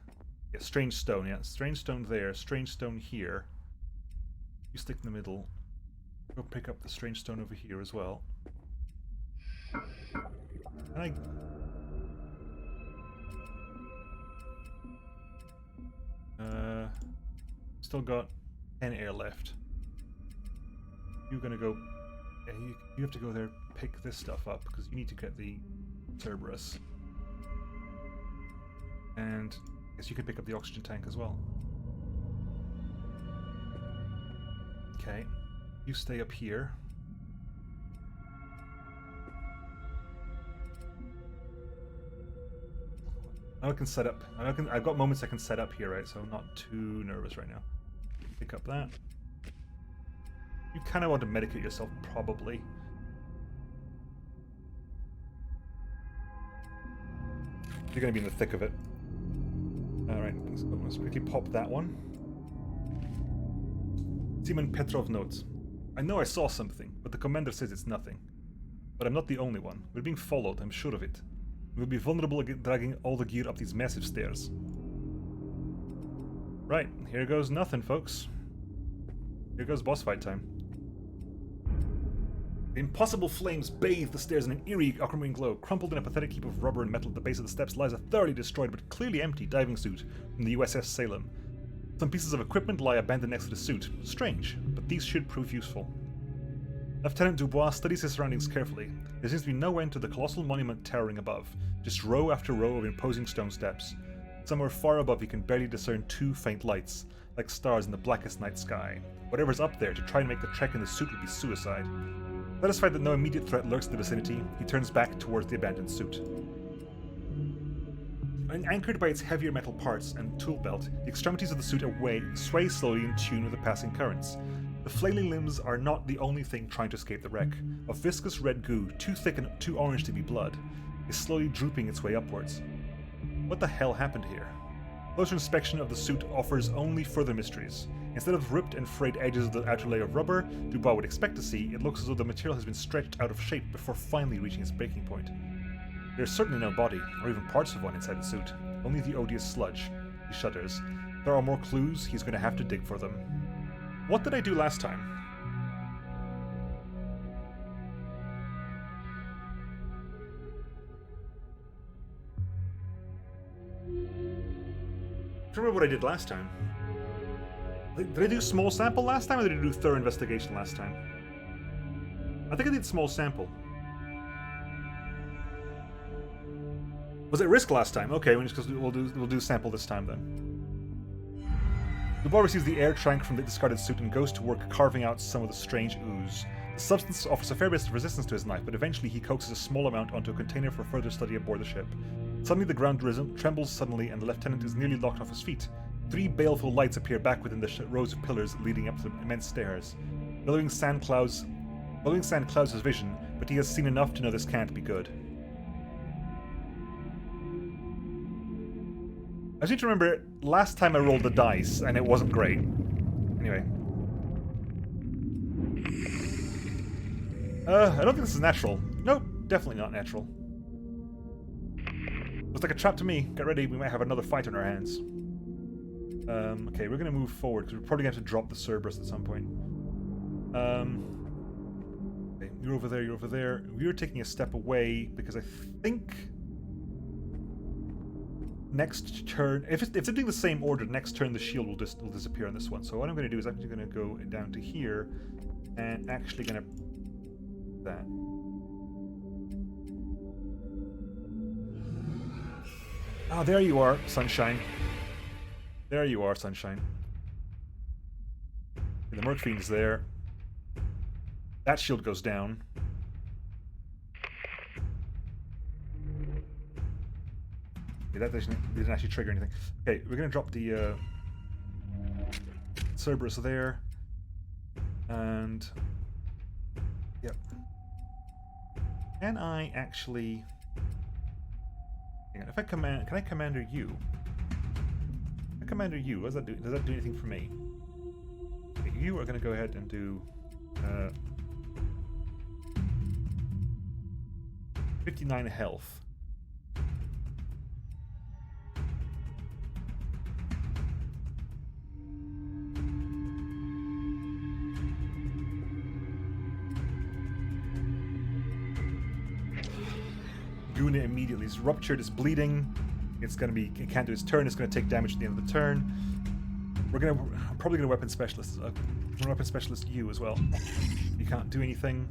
Yeah, strange stone. Yeah, strange stone there. Strange stone here. You stick in the middle. Go pick up the strange stone over here as well. And Still got 10 air left. You're gonna go... Yeah, you have to go there, pick this stuff up, because you need to get the Cerberus. And I guess you can pick up the oxygen tank as well. Okay, you stay up here. I can set up. I've got moments I can set up here, right? So I'm not too nervous right now. Pick up that. You kind of want to medicate yourself, probably. You're going to be in the thick of it. Alright, let's quickly pop that one. Seaman Petrov notes, I know I saw something, but the commander says it's nothing. But I'm not the only one. We're being followed, I'm sure of it. We'll be vulnerable against dragging all the gear up these massive stairs. Right, here goes nothing, folks. Here goes boss fight time. The impossible flames bathe the stairs in an eerie, aquamarine glow. Crumpled in a pathetic heap of rubber and metal at the base of the steps lies a thoroughly destroyed but clearly empty diving suit from the USS Salem. Some pieces of equipment lie abandoned next to the suit. Strange, but these should prove useful. Lieutenant Dubois studies his surroundings carefully. There seems to be no end to the colossal monument towering above, just row after row of imposing stone steps. Somewhere far above he can barely discern two faint lights, like stars in the blackest night sky. Whatever's up there, to try and make the trek in the suit would be suicide. Satisfied that no immediate threat lurks in the vicinity, he turns back towards the abandoned suit. Anchored by its heavier metal parts and tool belt, the extremities of the suit sway slowly in tune with the passing currents. The flailing limbs are not the only thing trying to escape the wreck. A viscous red goo, too thick and too orange to be blood, is slowly drooping its way upwards. What the hell happened here? Closer inspection of the suit offers only further mysteries. Instead of ripped and frayed edges of the outer layer of rubber Dubois would expect to see, it looks as though the material has been stretched out of shape before finally reaching its breaking point. There is certainly no body, or even parts of one inside the suit, only the odious sludge. He shudders. If there are more clues, he's going to have to dig for them. What did I do last time? I remember what I did last time. Did I do small sample last time, or did I do thorough investigation last time? I think I did small sample. Was it risk last time? Okay, we'll do sample this time then. Dubois receives the air tank from the discarded suit and goes to work carving out some of the strange ooze. The substance offers a fair bit of resistance to his knife, but eventually he coaxes a small amount onto a container for further study aboard the ship. Suddenly the ground trembles suddenly and the lieutenant is nearly knocked off his feet. 3 baleful lights appear back within the rows of pillars leading up to the immense stairs. Billowing sand clouds his vision, but he has seen enough to know this can't be good. I just need to remember, last time I rolled the dice, and it wasn't great. Anyway. I don't think this is natural. Nope, definitely not natural. Looks like a trap to me. Get ready, we might have another fight on our hands. Okay, we're going to move forward, because we're probably going to have to drop the Cerberus at some point. Okay, you're over there, you're over there. We're taking a step away, because I think... next turn, if it's doing the same order, next turn the shield will disappear on this one. So what I'm going to do is I'm actually going to go down to here and actually going to that. Ah, there you are, sunshine. There you are, sunshine. The Merc Fiend's there. That shield goes down. That didn't actually trigger anything. Okay, we're going to drop the Cerberus there. And... yep. Can I actually... hang on, if I command... can I commander you? If I commander you, what does that do? Does that do anything for me? Okay, you are going to go ahead and do... 59 health. Guna immediately is ruptured, it's bleeding. It's gonna be, it can't do its turn, it's gonna take damage at the end of the turn. I'm probably gonna weapon specialist. I'm gonna weapon specialist you as well. You can't do anything.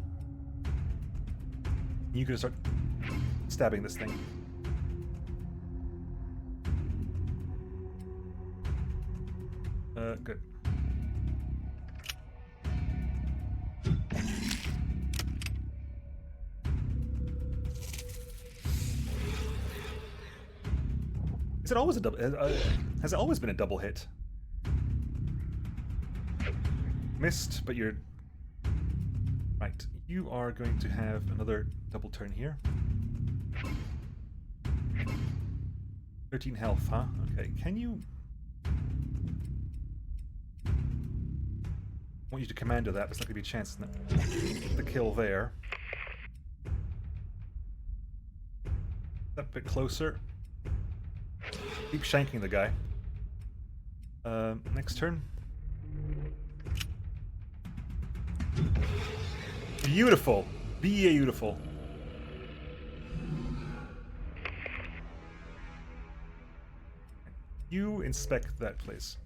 You can start stabbing this thing. Good. Is it always a double? Has it always been a double hit? Missed, but you're right. You are going to have another double turn here. 13 health, huh? Okay, can you? I want you to commando that, but it's not going to be a chance. The kill there. That bit closer. Keep shanking the guy. Next turn. Beautiful. Beautiful. You inspect that place.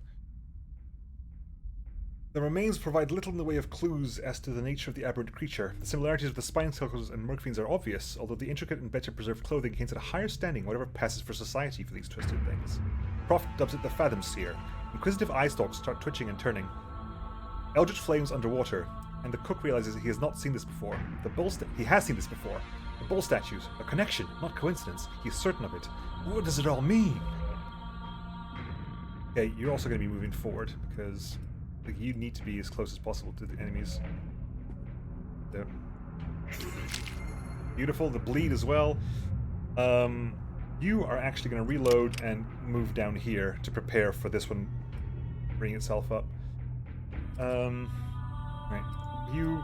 The remains provide little in the way of clues as to the nature of the aberrant creature. The similarities with the spine skulkers and merkfiends are obvious, although the intricate and better preserved clothing hints at a higher standing, whatever passes for society for these twisted things. Prof dubs it the Fathom Seer. Inquisitive eye stalks start twitching and turning. Eldritch flames underwater, and the cook realizes he has not seen this before. He has seen this before. The bull statues, a connection, not coincidence. He's certain of it. What does it all mean? Okay, you're also going to be moving forward because you need to be as close as possible to the enemies. There. Beautiful. The bleed as well. You are actually going to reload and move down here to prepare for this one bringing itself up. Right. You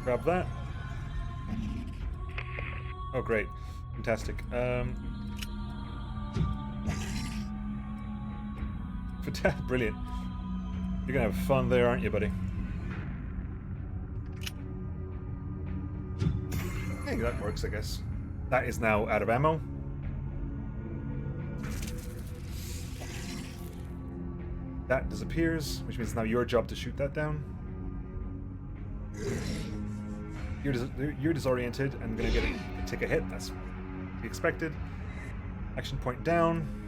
grab that. Oh, great. Fantastic. Brilliant. You're gonna have fun there, aren't you, buddy? I think that works, I guess. That is now out of ammo. That disappears, which means it's now your job to shoot that down. You're disoriented and gonna take a hit. That's to be expected. Action point down.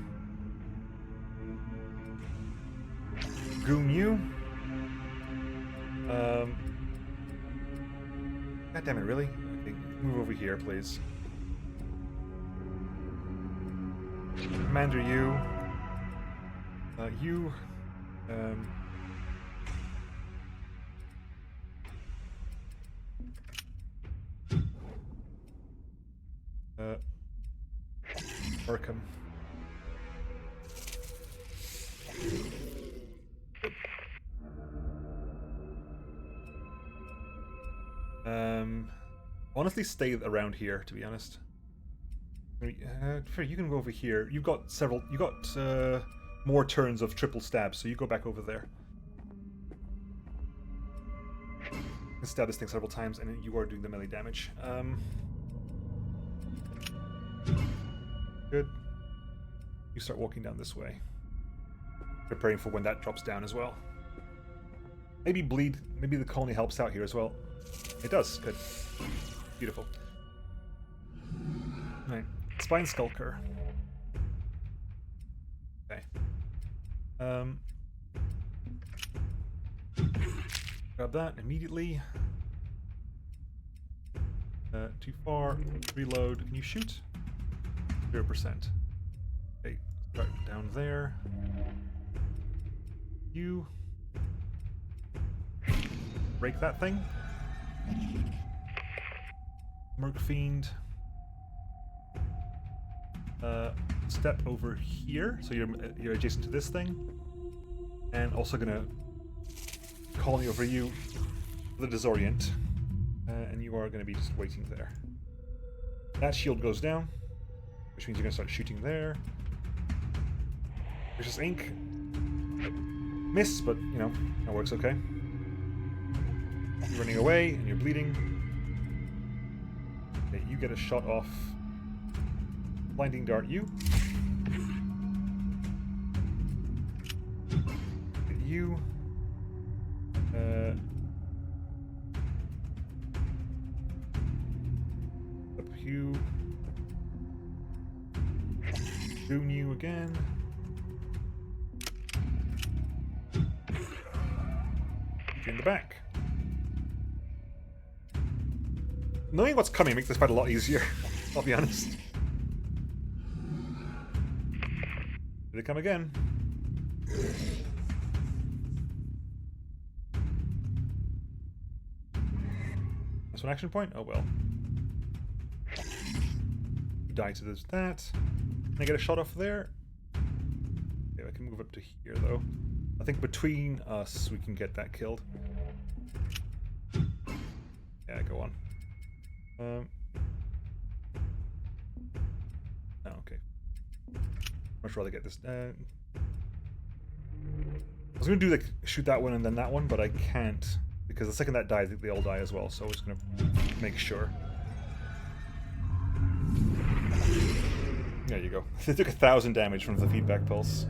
Goon you. God damn it, really? Okay, move over here, please. Commander you. You. Arkham. Honestly, stay around here, to be honest. You can go over here. You've got several. You got more turns of triple stabs, so you go back over there. You can stab this thing several times, and you are doing the melee damage. Good. You start walking down this way, preparing for when that drops down as well. Maybe bleed. Maybe the colony helps out here as well. It does. Good. Beautiful. Right. Spine Skulker. Okay. Grab that immediately. Too far. Reload. Can you shoot? 0%. Okay. Start down there. You break that thing. Mercfiend. Step over here, so you're adjacent to this thing, and also gonna colony over you for the disorient, and you are gonna be just waiting there. That shield goes down, which means you're gonna start shooting there. Vicious ink. Miss, but you know that works okay. You're running away and you're bleeding. Okay, you get a shot off. Blinding dart you. you. Up you. Doon you again. In the back. Knowing what's coming makes this fight a lot easier, I'll be honest. Here they come again. That's one action point? Oh well. Die to this, that. Can I get a shot off there? Okay, I can move up to here though. I think between us we can get that killed. Yeah, go on. Oh, okay. Much rather get this. I was gonna do like shoot that one and then that one, but I can't because the second that dies, they all die as well. So I was gonna make sure. There you go. They took 1,000 damage from the feedback pulse,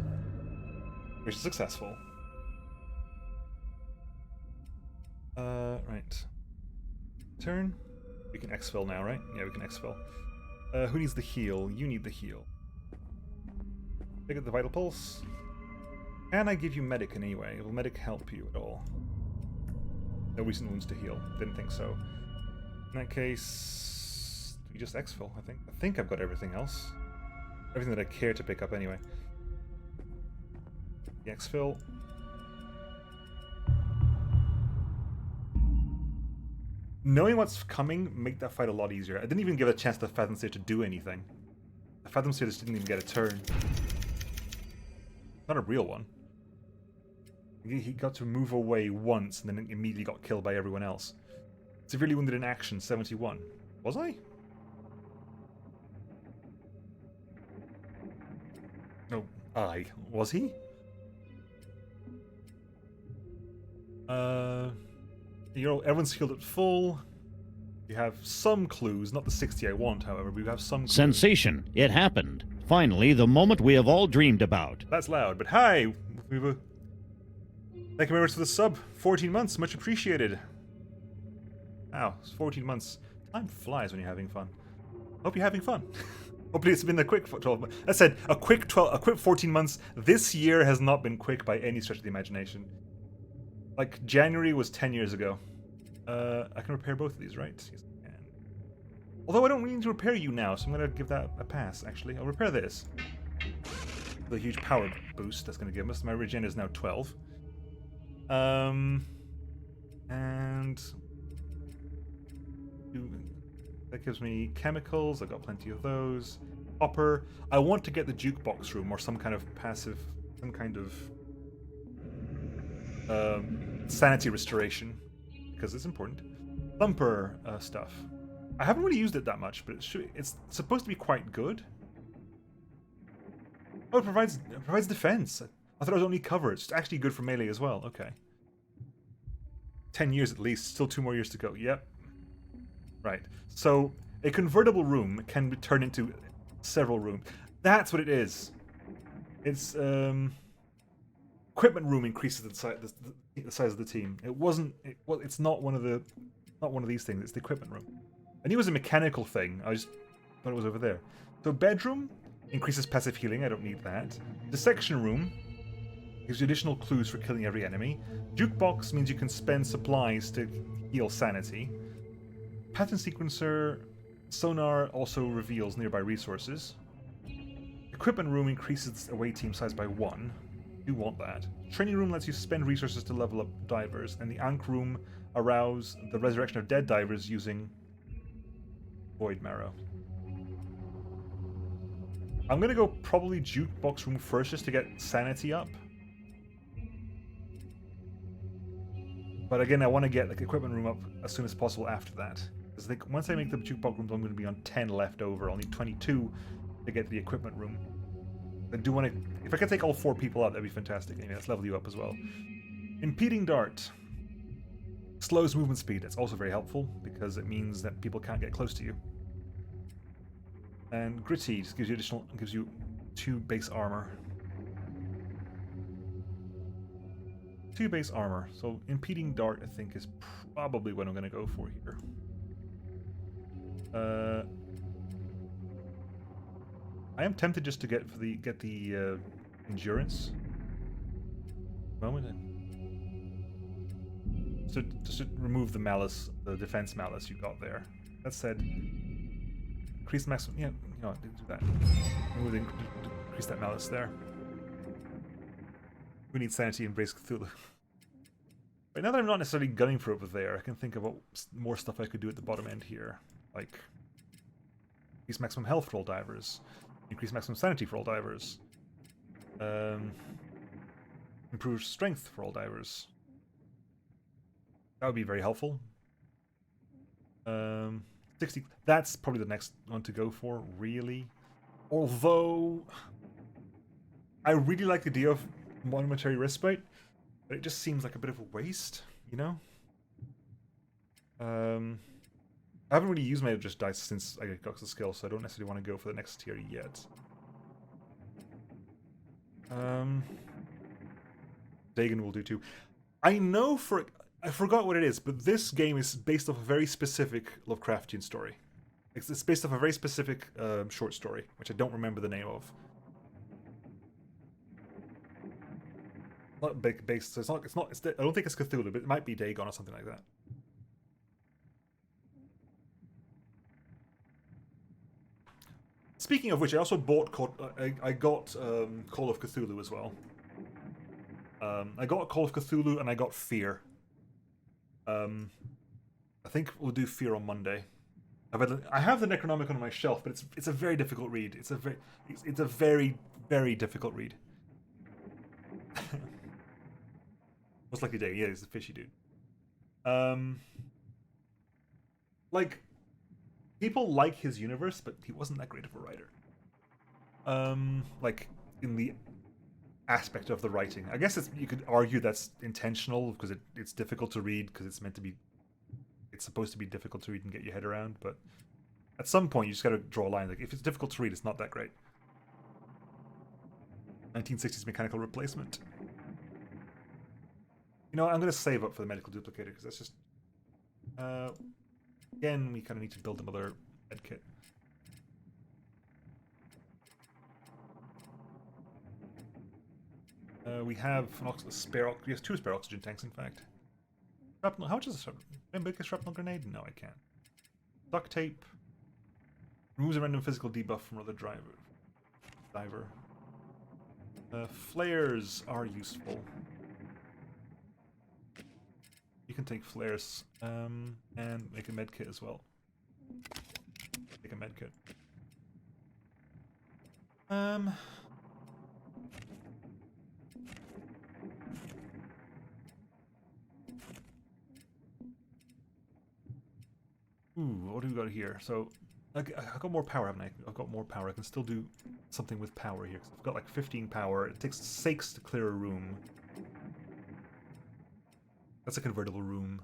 which is successful. Right. Turn. We can exfil now, right? Yeah, we can exfil. Who needs the heal? You need the heal. Pick up the vital pulse. Can I give you medic in any way? Will medic help you at all? No recent wounds to heal. Didn't think so. In that case, we just exfil, I think. I think I've got everything else. Everything that I care to pick up anyway. The exfil. Knowing what's coming make that fight a lot easier. I didn't even give a chance to Fathom Seer to do anything. The Fathom Seer just didn't even get a turn. Not a real one. He got to move away once and then immediately got killed by everyone else. Severely wounded in action, 71. Was I? No, was he? Everyone's healed at full. We have some clues, not the 60 I want, however, but we have some clues. Sensation. It happened. Finally, the moment we have all dreamed about. That's loud, but hi! Thank you very much for the sub. 14 months, much appreciated. Wow, it's 14 months. Time flies when you're having fun. Hope you're having fun. Hopefully it's been a quick 12 months. I said, a quick 14 months. This year has not been quick by any stretch of the imagination. Like, January was 10 years ago. I can repair both of these, right? Yes, I can. Although I don't need to repair you now, so I'm going to give that a pass, actually. I'll repair this. The huge power boost that's going to give us. My regen is now 12. And... that gives me chemicals. I've got plenty of those. Copper. I want to get the jukebox room or some kind of passive... some kind of... sanity restoration, because it's important. Thumper stuff. I haven't really used it that much, but it's supposed to be quite good. Oh, it provides defense. I thought it was only cover. It's actually good for melee as well. Okay. 10 years at least. Still 2 more years to go. Yep. Right. So a convertible room can be turned into several rooms. That's what it is. It's equipment room increases the size of the team. It's not one of these things. It's the equipment room. I knew it was a mechanical thing. I just thought it was over there. So bedroom increases passive healing. I don't need that. Dissection room gives you additional clues for killing every enemy. Jukebox means you can spend supplies to heal sanity. Pattern sequencer sonar also reveals nearby resources. Equipment room increases away team size by 1. You want that. Training room lets you spend resources to level up divers, and the Ankh room arouse the resurrection of dead divers using Void Marrow. I'm gonna go probably jukebox room first just to get sanity up. But again, I want to get like equipment room up as soon as possible after that. Because once I make the jukebox room, I'm going to be on 10 left over. I'll need 22 to get the equipment room. I do want to... If I could take all 4 people out, that'd be fantastic. Anyway, let's level you up as well. Impeding dart. Slows movement speed. That's also very helpful, because it means that people can't get close to you. And gritty just gives you 2 base armor. 2 base armor. So impeding dart, I think, is probably what I'm going to go for here. I am tempted just to get the endurance. Moment. So just to remove the malice, the defense malice you got there. That said, increase maximum. Yeah, you know what? Do that. Increase that malice there. We need sanity and embrace Cthulhu. But now that I'm not necessarily gunning for it with there, I can think about more stuff I could do at the bottom end here, like increase maximum health for all divers, increase maximum sanity for all divers, improve strength for all divers. That would be very helpful. 60. That's probably the next one to go for, really. Although I really like the idea of momentary respite, but it just seems like a bit of a waste, you know? I haven't really used my just dice since I got the skill, so I don't necessarily want to go for the next tier yet. Dagon will do too. I know I forgot what it is, but this game is based off a very specific Lovecraftian story. It's based off a very specific short story, which I don't remember the name of. Not based, so I don't think it's Cthulhu, but it might be Dagon or something like that. Speaking of which, I also bought I got Call of Cthulhu as well. I got Call of Cthulhu and I got Fear. I think we'll do Fear on Monday. I have the Necronomicon on my shelf, but it's a very difficult read. It's a very difficult read. Most likely day, yeah, he's a fishy dude. Like, people like his universe, but he wasn't that great of a writer. Like, in the aspect of the writing. I guess you could argue that's intentional, because it's difficult to read, because it's supposed to be difficult to read and get your head around, but at some point you just gotta draw a line. Like, if it's difficult to read, it's not that great. 1960s mechanical replacement. You know, I'm gonna save up for the medical duplicator, because that's just... again, we kind of need to build another med kit. We have an spare... We have 2 spare oxygen tanks, in fact. Shrapnel, how much is a shrapnel? Can I make a shrapnel grenade? No, I can't. Duct tape. Removes a random physical debuff from another diver. Flares are useful. You can take flares and make a med kit as well. Make a med kit. Ooh, what do we got here? So, I've got more power, haven't I? I've got more power. I can still do something with power here. I've got like 15 power. It takes 6 to clear a room. That's a convertible room.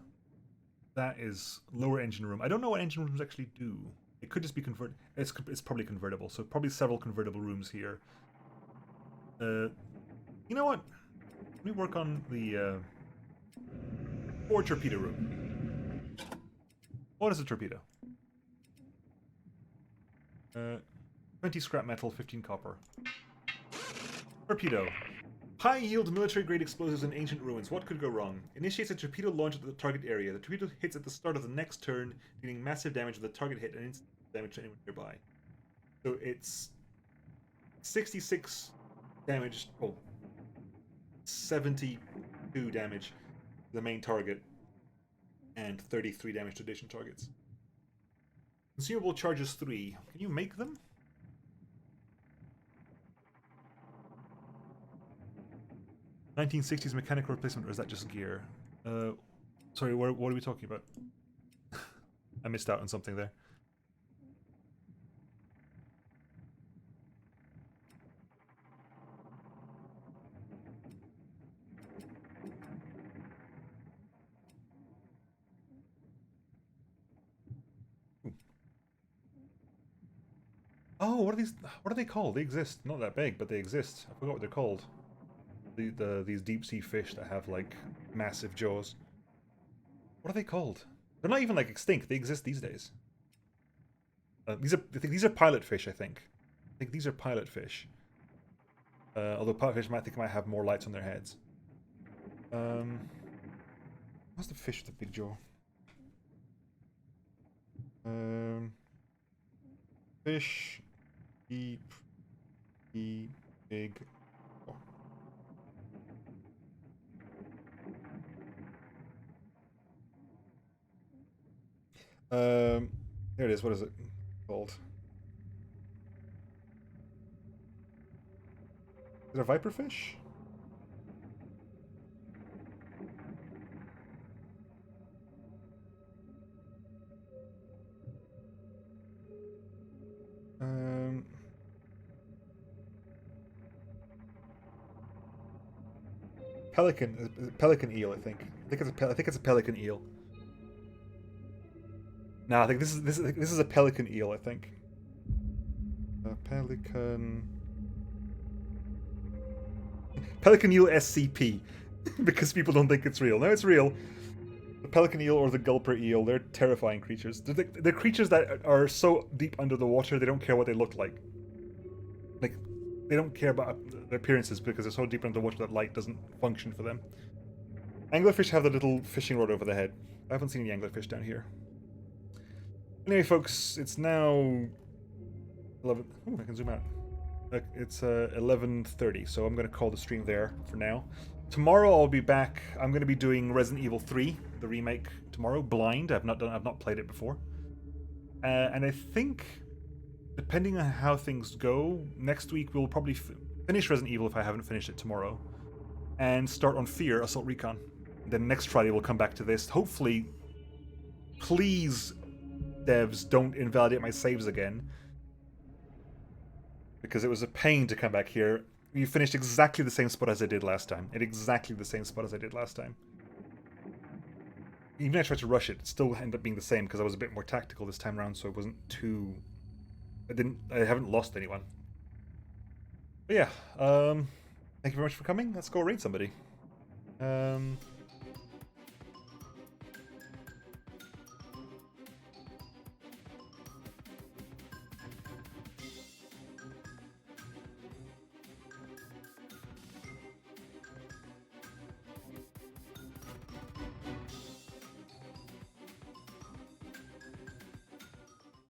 That is lower engine room. I don't know what engine rooms actually do. It could just be converted. It's probably convertible. So probably several convertible rooms here. You know what? Let me work on the forward torpedo room. What is a torpedo? 20 scrap metal, 15 copper. Torpedo. High-yield military-grade explosives in ancient ruins. What could go wrong? Initiates a torpedo launch at the target area. The torpedo hits at the start of the next turn, dealing massive damage with the target hit and instant damage to anyone nearby. So it's 66 damage, 72 damage to the main target, and 33 damage to adjacent targets. Consumable charges 3. Can you make them? (1960s) mechanical replacement, or is that just gear? Sorry, what are we talking about? I missed out on something there. Oh, what are these? What are they called? They exist. Not that big, but they exist. I forgot what they're called. these deep sea fish that have like massive jaws. What are they called? They're not even like extinct. They exist these days. I think these are pilot fish. I think these are pilot fish. Although pilot fish might have more lights on their heads. What's the fish with the big jaw? Fish, deep, big. There it is. What is it called? Is it a viperfish? Pelican eel. I think it's a pelican eel. No, I think this is a pelican eel. I think. A pelican eel SCP, because people don't think it's real. No, it's real. The pelican eel or the gulper eel, they're terrifying creatures. They're creatures that are so deep under the water they don't care what they look like. Like, they don't care about their appearances because they're so deep under the water that light doesn't function for them. Anglerfish have the little fishing rod over the head. I haven't seen any anglerfish down here. Anyway, folks, it's now 11. Oh, I can zoom out. It's 11:30, so I'm going to call the stream there for now. Tomorrow I'll be back. I'm going to be doing Resident Evil 3, the remake tomorrow. Blind. I've not played it before. And I think, depending on how things go, next week we'll probably finish Resident Evil if I haven't finished it tomorrow, and start on Fear Assault Recon. Then next Friday we'll come back to this. Hopefully, please, devs, don't invalidate my saves again, because it was a pain to come back here. You finished exactly the same spot as I did last time. Even if I tried to rush it, it still ended up being the same because I was a bit more tactical this time around, so it wasn't too... I haven't lost anyone. But yeah, thank you very much for coming. Let's go raid somebody.